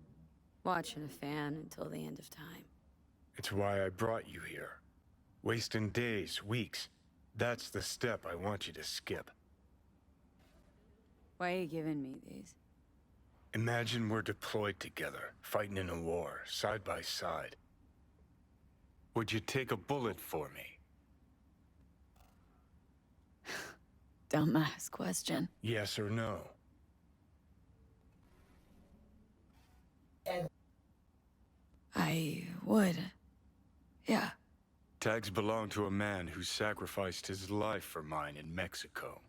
watching a fan until the end of time. It's why I brought you here. Wasting days, weeks. That's the step I want you to skip. Why are you giving me these? Imagine we're deployed together, fighting in a war, side by side. Would you take a bullet for me? Dumbass question. Yes or no? I would. Yeah. Tags belong to a man who sacrificed his life for mine in Mexico.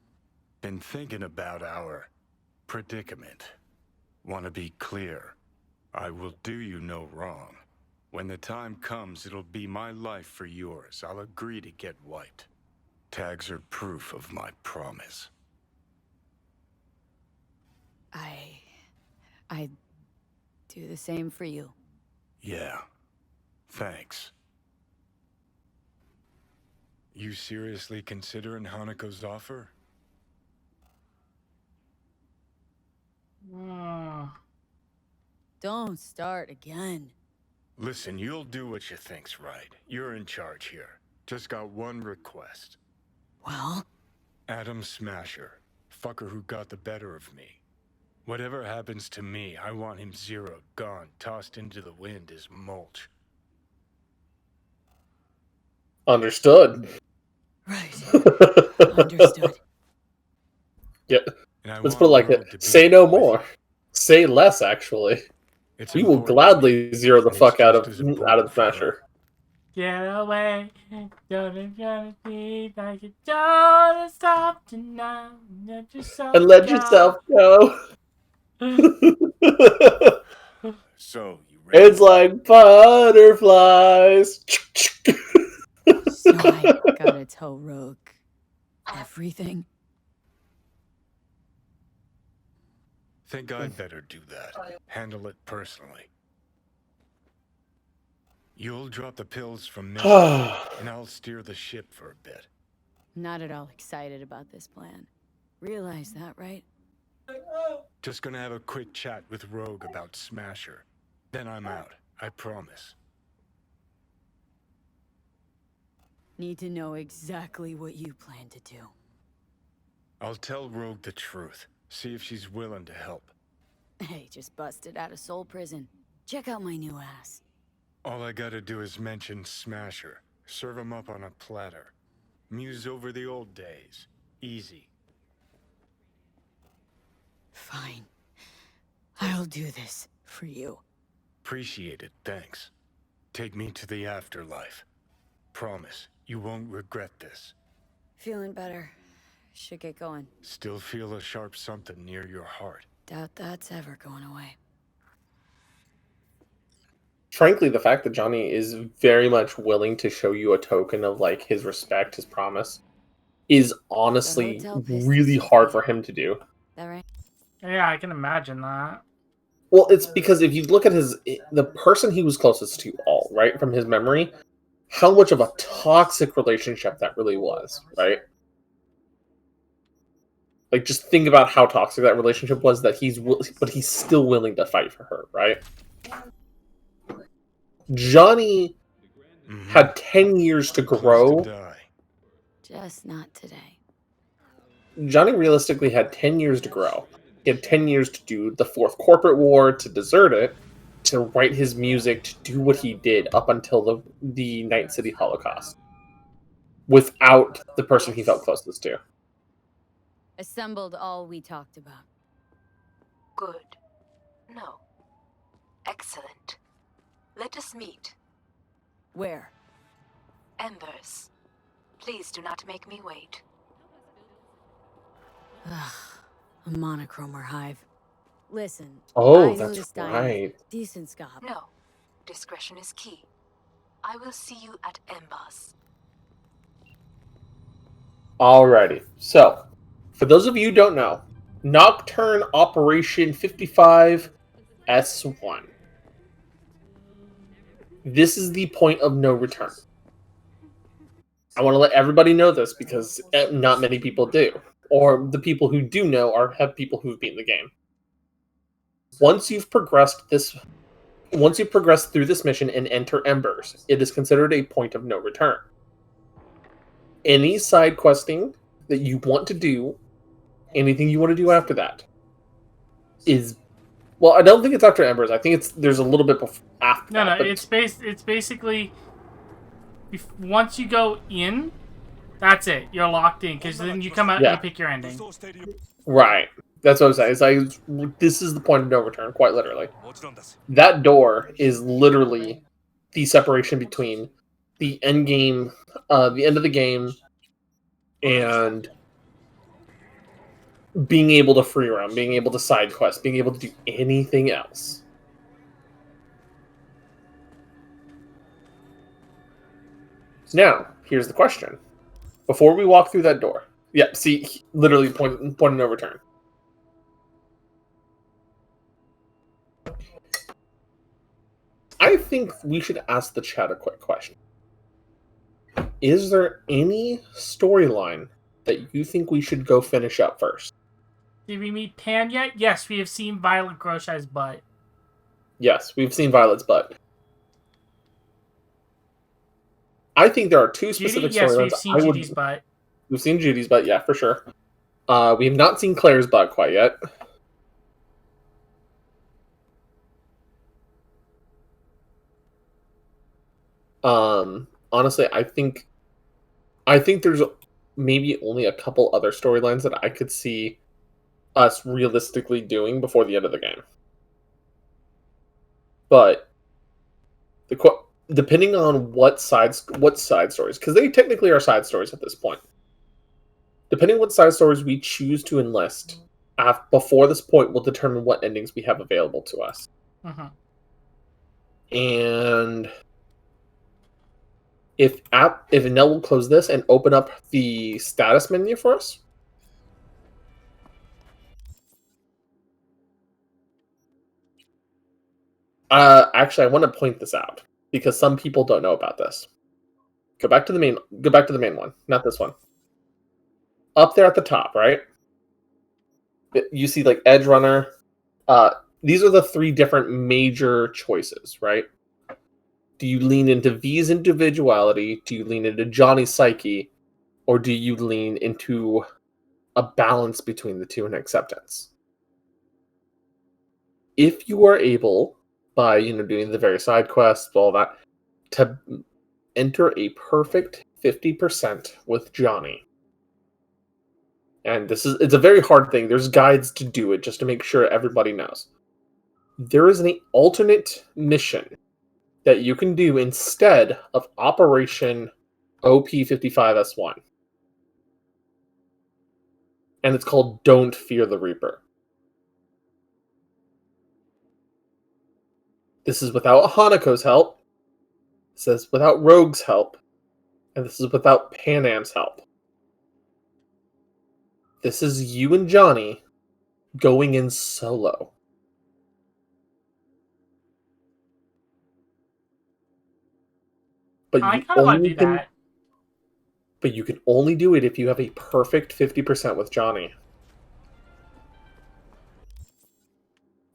Been thinking about our predicament. Want to be clear. I will do you no wrong. When the time comes, it'll be my life for yours. I'll agree to get wiped. Tags are proof of my promise. I'd do the same for you. Yeah. Thanks. You seriously considering Hanako's offer? Don't start again. Listen, you'll do what you think's right. You're in charge here. Just got one request. Well? Adam Smasher. Fucker who got the better of me. Whatever happens to me, I want him zeroed, gone, tossed into the wind as mulch. Understood. Right. Understood. Yeah. Let's put it like that. Say no more. Say less, actually. We will gladly zero the fuck out of Smasher. Get away, don't be like you don't stop tonight. Let yourself And let yourself go. So, it's like butterflies. So I gotta tell Rogue everything. Think I'd better do that. Handle it personally. You'll drop the pills from me, and I'll steer the ship for a bit. Not at all excited about this plan. Realize that, right? Just gonna have a quick chat with Rogue about Smasher. Then I'm out, I promise. Need to know exactly what you plan to do. I'll tell Rogue the truth. See if she's willing to help. Hey, just busted out of soul prison. Check out my new ass. All I gotta do is mention Smasher. Serve him up on a platter. Muse over the old days. Easy. Fine. I'll do this for you. Appreciate it, thanks. Take me to the afterlife. Promise, you won't regret this. Feeling better. Should get going. Still feel a sharp something near your heart. Doubt that's ever going away. frankly, the fact that Johnny is very much willing to show you a token of like his respect, his promise, is honestly really hard for him to do. That right? Yeah, I can imagine that. Well, it's because if you look at the person he was closest to, all right, from his memory, how much of a toxic relationship that really was, right? Like, just think about how toxic that relationship was. That but he's still willing to fight for her, right? Johnny had 10 years to grow. Just not today. Johnny realistically had 10 years to grow. He had 10 years to do the Fourth Corporate War, to desert it, to write his music, to do what he did up until the Night City Holocaust. Without the person he felt closest to. Assembled all we talked about. Good. No. Excellent. Let us meet. Where? Embers. Please do not make me wait. Ugh, a monochromer hive. Listen. Oh, I that's noticed right. Decent scope. No. Discretion is key. I will see you at Embers. Alrighty. So, for those of you who don't know, Nocturne Operation 55 S1. This is the point of no return. I want to let everybody know this because not many people do. Or the people who do know have people who've beaten the game. Once you've progressed through this mission and enter Embers, it is considered a point of no return. Any side questing that you want to do, anything you want to do after that, is, well, I don't think it's after Embers. I think there's a little bit after. No, that, it's basically once you go in, that's it. You're locked in because then you come out and you pick your ending. Right. That's what I'm saying. It's like, this is the point of no return, quite literally. That door is literally the separation between the end game, the end of the game, and being able to free roam, being able to side quest, being able to do anything else. Now, here's the question. Before we walk through that door, see, literally point of no return. I think we should ask the chat a quick question. Is there any storyline that you think we should go finish up first? Did we meet Pan yet? Yes, we have seen Violet Groshai's butt. Yes, we've seen Violet's butt. I think there are two specific storylines. Yes, we've seen Judy's butt. We've seen Judy's butt, yeah, for sure. We have not seen Claire's butt quite yet. Honestly, I think there's maybe only a couple other storylines that I could see us realistically doing before the end of the game. But depending on what side stories, because they technically are side stories at this point. Depending on what side stories we choose to enlist before this point will determine what endings we have available to us. Uh-huh. And if Nell will close this and open up the status menu for us. Actually, I want to point this out because some people don't know about this. Go back to the main one, not this one. Up there at the top, right? You see like Edge Runner. These are the three different major choices, right? Do you lean into V's individuality? Do you lean into Johnny's psyche? Or do you lean into a balance between the two and acceptance? If you are able, by doing the various side quests, all that, to enter a perfect 50% with Johnny. And it's a very hard thing. There's guides to do it just to make sure everybody knows. There is an alternate mission that you can do instead of Operation OP55S1. And it's called Don't Fear the Reaper. This is without Hanako's help. This is without Rogue's help. And this is without Panam's help. This is you and Johnny going in solo. But I kind of want to do that. But you can only do it if you have a perfect 50% with Johnny.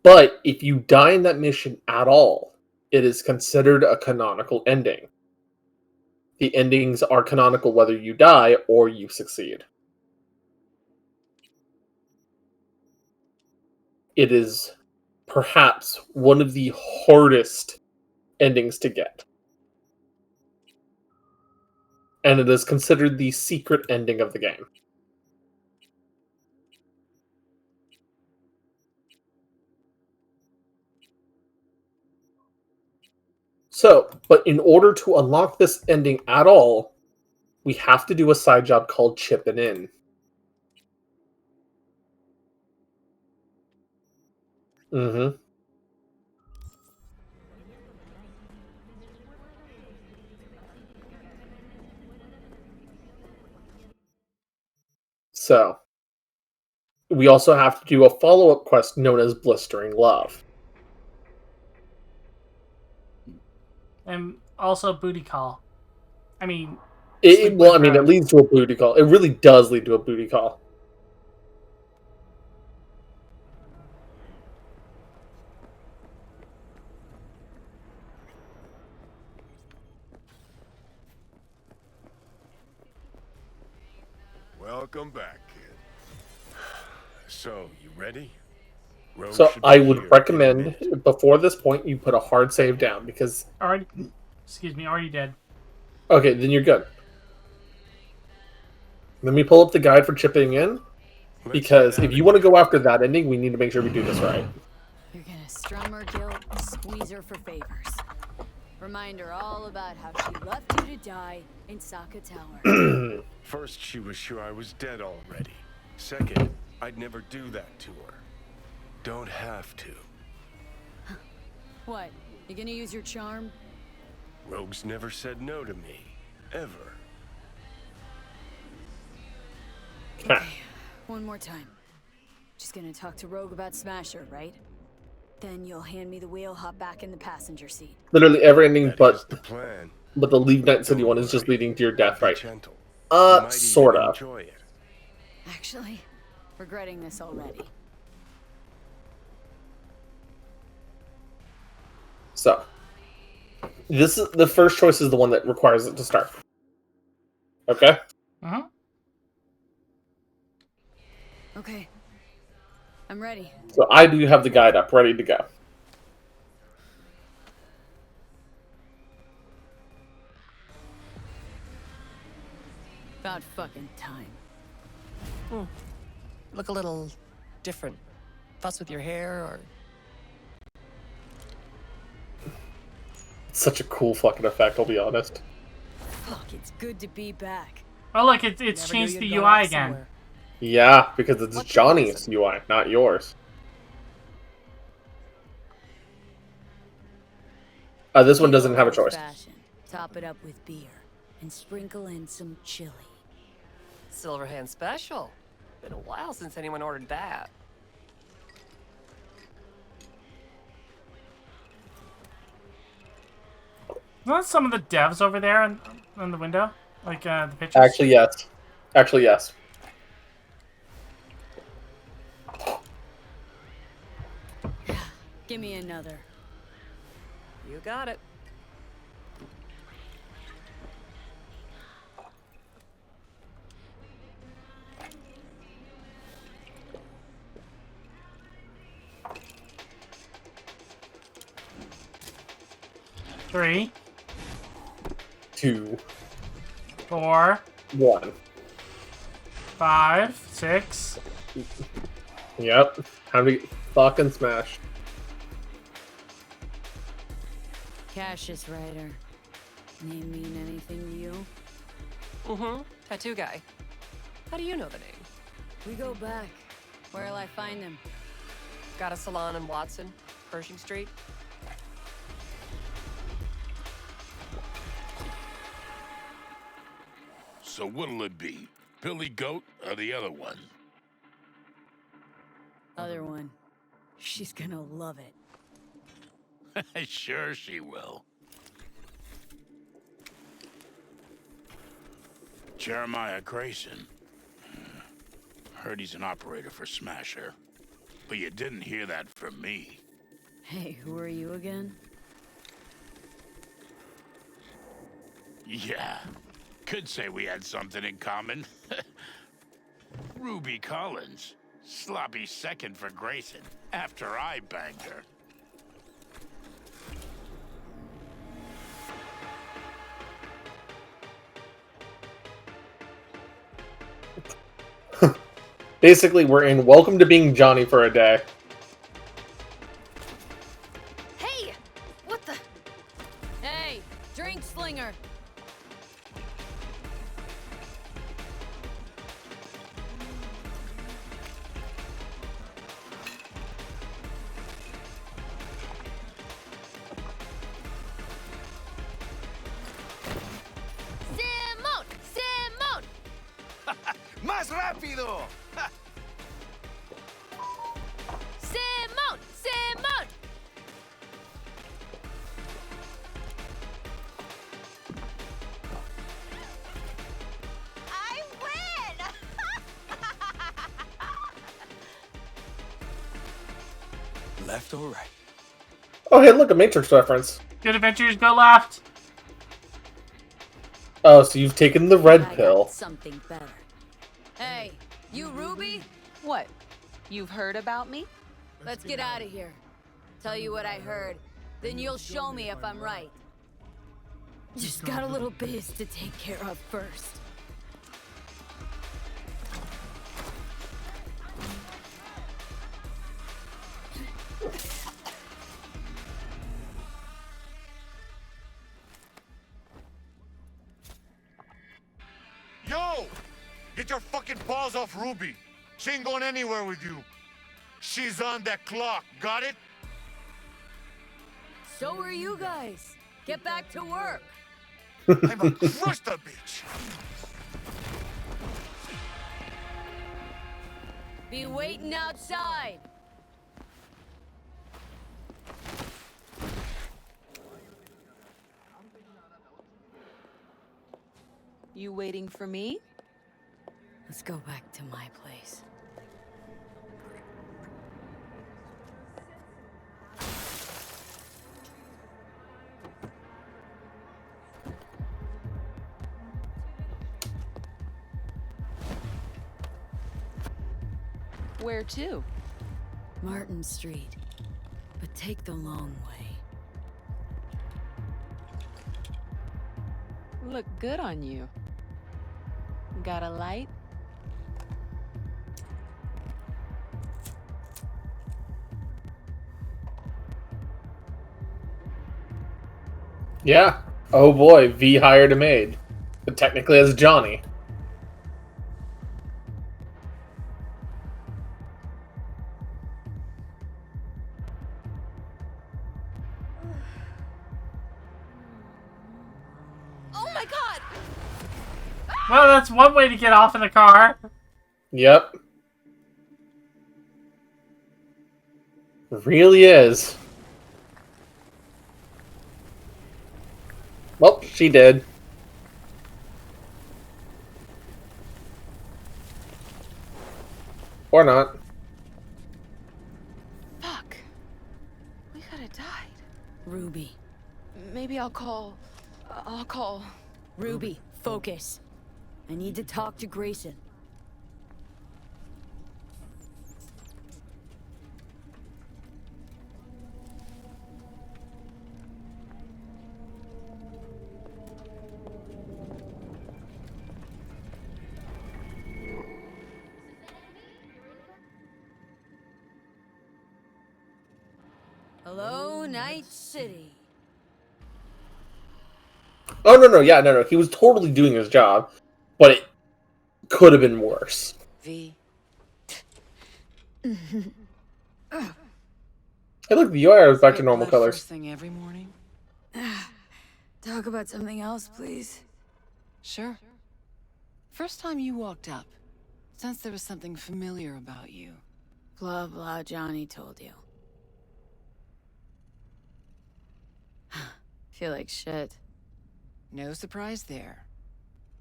But if you die in that mission at all, it is considered a canonical ending. The endings are canonical whether you die or you succeed. It is perhaps one of the hardest endings to get. And it is considered the secret ending of the game. So, but in order to unlock this ending at all, we have to do a side job called Chippin' In. Mm-hmm. So, we also have to do a follow-up quest known as Blistering Love. And also booty call. I mean... It leads to a booty call. It really does lead to a booty call. Welcome back, kid. So, you ready? Rogue So should be I would here recommend, before this point, you put a hard save down, because... Already dead. Okay, then you're good. Let me pull up the guide for chipping in, because if you want to go after that ending, we need to make sure we do this right. You're gonna strum her guilt, squeeze her for favors. Remind her all about how she left you to die in Saka Tower. First, she was sure I was dead already. Second, I'd never do that to her. Don't have to. What? You gonna use your charm? Rogue's never said no to me. Ever. Okay, one more time. Just gonna talk to Rogue about Smasher, right? Then you'll hand me the wheel, hop back in the passenger seat. Literally every ending but the plan. But the Leave Night City one is just leading to your death, right? Gentle. Sort of. Enjoy it. Actually, regretting this already. So, this is the first choice is the one that requires it to start. Okay? Uh-huh. Okay. I'm ready. So I do have the guide up, ready to go. About fucking time. Look a little different. Fuss with your hair, or... It's such a cool fucking effect, I'll be honest. Fuck, it's good to be back. Oh look, it's changed the UI again. Yeah, because it's Johnny's UI, not yours. This one doesn't have a choice. Top it up with beer and sprinkle in some chili. Silverhand special. Been a while since anyone ordered that. Not some of the devs over there on the window, like the pictures. Actually, yes. Actually, yes. Give me another. You got it. Three. 2. 4. 1. 5. 6. Yep. Time to get fucking smashed. Cassius Ryder. Name mean anything to you? Mm-hmm. Tattoo guy. How do you know the name? We go back. Where'll I find him? Got a salon in Watson, Pershing Street. So what'll it be? Billy Goat or the other one? Other one. She's gonna love it. Sure she will. Jeremiah Grayson. Heard he's an operator for Smasher. But you didn't hear that from me. Hey, who are you again? Yeah. Could say we had something in common. Ruby Collins. Sloppy second for Grayson, after I banged her. Basically, we're in Welcome to Being Johnny for a day. Hey! What the? Hey! Drink slinger! ¡Simón! ¡Simón! ¡Más rápido! ¡Simón! ¡Simón! I win! Left or right? Oh, hey, look, a Matrix reference. Good adventures, go left. Oh, so you've taken the red pill. Something better. Hey, you Ruby? What? You've heard about me? Let's get out of here. Tell you what I heard. Then you'll show me if I'm right. Just got a little biz to take care of first. Yo! Get your fucking balls off Ruby. She ain't going anywhere with you. She's on that clock, got it? So are you guys. Get back to work. I'm gonna crush that bitch. Be waiting outside. You waiting for me? Let's go back to my place. Where to? Martin Street. But take the long way. Look good on you. Got a light? Yeah. Oh boy, V hired a maid. But technically as Johnny. Oh my god! Well, that's one way to get off in the car. Yep. Really is. Well, she did. Or not. Fuck. We could have died. Ruby. Maybe I'll call. Ruby, focus. I need to talk to Grayson. Hello, Night City. Oh, no, no. He was totally doing his job. But it could have been worse. V. Hey, look, the UI is back to normal colors. First thing every morning? Talk about something else, please. Sure. First time you walked up, sensed there was something familiar about you. Blah, blah, Johnny told you. Feel like shit. No surprise there.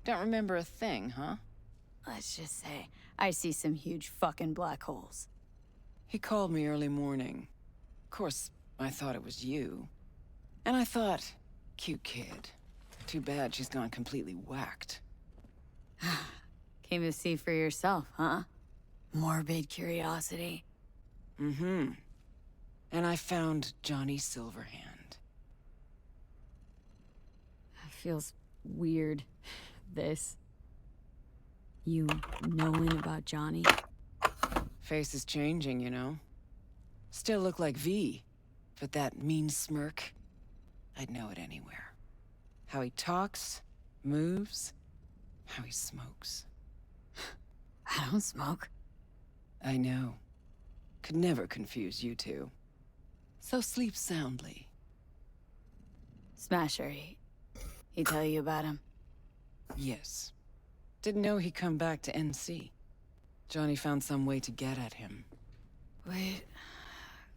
Don't remember a thing, huh? Let's just say, I see some huge fucking black holes. He called me early morning. Of course, I thought it was you. And I thought, cute kid. Too bad she's gone completely whacked. Came to see for yourself, huh? Morbid curiosity. Mm-hmm. And I found Johnny Silverhand. Feels weird, this. You knowing about Johnny? Face is changing, you know. Still look like V, but that mean smirk, I'd know it anywhere. How he talks, moves, how he smokes. I don't smoke. I know. Could never confuse you two. So sleep soundly. Smasher, he tell you about him? Yes. Didn't know he'd come back to NC. Johnny found some way to get at him. Wait...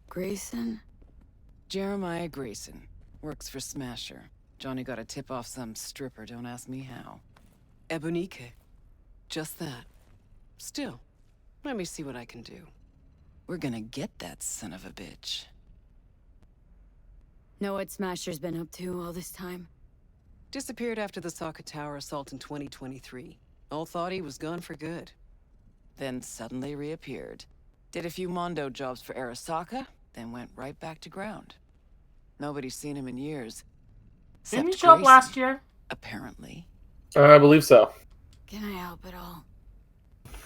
Grayson? Jeremiah Grayson. Works for Smasher. Johnny got a tip off some stripper, don't ask me how. Ebonique. Just that. Still, let me see what I can do. We're gonna get that son of a bitch. Know what Smasher's been up to all this time? Disappeared after the Sokka Tower assault in 2023. All thought he was gone for good. Then suddenly reappeared. Did a few Mondo jobs for Arasaka, then went right back to ground. Nobody's seen him in years. Didn't he show up last year? Apparently. I believe so. Can I help at all?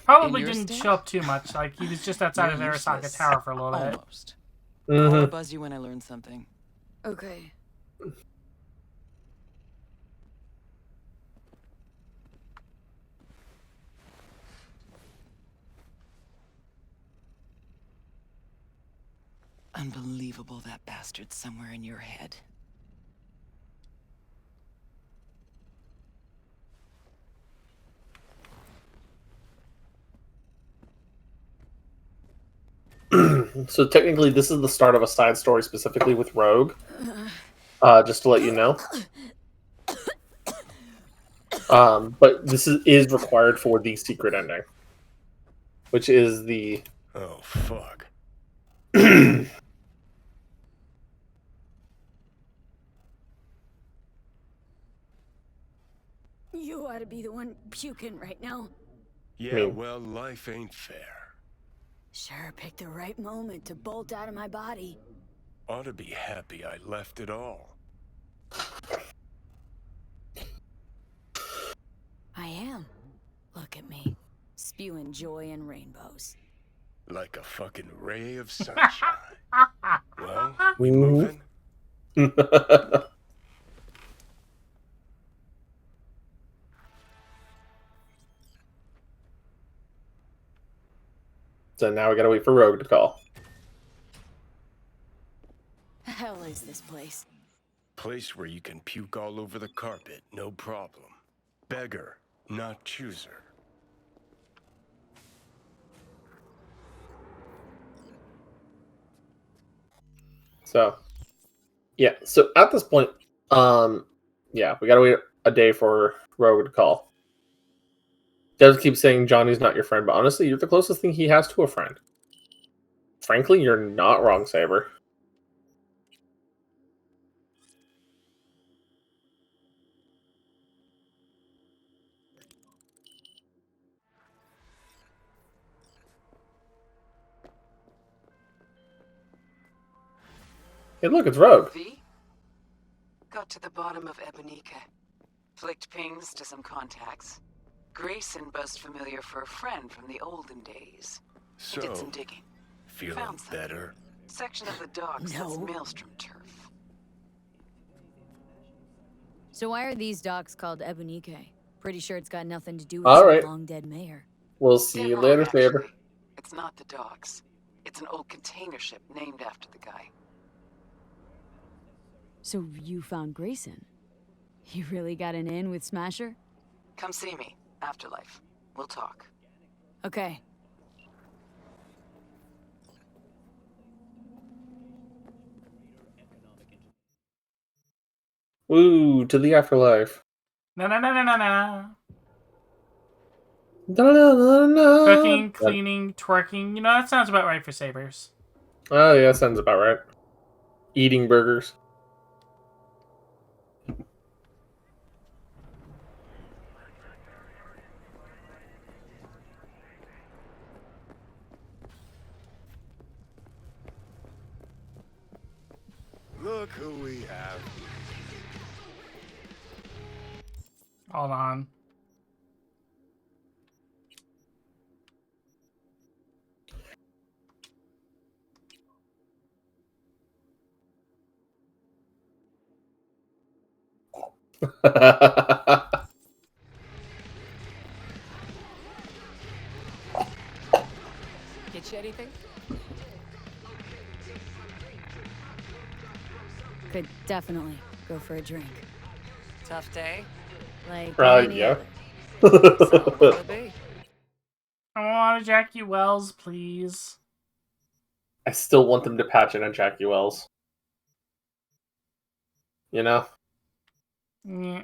Probably didn't show up too much. Like, he was just outside of Arasaka Tower for a little bit. Almost. I'll buzz you when I learn something. Okay. Unbelievable that bastard's somewhere in your head. So technically, this is the start of a side story specifically with Rogue. Just to let you know. But this is required for the secret ending, which is the... Oh, fuck. You ought to be the one puking right now. Yeah, well, life ain't fair. Sure picked the right moment to bolt out of my body. Ought to be happy I left it all. I am. Look at me. Spewing joy and rainbows. Like a fucking ray of sunshine. Well, we moving? So now we gotta wait for Rogue to call. The hell is this place? Place where you can puke all over the carpet, no problem. Beggar, not chooser. So, yeah. So at this point, yeah, we gotta wait a day for Rogue to call. Devs keep saying Johnny's not your friend, but honestly, you're the closest thing he has to a friend. Frankly, you're not wrong, Saber. Hey, look, it's Rogue. V? Got to the bottom of Ebonique. Flicked pings to some contacts. Grayson buzzed familiar for a friend from the olden days. So, He did some digging. Feeling Found something. better? Section of the docks that's Maelstrom turf. So why are these docks called Ebonique? Pretty sure it's got nothing to do with All some right. long-dead mayor. We'll see you later, Saber. It's not the docks. It's an old container ship named after the guy. So you found Grayson? You really got an in with Smasher? Come see me. Afterlife. We'll talk. Okay. Woo, to the afterlife. No, no, no, no, no, no. No, no, no, no. Cooking, cleaning, twerking. You know, that sounds about right for sabers. Oh, yeah, sounds about right. Eating burgers. Look who we have. Hold on. Get you anything? Could definitely go for a drink. Tough day? Like Probably, any yeah. other. So, what'll it be? I want a Jackie Wells, please. I still want them to patch in on Jackie Wells. You know? Yeah.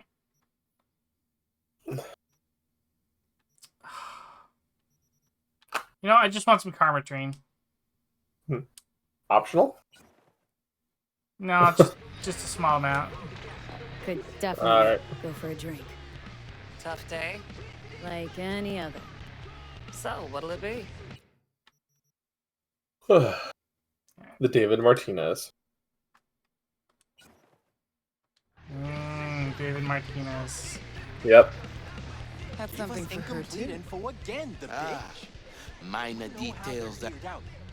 You know, I just want some Karma Train. Optional? No, just a small amount. Could definitely Alright. go for a drink. Tough day? Like any other. So, what'll it be? The David Martinez. David Martinez. Yep. That's something for her too. info again, the bitch. Minor details that...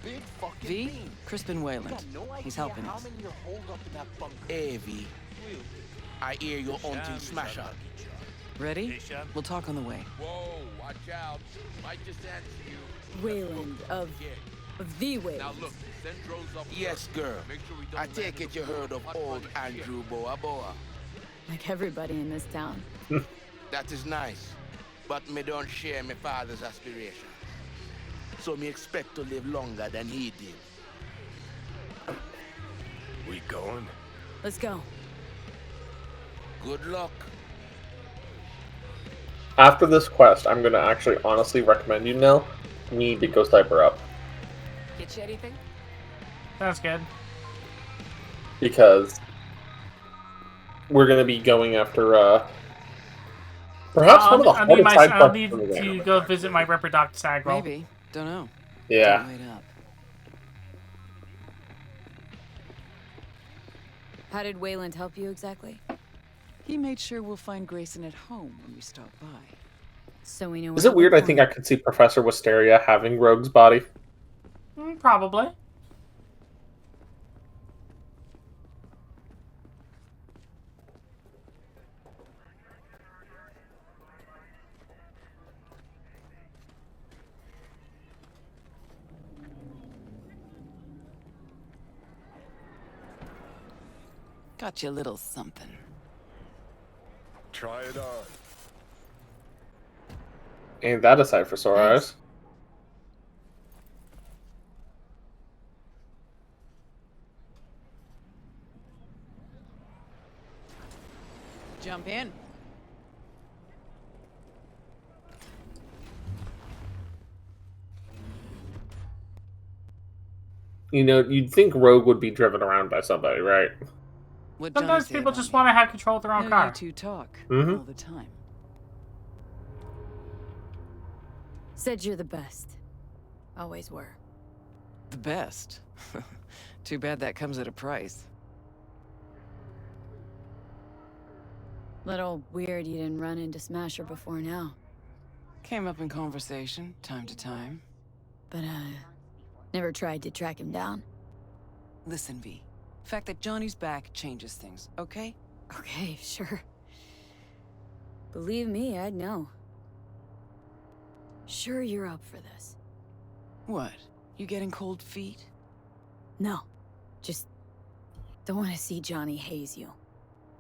Big fucking V? bean. Crispin Wayland. He's helping us. Hey, V. I hear you're hunting Smasher. Ready? We'll talk on the way. Whoa, watch out. Might just answer you. Wayland of the Wayland. Now look, Centro's up. Yes, girl. I take it you heard of old Andrew Boa Boa. Like everybody in this town. That is nice, but me don't share my father's aspirations. So me expect to live longer than he did. We going? Let's go. Good luck. After this quest, I'm gonna actually honestly recommend you, Nell, need to go cyber up. Get you anything? That's good. Because we're gonna be going after perhaps one of the hardest side I'll quests need in the to game. go visit my reproduced Sagrell. Maybe. Don't know. Yeah. Don't wait up. How did Wayland help you exactly? He made sure we'll find Grayson at home when we stop by. So we know. Is it weird? I think I could see Professor Wisteria having Rogue's body. Probably. Got you a little something. Try it on. Ain't that a sight for sore eyes? Jump in. You know, you'd think Rogue would be driven around by somebody, right? What Sometimes people just want to have control of their own No, car. you two talk Mhm. all the time. Said you're the best. Always were. The best. Too bad that comes at a price. Little weird you didn't run into Smasher before now. Came up in conversation, time to time. But, never tried to track him down. Listen, V. The fact that Johnny's back changes things, okay? Okay, sure. Believe me, I'd know. Sure you're up for this. What? You getting cold feet? No. Just don't want to see Johnny haze you.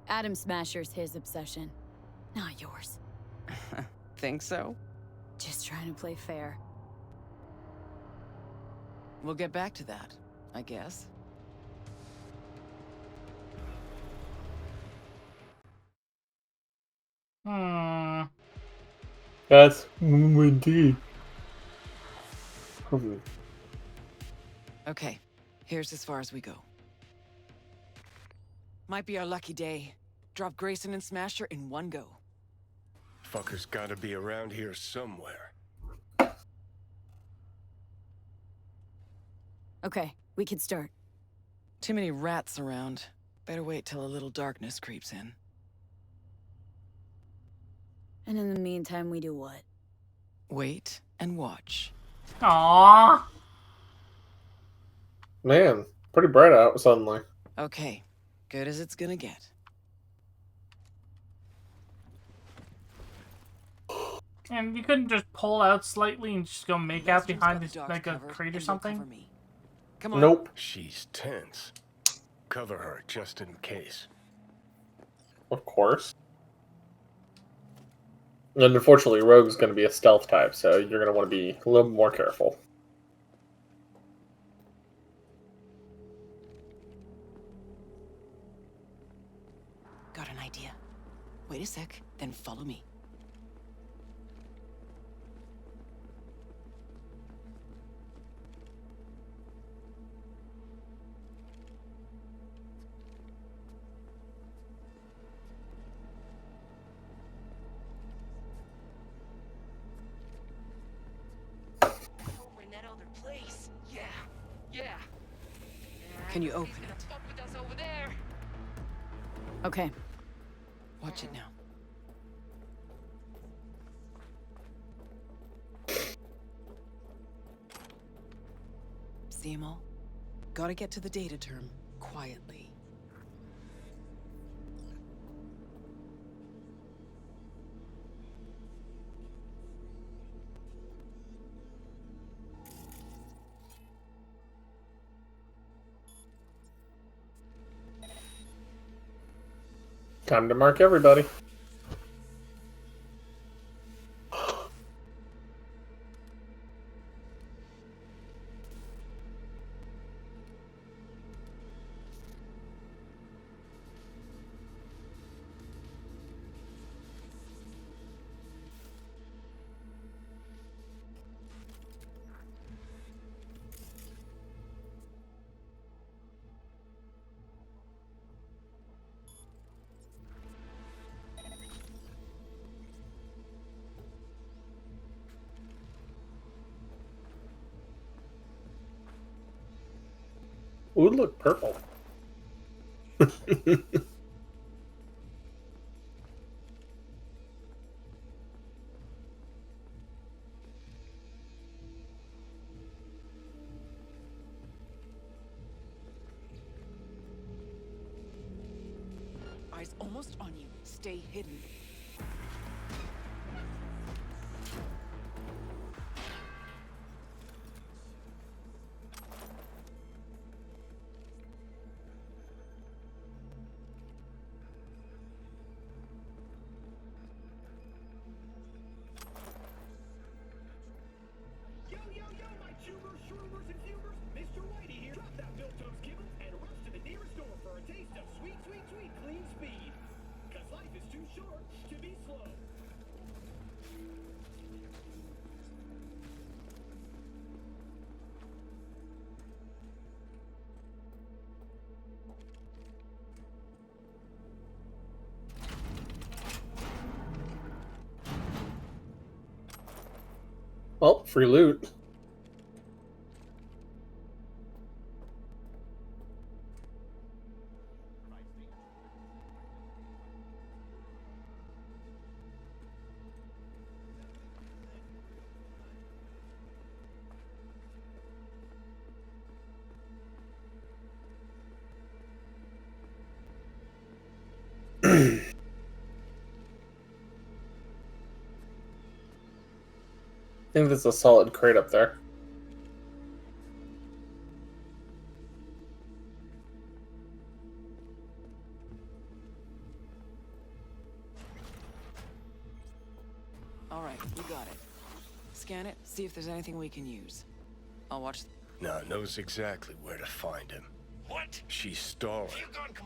Adam Smasher's his obsession, not yours. think so? Just trying to play fair. We'll get back to that, I guess. That's indeed. Okay, here's as far as we go. Might be our lucky day. Drop Grayson and Smasher in one go. Fucker's gotta be around here somewhere. Okay, we can start. Too many rats around. Better wait till a little darkness creeps in. And in the meantime, we do what? Wait and watch. Aww. Man, pretty bright out suddenly. Okay, good as it's gonna get. And you couldn't just pull out slightly and just go make out behind this, like a crate or something? Come on. Nope. She's tense. Cover her just in case. Of course. And unfortunately, Rogue's going to be a stealth type, so you're going to want to be a little more careful. Got an idea. Wait a sec, then follow me. We're in that other place. Yeah. Can you open it? Fuck with us over there. Okay. Watch it now. See 'em all? Gotta get to the data term quietly. Time to mark everybody. Ooh, look, purple. Eyes almost on you. Stay hidden. Yo, my tubers, shroomers, and fumers. Mr. Whitey here. Drop that milk-toast kibble and rush to the nearest store for a taste of sweet, clean speed. 'Cause life is too short to be slow. Well, free loot. I think there's a solid crate up there. All right, scan it, see if there's anything we can use. I'll watch. Nah, knows exactly where to find him. What? She's stalling.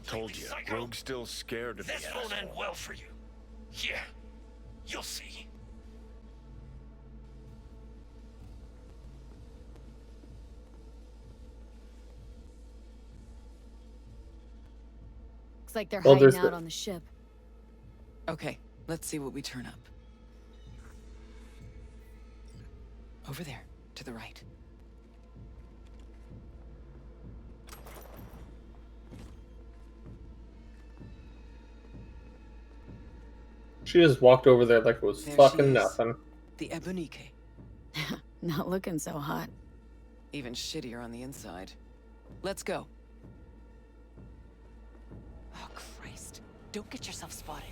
Told you, Rogue's still scared of me. This won't end well for you. Yeah, you'll see. Looks like they're Well, hiding there's out the- on the ship. Okay, let's see what we turn up. Over there, to the right. She just walked over there like it was There she fucking is. nothing. The Ebonique. Not looking so hot. Even shittier on the inside. Let's go. Oh, Christ. Don't get yourself spotted.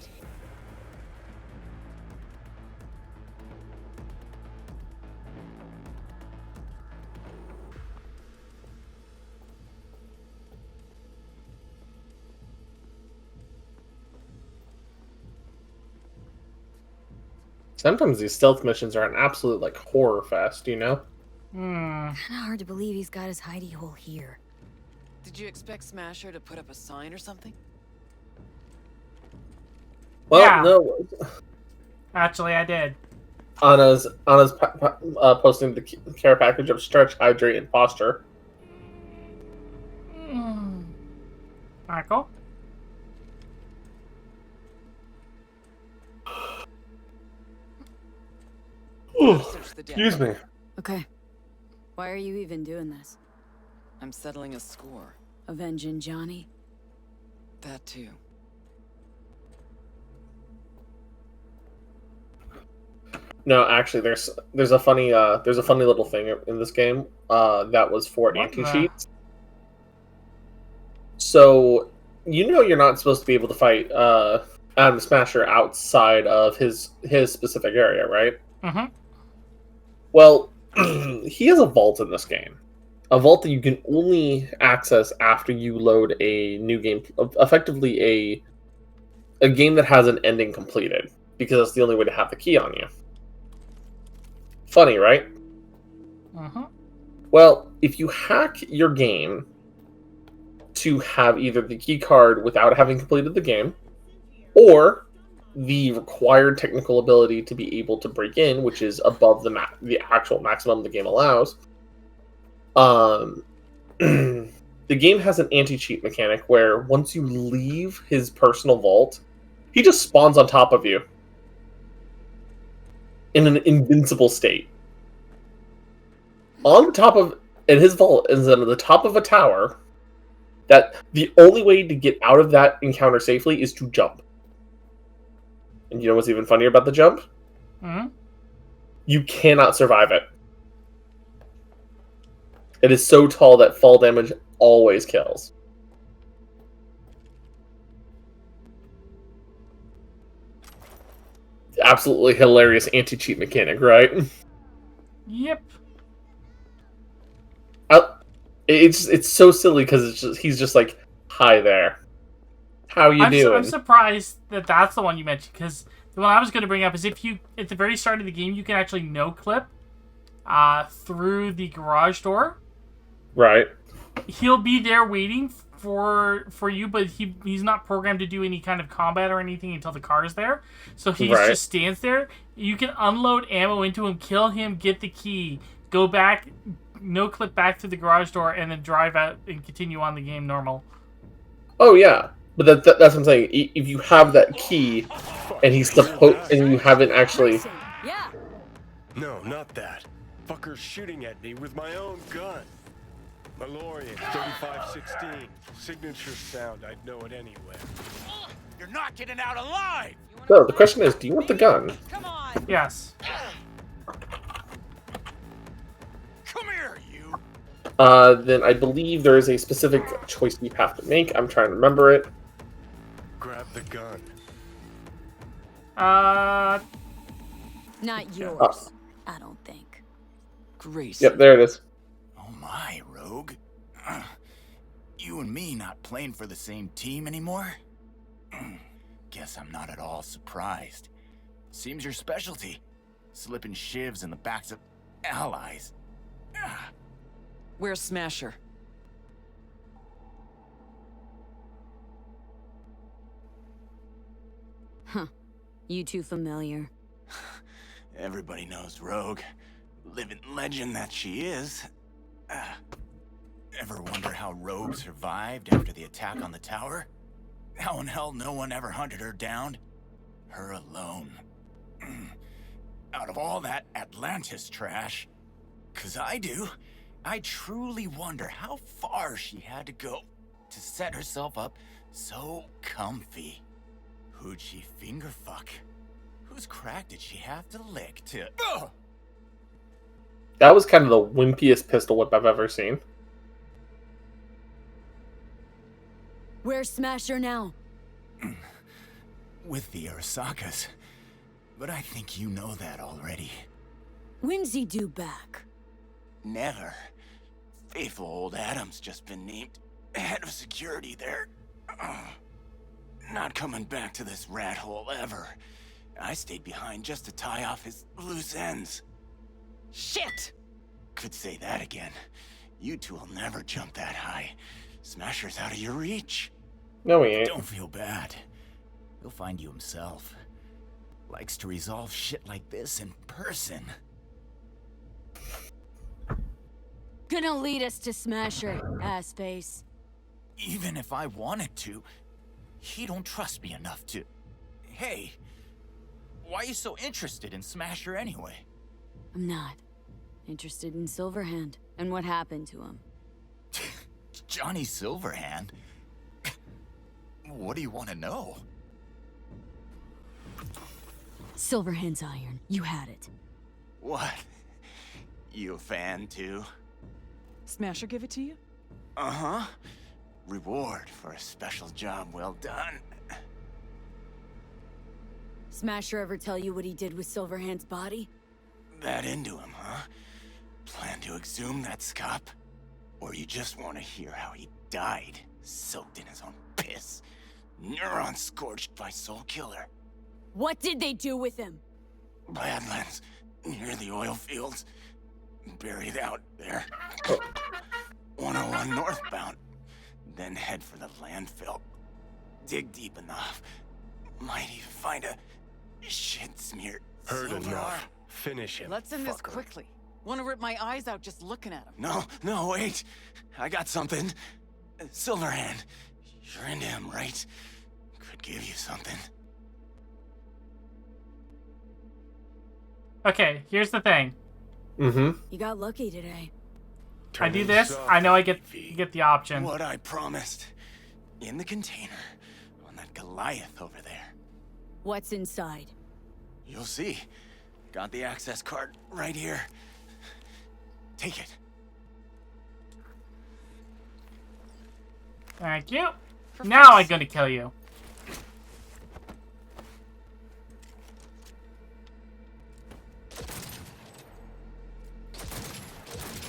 Sometimes these stealth missions are an absolute like horror fest, you know? Kinda hard to believe he's got his hidey hole here. Did you expect Smasher to put up a sign or something? Well, Yeah. no. Actually, I did. Anna's posting the care package of stretch, hydrate, and posture. Michael? Excuse me. Okay. Why are you even doing this? I'm settling a score. Avenging Johnny? That too. No, actually, there's a funny little thing in this game that was for What anti-cheats. So you're not supposed to be able to fight Adam Smasher outside of his specific area, right? Mm-hmm. Well, he has a vault in this game. A vault that you can only access after you load a new game, effectively a game that has an ending completed, because that's the only way to have the key on you. Funny, right? Mm-hmm. Well, if you hack your game to have either the key card without having completed the game, or the required technical ability to be able to break in, which is above the actual maximum the game allows, the game has an anti-cheat mechanic where once you leave his personal vault, he just spawns on top of you in an invincible state. And his vault is on the top of a tower that the only way to get out of that encounter safely is to jump. And you know what's even funnier about the jump? Mm-hmm. You cannot survive it. It is so tall that fall damage always kills. Absolutely hilarious anti-cheat mechanic, right? Yep. It's so silly because he's just like, hi there, how you doing? I'm surprised that that's the one you mentioned, because the one I was going to bring up is if you at the very start of the game you can actually no clip through the garage door. Right. He'll be there waiting for you, but he's not programmed to do any kind of combat or anything until the car is there. So he just stands there. You can unload ammo into him, kill him, get the key, go back, no clip back through the garage door, and then drive out and continue on the game normal. Oh yeah, but that's what I'm saying. If you have that key, and and you haven't actually. Yeah. No, not that. Fucker's shooting at me with my own gun. Malorian, 3516. Signature sound, I'd know it anywhere. You're not getting out alive! So the question is, do you want the gun? Come on! Yes. Come here, you! Then I believe there is a specific choice you have to make. I'm trying to remember it. Grab the gun. Not yours, I don't think. Grace. Yep, there it is. Oh my, Rogue. You and me not playing for the same team anymore? Guess I'm not at all surprised. Seems your specialty. slipping shivs in the backs of allies. Where's Smasher? Huh. You two familiar? Everybody knows Rogue. Living legend that she is. Ever wonder how Rogue survived after the attack on the tower? How in hell no one ever hunted her down? Her alone. Out of all that Atlantis trash, 'cause I do, I truly wonder how far she had to go to set herself up so comfy. Who'd she finger fuck? Whose crack did she have to lick to... Ugh! That was kind of the wimpiest pistol whip I've ever seen. Where's Smasher now? With the Arasakas. But I think you know that already. When's he due back? Never. Faithful old Adam's just been named head of security there. Not coming back to this rat hole ever. I stayed behind just to tie off his loose ends. Shit! Could say that again. You two will never jump that high. Smasher's out of your reach. No, he ain't. Don't feel bad. He'll find you himself. Likes to resolve shit like this in person. Gonna lead us to Smasher, assface. Even if I wanted to, he don't trust me enough to... Hey, why are you so interested in Smasher anyway? I'm not. Interested in Silverhand and what happened to him. Johnny Silverhand? What do you want to know? Silverhand's iron. You had it. What? You a fan too? Smasher give it to you? Uh-huh. Reward for a special job well done. Smasher ever tell you what he did with Silverhand's body? That into him, huh? Plan to exhume that scop? Or you just want to hear how he died, soaked in his own piss? Neurons scorched by Soul Killer. What did they do with him? Badlands, near the oil fields. Buried out there. 101 northbound. Then head for the landfill. Dig deep enough. Might even find a shit-smeared Heard silver enough. arm. Finish him. Let's end this fucker. quickly. Want to rip my eyes out just looking at him. No, wait. I got something. Silverhand. You're into him, right? Could give you something. Okay, here's the thing. Mm-hmm. You got lucky today. I do this, I know I get the option. What I promised. In the container. On that Goliath over there. What's inside? You'll see. Got the access card right here. Take it. Thank you. Now I'm gonna kill you.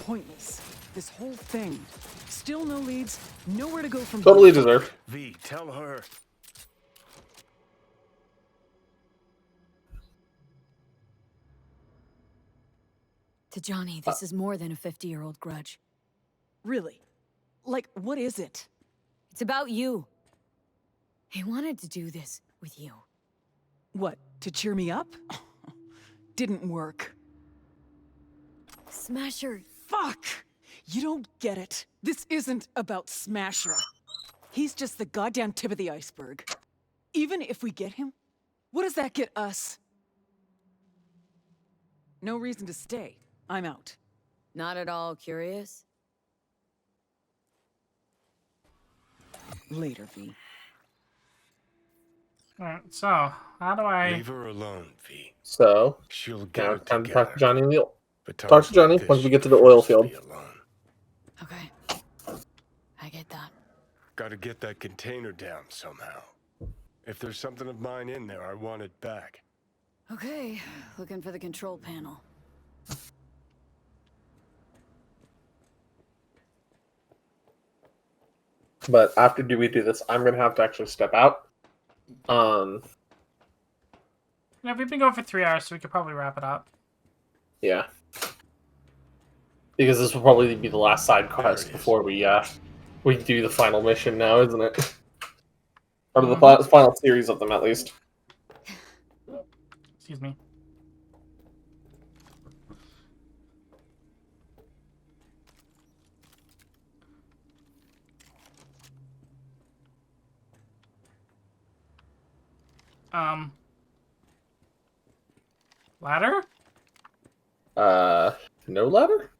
Pointless. This whole thing. Still no leads, nowhere to go from Totally here. deserved. V, tell her. To Johnny, this is more than a 50-year-old grudge. Really? Like, what is it? It's about you. He wanted to do this with you. What, to cheer me up? Didn't work. Smasher. Fuck! You don't get it. This isn't about Smasher. He's just the goddamn tip of the iceberg. Even if we get him, what does that get us? No reason to stay. I'm out. Not at all curious? Later, V. Alright, so, how do I... Leave her alone, V. So, She'll get now it it's time to together. talk to Johnny in the... But Talk to Johnny this, once we get to the she oil needs to field. be alone. Okay. I get that. Gotta get that container down somehow. If there's something of mine in there, I want it back. Okay, looking for the control panel. But after we do this, I'm gonna have to actually step out. Yeah, we've been going for 3 hours, so we could probably wrap it up. Yeah. Because this will probably be the last side quest before we do the final mission now, isn't it? Or the final series of them, at least. Excuse me. Ladder? No ladder?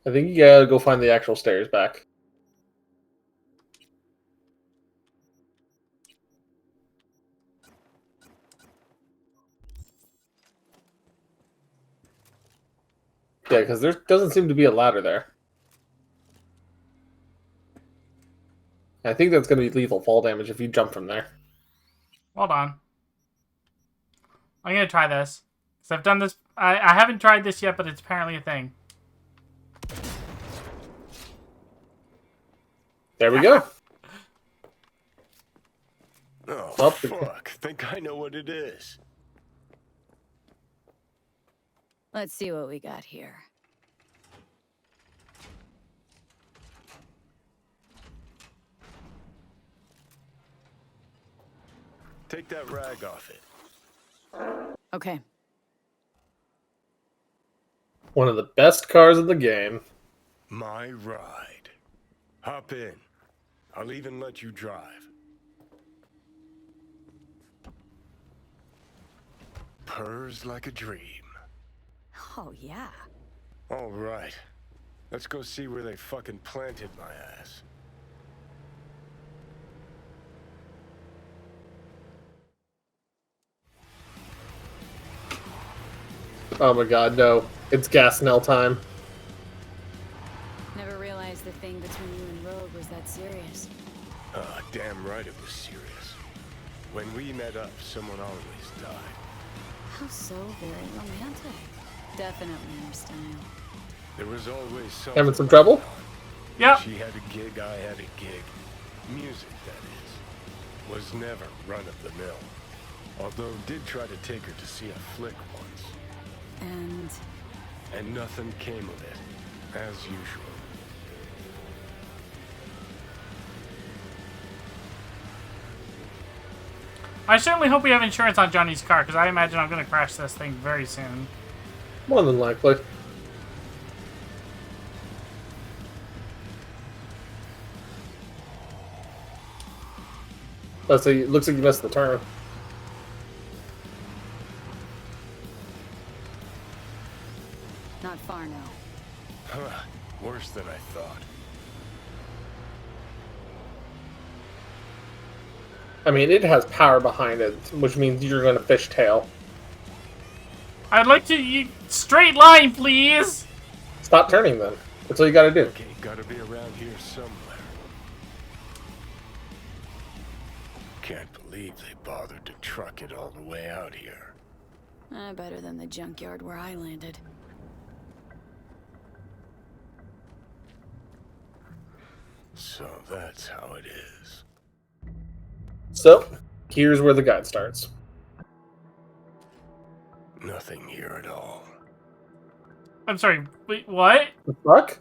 I think you gotta go find the actual stairs back. Yeah, because there doesn't seem to be a ladder there. I think that's going to be lethal fall damage if you jump from there. Hold on. I'm going to try this. Because I've done this... I haven't tried this yet, but it's apparently a thing. There we go. Oh, fuck. Think I know what it is. Let's see what we got here. Take that rag off it. Okay. One of the best cars in the game. My ride. Hop in. I'll even let you drive. Purrs like a dream. Oh, yeah. All right. Let's go see where they fucking planted my ass. Oh my god, no. It's Gasnell time. Never realized the thing between you and Rogue was that serious. Damn right it was serious. When we met up, someone always died. How so very romantic. Definitely your style. There was always something. Having some trouble? Yeah. She had a gig, I had a gig. Music, that is. Was never run of the mill. Although did try to take her to see a flick once. And nothing came of it, as usual. I certainly hope we have insurance on Johnny's car, because I imagine I'm going to crash this thing very soon. More than likely. Oh, so it looks like you missed the turn. Not far now. Huh. Worse than I thought. I mean, it has power behind it, which means you're going to fishtail. I'd like to... straight line, please! Stop turning, then. That's all you gotta do. Okay, gotta be around here somewhere. Can't believe they bothered to truck it all the way out here. Better than the junkyard where I landed. So that's how it is. So, here's where the guide starts. Nothing here at all. I'm sorry, wait, what? The fuck?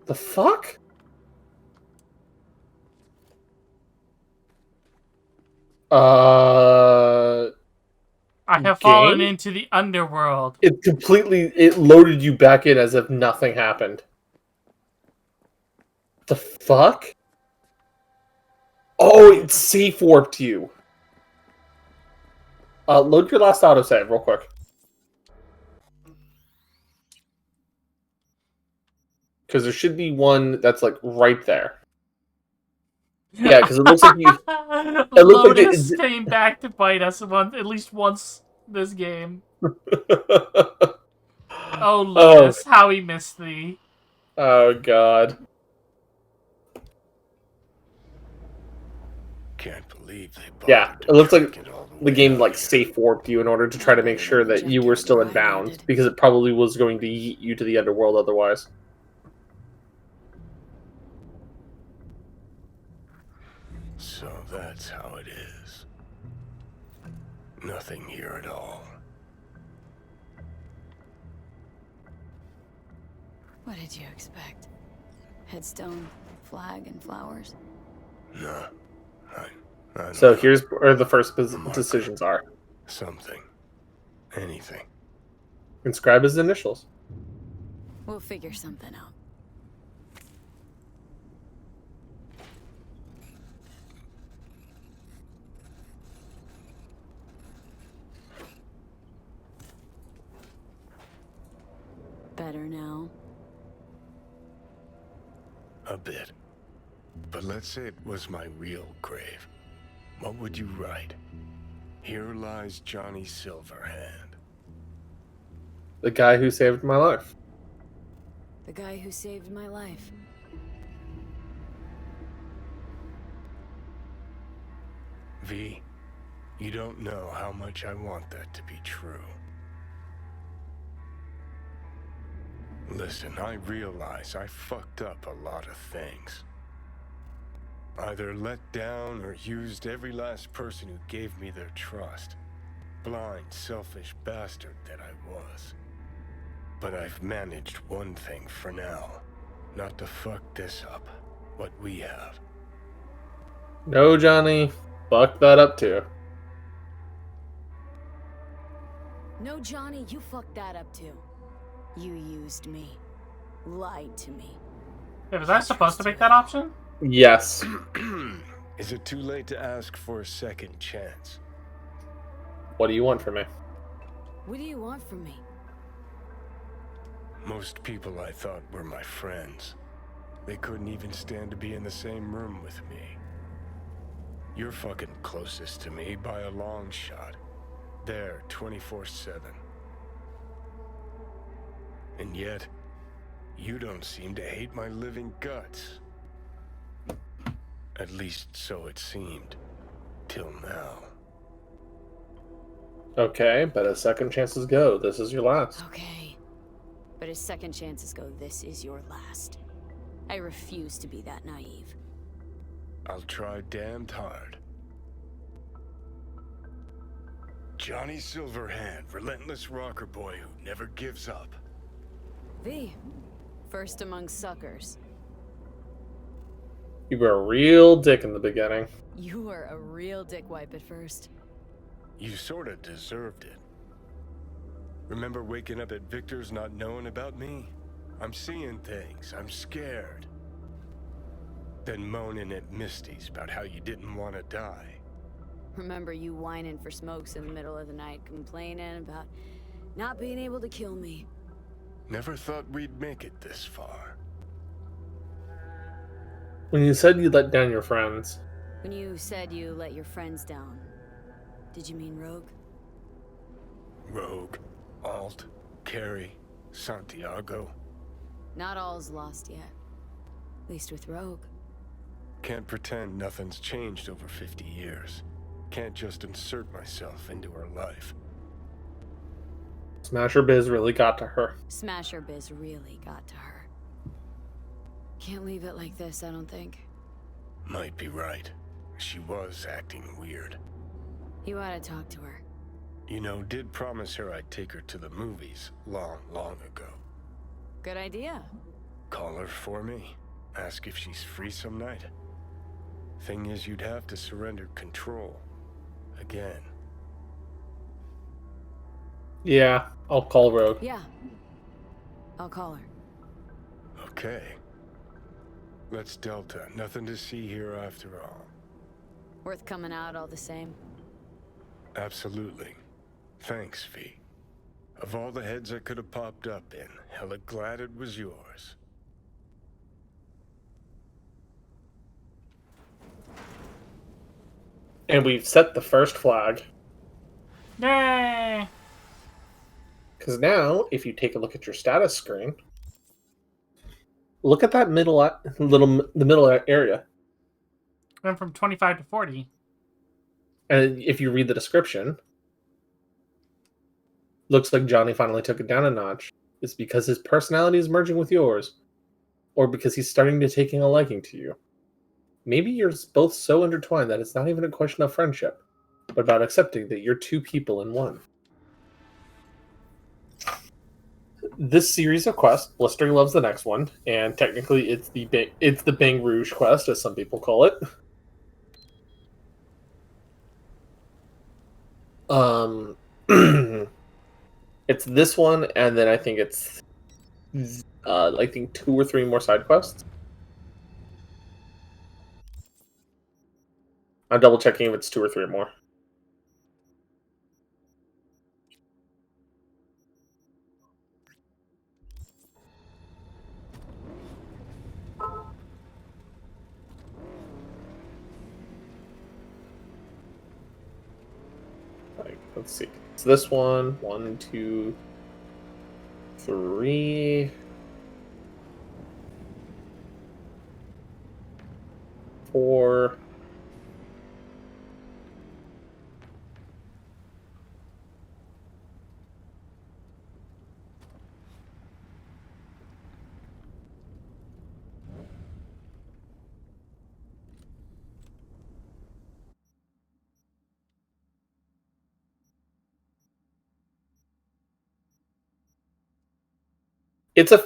The fuck? I have fallen into the underworld. It loaded you back in as if nothing happened. The fuck? Oh, it safe warped you. Load your last autosave real quick. Because there should be one that's like right there. Yeah, because it looks like you. It looks like Lotus came back to bite us at least once this game. Oh, Lotus, how he missed thee. Oh, God. Can't believe they bothered. Yeah, it looks like the game like safe warped you in order to try to make sure that you were still in bounds, because it probably was going to yeet you to the underworld otherwise. So that's how it is. Nothing here at all. What did you expect? Headstone, flag, and flowers? No. I don't So know. here's where the first decisions are. Something. Anything. Inscribe his initials. We'll figure something out. Better now? A bit. But let's say it was my real grave. What would you write? Here lies Johnny Silverhand. The guy who saved my life. The guy who saved my life. V, you don't know how much I want that to be true. Listen, I realize I fucked up a lot of things. Either let down or used every last person who gave me their trust. Blind, selfish bastard that I was. But I've managed one thing for now. Not to fuck this up. What we have. No, Johnny. Fuck that up too. No, Johnny, you fucked that up too. You used me. Lied to me. Wait, was I supposed to make that option? Yes. Is it too late to ask for a second chance? What do you want from me? What do you want from me? Most people I thought were my friends. They couldn't even stand to be in the same room with me. You're fucking closest to me by a long shot. There, 24/7. And yet, you don't seem to hate my living guts. At least so it seemed. Till now. Okay, but as second chances go, this is your last. Okay. But as second chances go, this is your last. I refuse to be that naive. I'll try damned hard. Johnny Silverhand, relentless rocker boy who never gives up. V. First among suckers. You were a real dick in the beginning. You were a real dickwipe at first. You sorta deserved it. Remember waking up at Victor's not knowing about me? I'm seeing things. I'm scared. Then moaning at Misty's about how you didn't want to die. Remember you whining for smokes in the middle of the night, complaining about not being able to kill me. Never thought we'd make it this far. When you said you let down your friends. When you said you let your friends down, did you mean Rogue? Rogue, Alt, Carrie, Santiago. Not all's lost yet. At least with Rogue. Can't pretend nothing's changed over 50 years. Can't just insert myself into her life. Smasher Biz really got to her. Smasher Biz really got to her. Can't leave it like this, I don't think. Might be right. She was acting weird. You ought to talk to her. You know, did promise her I'd take her to the movies long ago. Good idea. Call her for me. Ask if she's free some night. Thing is, you'd have to surrender control. Again. Yeah, I'll call Rogue. Yeah. I'll call her. Okay. Let's Delta. Nothing to see here after all. Worth coming out all the same. Absolutely. Thanks, V. Of all the heads I could have popped up in, hella glad it was yours. And we've set the first flag. Yay! Because now, if you take a look at your status screen, look at that middle area. Went from 25 to 40. And if you read the description, looks like Johnny finally took it down a notch. It's because his personality is merging with yours, or because he's starting to taking a liking to you. maybe you're both so intertwined that it's not even a question of friendship, but about accepting that you're two people in one. This series of quests, Blistering loves the next one, and technically it's the Bang Rouge quest, as some people call it. It's this one, and then I think it's I think 2 or 3 more side quests. I'm double checking if it's 2 or 3 more. Let's see. It's this one. 1, 2, 3, 4.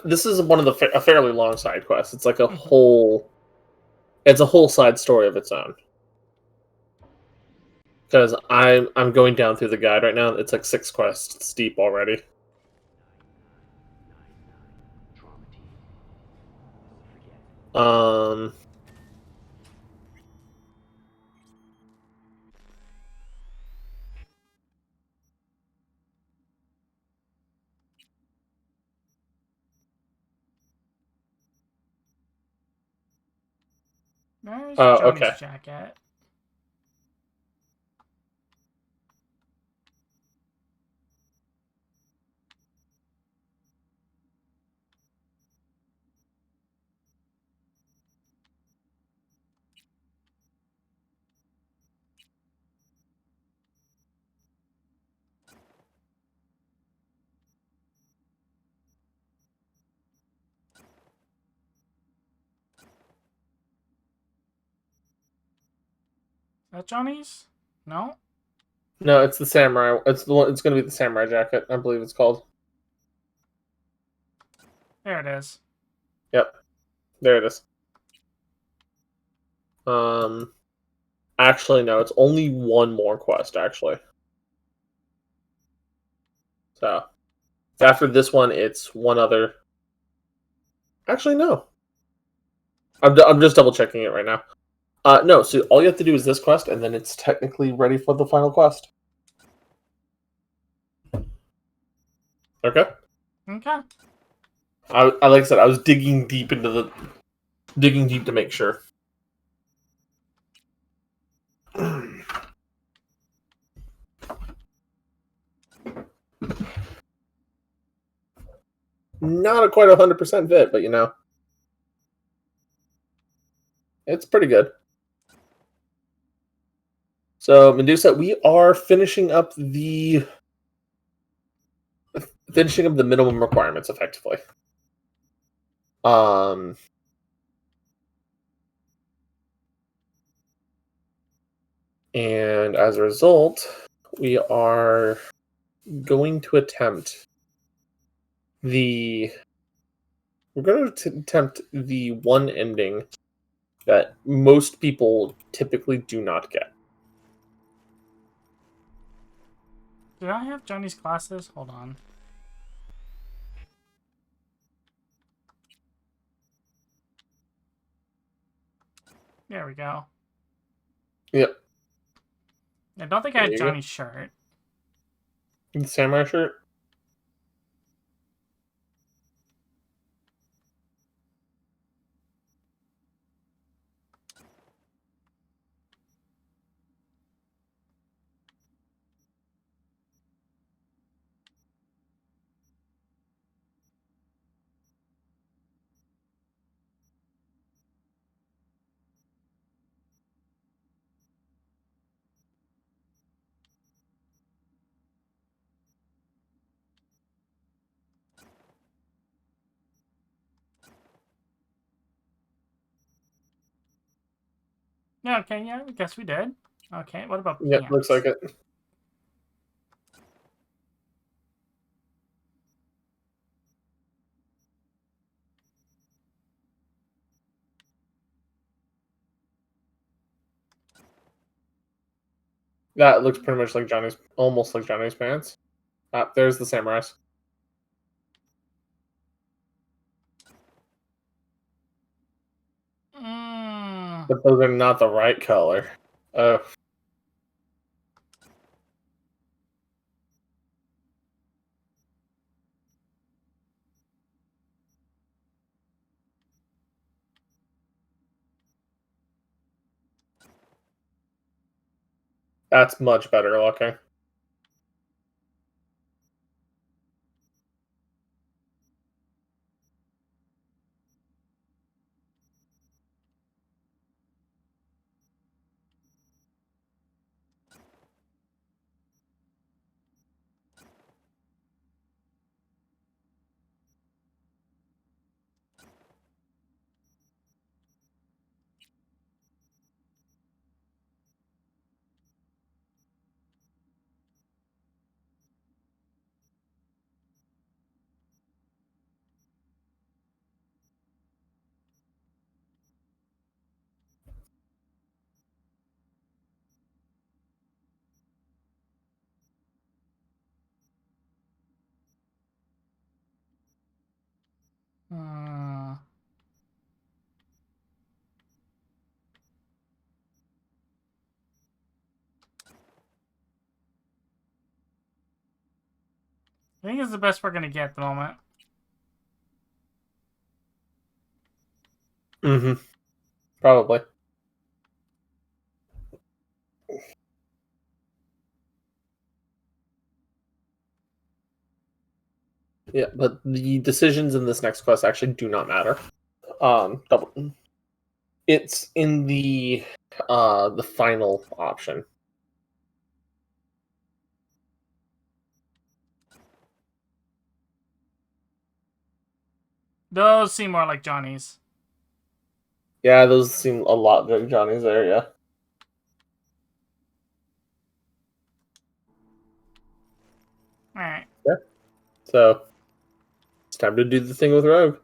This is one of a fairly long side quest. It's like a whole side story of its own. Because I'm going down through the guide right now. It's like 6 quests deep already. There's Oh, Johnny's okay. jacket. Is that Johnny's? No? No, it's the samurai. It's the one. It's going to be the samurai jacket. I believe it's called. There it is. Yep, there it is. Actually, no. It's only one more quest. Actually, so after this one, it's one other. Actually, no. I'm just double checking it right now. No. So all you have to do is this quest, and then it's technically ready for the final quest. Okay. Okay. I like I said, I was digging deep to make sure. Not a quite 100% fit, but it's pretty good. So Medusa, we are finishing up the minimum requirements effectively. And as a result, we are going to attempt the one ending that most people typically do not get. Did I have Johnny's glasses? Hold on. There we go. Yep. I don't think I had Johnny's shirt. The samurai shirt? Yeah, okay, yeah, I guess we did. Okay, what about Yep, pants? looks like it. That looks pretty much like Johnny's, almost like Johnny's pants. Ah, there's the samurais. But those are not the right color. Oh. That's much better looking. I think it's the best we're gonna get at the moment. Mm-hmm. Probably. Yeah, but the decisions in this next quest actually do not matter. It's in the final option. Those seem more like Johnny's. Yeah, those seem a lot like Johnny's there, yeah. Alright. Yeah. So it's time to do the thing with Rogue.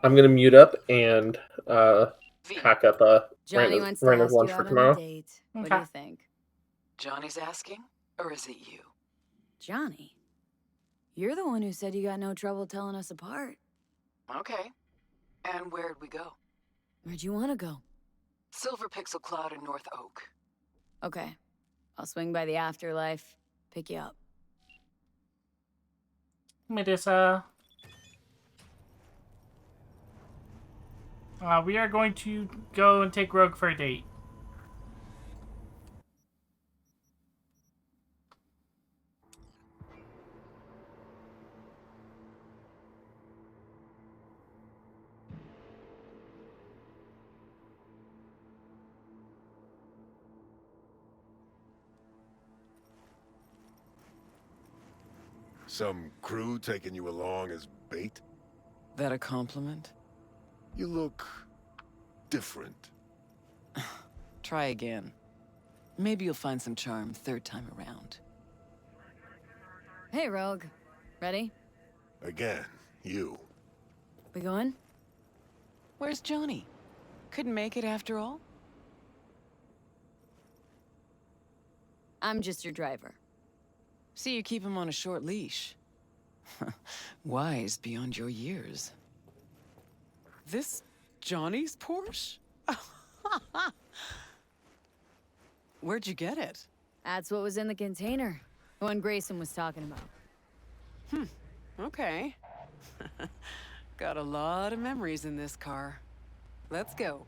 I'm gonna mute up and hack up Johnny wants to Raina's ask you lunch for out on a tomorrow. date. What do you think? Johnny's asking? Or is it you? Johnny? You're the one who said you got no trouble telling us apart. Okay. And where'd we go? Where'd you want to go? Silver Pixel Cloud in North Oak. Okay. I'll swing by the afterlife, pick you up. Medusa. We are going to go and take Rogue for a date. Some crew taking you along as bait? That a compliment? You look different. Try again. Maybe you'll find some charm third time around. Hey, Rogue. Ready? Again, you. We going? Where's Johnny? Couldn't make it after all? I'm just your driver. See, you keep him on a short leash. Wise beyond your years. This Johnny's Porsche? Where'd you get it? That's what was in the container. The one Grayson was talking about. Okay. Got a lot of memories in this car. Let's go.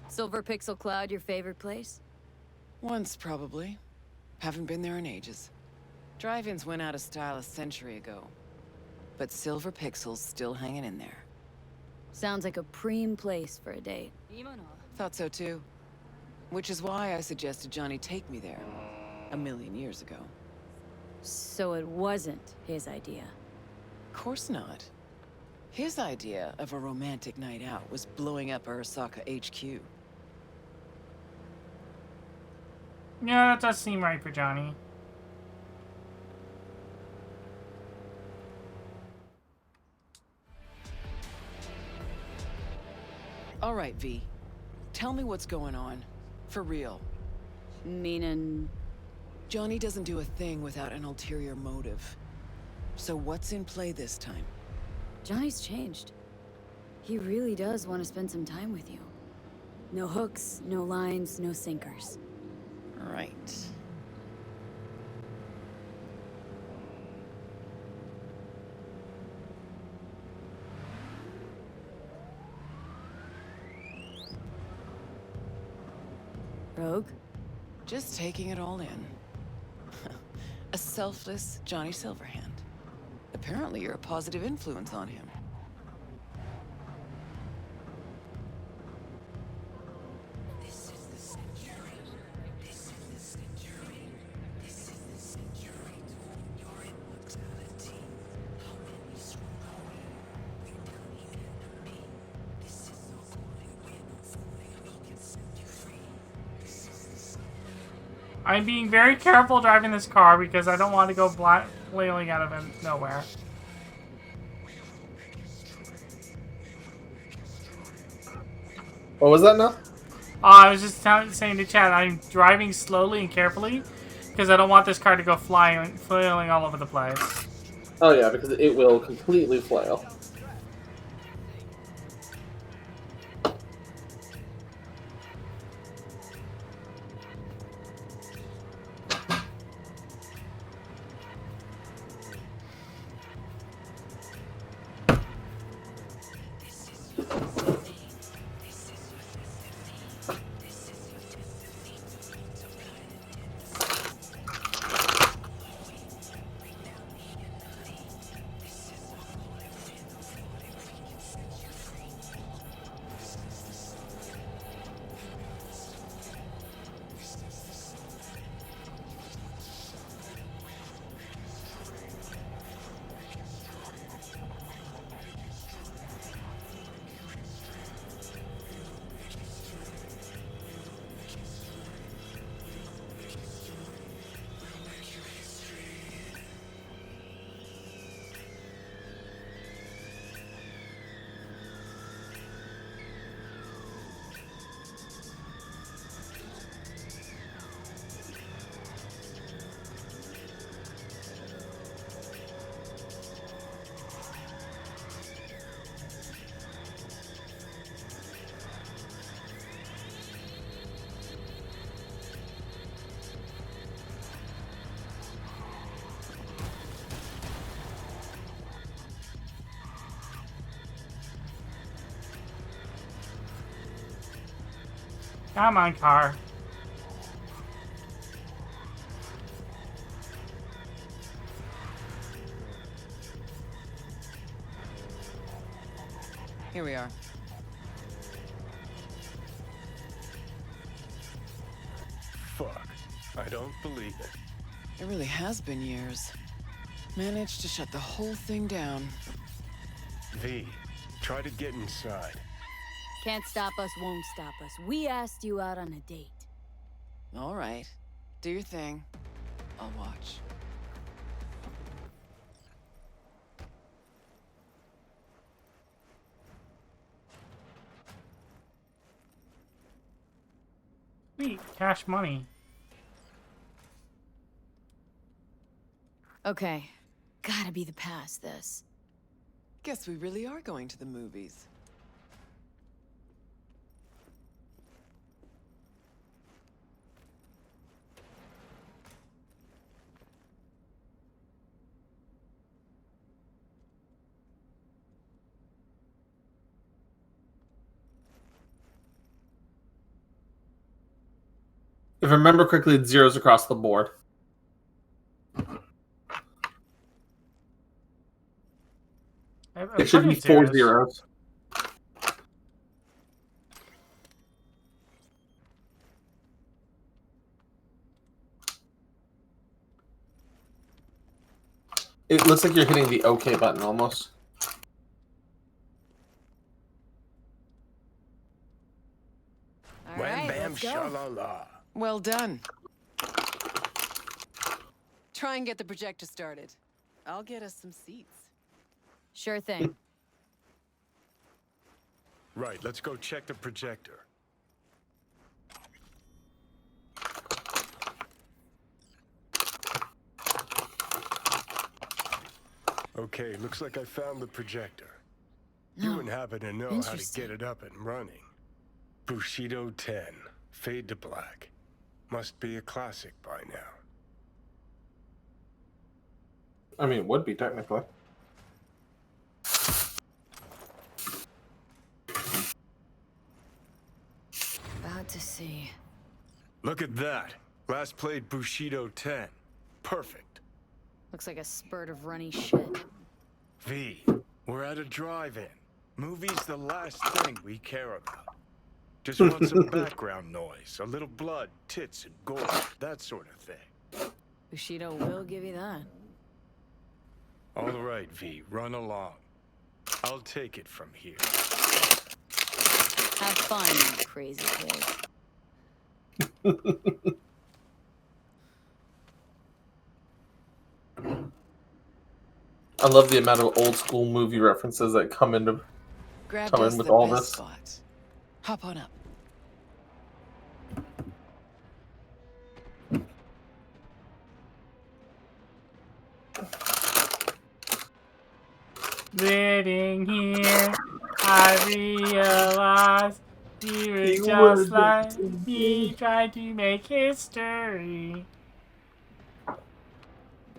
Silver Pixel Cloud, your favorite place? Once, probably. Haven't been there in ages. Drive-ins went out of style a century ago. But Silver Pixel's still hanging in there. Sounds like a preem place for a date. Thought so too. Which is why I suggested Johnny take me there. 1,000,000 years ago. So it wasn't his idea. Of course not. His idea of a romantic night out was blowing up Arasaka HQ. Yeah, that does seem right for Johnny. All right, V. Tell me what's going on. For real. Meaning... Johnny doesn't do a thing without an ulterior motive. So what's in play this time? Johnny's changed. He really does want to spend some time with you. No hooks, no lines, no sinkers. Right. Rogue? Just taking it all in. A selfless Johnny Silverhand. Apparently you're a positive influence on him. I'm being very careful driving this car because I don't want to go flailing out of nowhere. What was that now? I was just saying to Chad, I'm driving slowly and carefully because I don't want this car to go flailing all over the place. Oh yeah, because it will completely flail. Come on, car. Here we are. Fuck. I don't believe it. It really has been years. Managed to shut the whole thing down. V, try to get inside. Can't stop us, won't stop us. We asked you out on a date. All right. Do your thing. I'll watch. Sweet, cash money. Okay. Gotta be the past, this. Guess we really are going to the movies. If I remember correctly, it's zeros across the board. It should be 4 zeros. It looks like you're hitting the OK button almost. Wham bam sha-la-la. Well done. Try and get the projector started. I'll get us some seats. Sure thing. Right, let's go check the projector. Okay, looks like I found the projector. You wouldn't happen to know how to get it up and running. Bushido 10, Fade to Black. Must be a classic by now. I mean, it would be technically. About to see. Look at that. Last played Bushido 10. Perfect. Looks like a spurt of runny shit. V, we're at a drive-in. Movie's the last thing we care about. Just want some background noise, a little blood, tits, and gore, that sort of thing. Bushido will give you that. All right, V, run along. I'll take it from here. Have fun, you crazy kid. I love the amount of old school movie references that come in with all this. Spot. Hop on up. Living here, I realize you were just like me, trying to make history.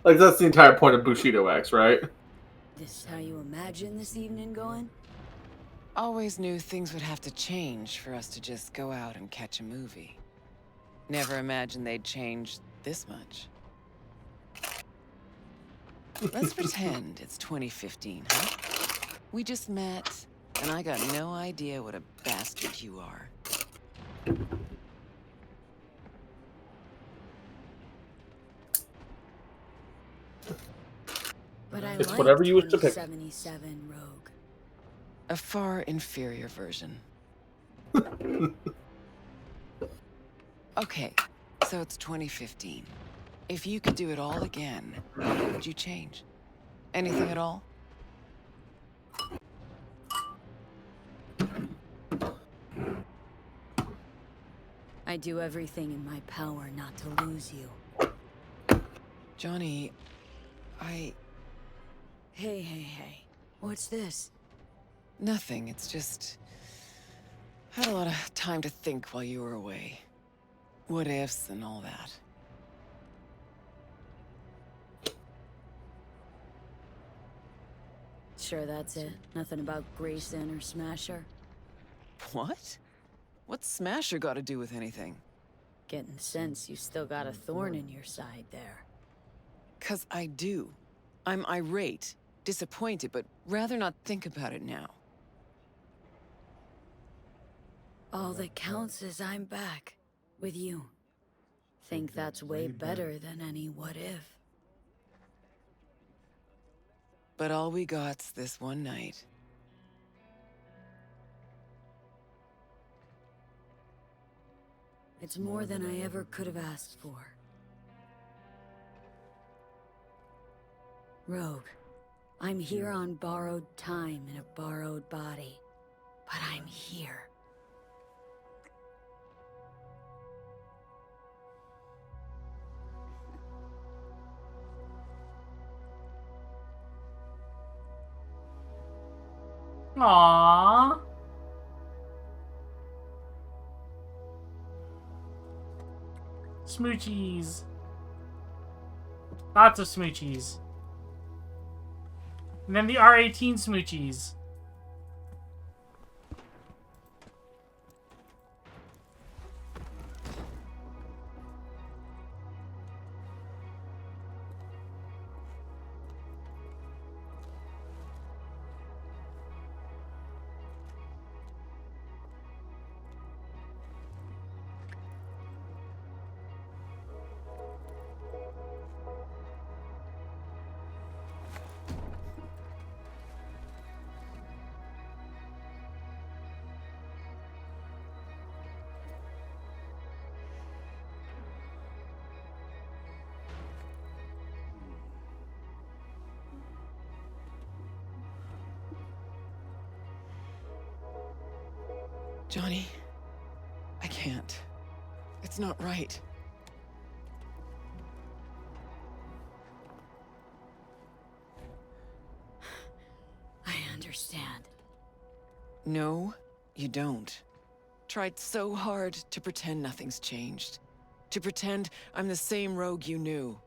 Like, that's the entire point of Bushido X, right? This is how you imagine this evening going? Always knew things would have to change for us to just go out and catch a movie. Never imagined they'd change this much. Let's pretend it's 2015, huh? We just met, and I got no idea what a bastard you are. But I It's like whatever you wish to pick. 2077 Rogue. A far inferior version. Okay, so it's 2015. If you could do it all again, what would you change? Anything at all? I do everything in my power not to lose you. Johnny, Hey. What's this? Nothing, it's just... had a lot of time to think while you were away. What ifs and all that. Sure that's it? Nothing about Grayson or Smasher? What? What's Smasher got to do with anything? Getting the sense you still got a thorn in your side there. 'Cause I do. I'm irate, disappointed, but rather not think about it now. All that counts is I'm back. With you. Think that's way better than any what if. But all we got's this one night. It's more than I ever could have asked for. Rogue, I'm here on borrowed time in a borrowed body. But I'm here. Aww. Smoochies. Lots of smoochies. And then the R18 smoochies. Johnny, I can't. It's not right. I understand. No, you don't. Tried so hard to pretend nothing's changed. To pretend I'm the same rogue you knew.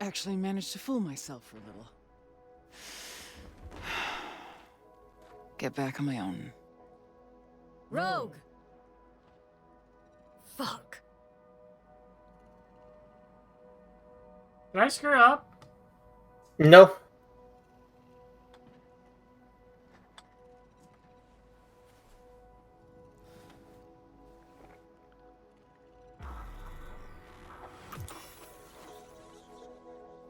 Actually managed to fool myself for a little. Get back on my own. Rogue! Fuck. Did I screw up? No.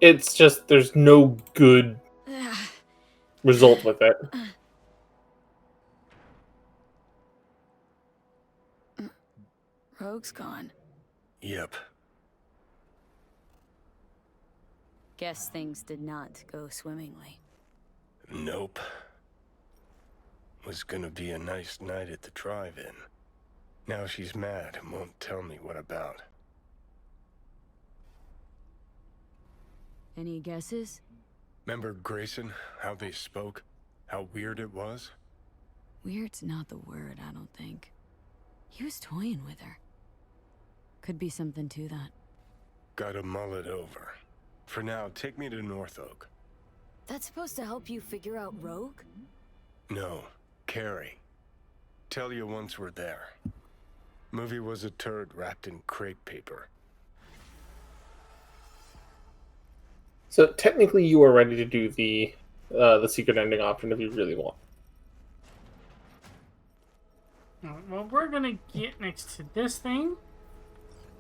It's just there's no good result with it. Rogue's gone. Yep. Guess things did not go swimmingly. Nope. Was gonna be a nice night at the drive-in. Now she's mad and won't tell me what about. Any guesses? Remember Grayson, how they spoke? How weird it was? Weird's not the word, I don't think. He was toying with her. Could be something to that. Gotta mull it over. For now, take me to North Oak. That's supposed to help you figure out Rogue? No, Carrie. Tell you once we're there. Movie was a turd wrapped in crepe paper. So technically, you are ready to do the secret ending option if you really want. Alright, well, we're gonna get next to this thing.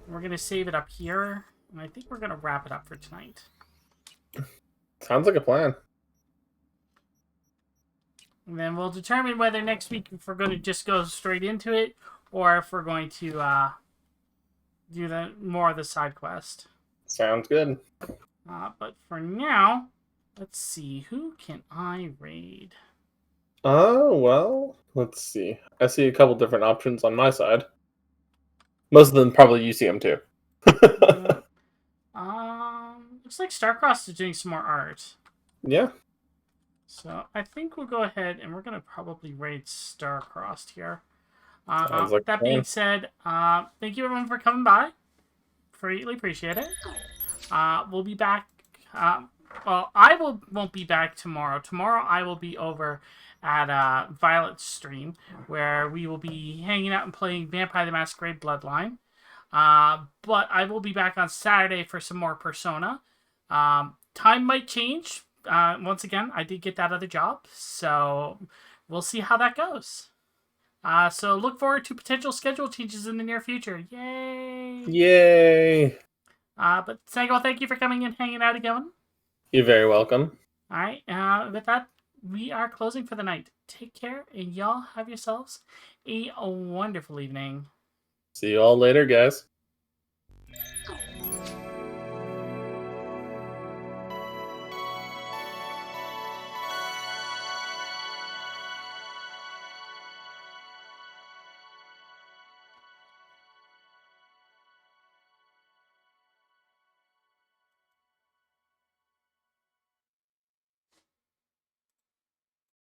We're gonna save it up here, and I think we're gonna wrap it up for tonight. Sounds like a plan. And then we'll determine whether next week if we're going to just go straight into it, or if we're going to do more of the side quest. Sounds good. But for now, let's see. Who can I raid? Oh, well, let's see. I see a couple different options on my side. Most of them probably you see them too. Looks like Starcross is doing some more art. Yeah. So I think we'll go ahead and we're going to probably raid Starcrossed here. Like that being said, thank you everyone for coming by. Greatly appreciate it. We'll be back. Well, I won't be back tomorrow. Tomorrow I will be over at Violet's stream, where we will be hanging out and playing Vampire the Masquerade Bloodline. But I will be back on Saturday for some more Persona. Time might change. Once again, I did get that other job, so we'll see how that goes. So look forward to potential schedule changes in the near future. Yay! Yay! But Sagrell, thank you for coming and hanging out again. You're very welcome. All right. With that, we are closing for the night. Take care, and y'all have yourselves a wonderful evening. See you all later, guys.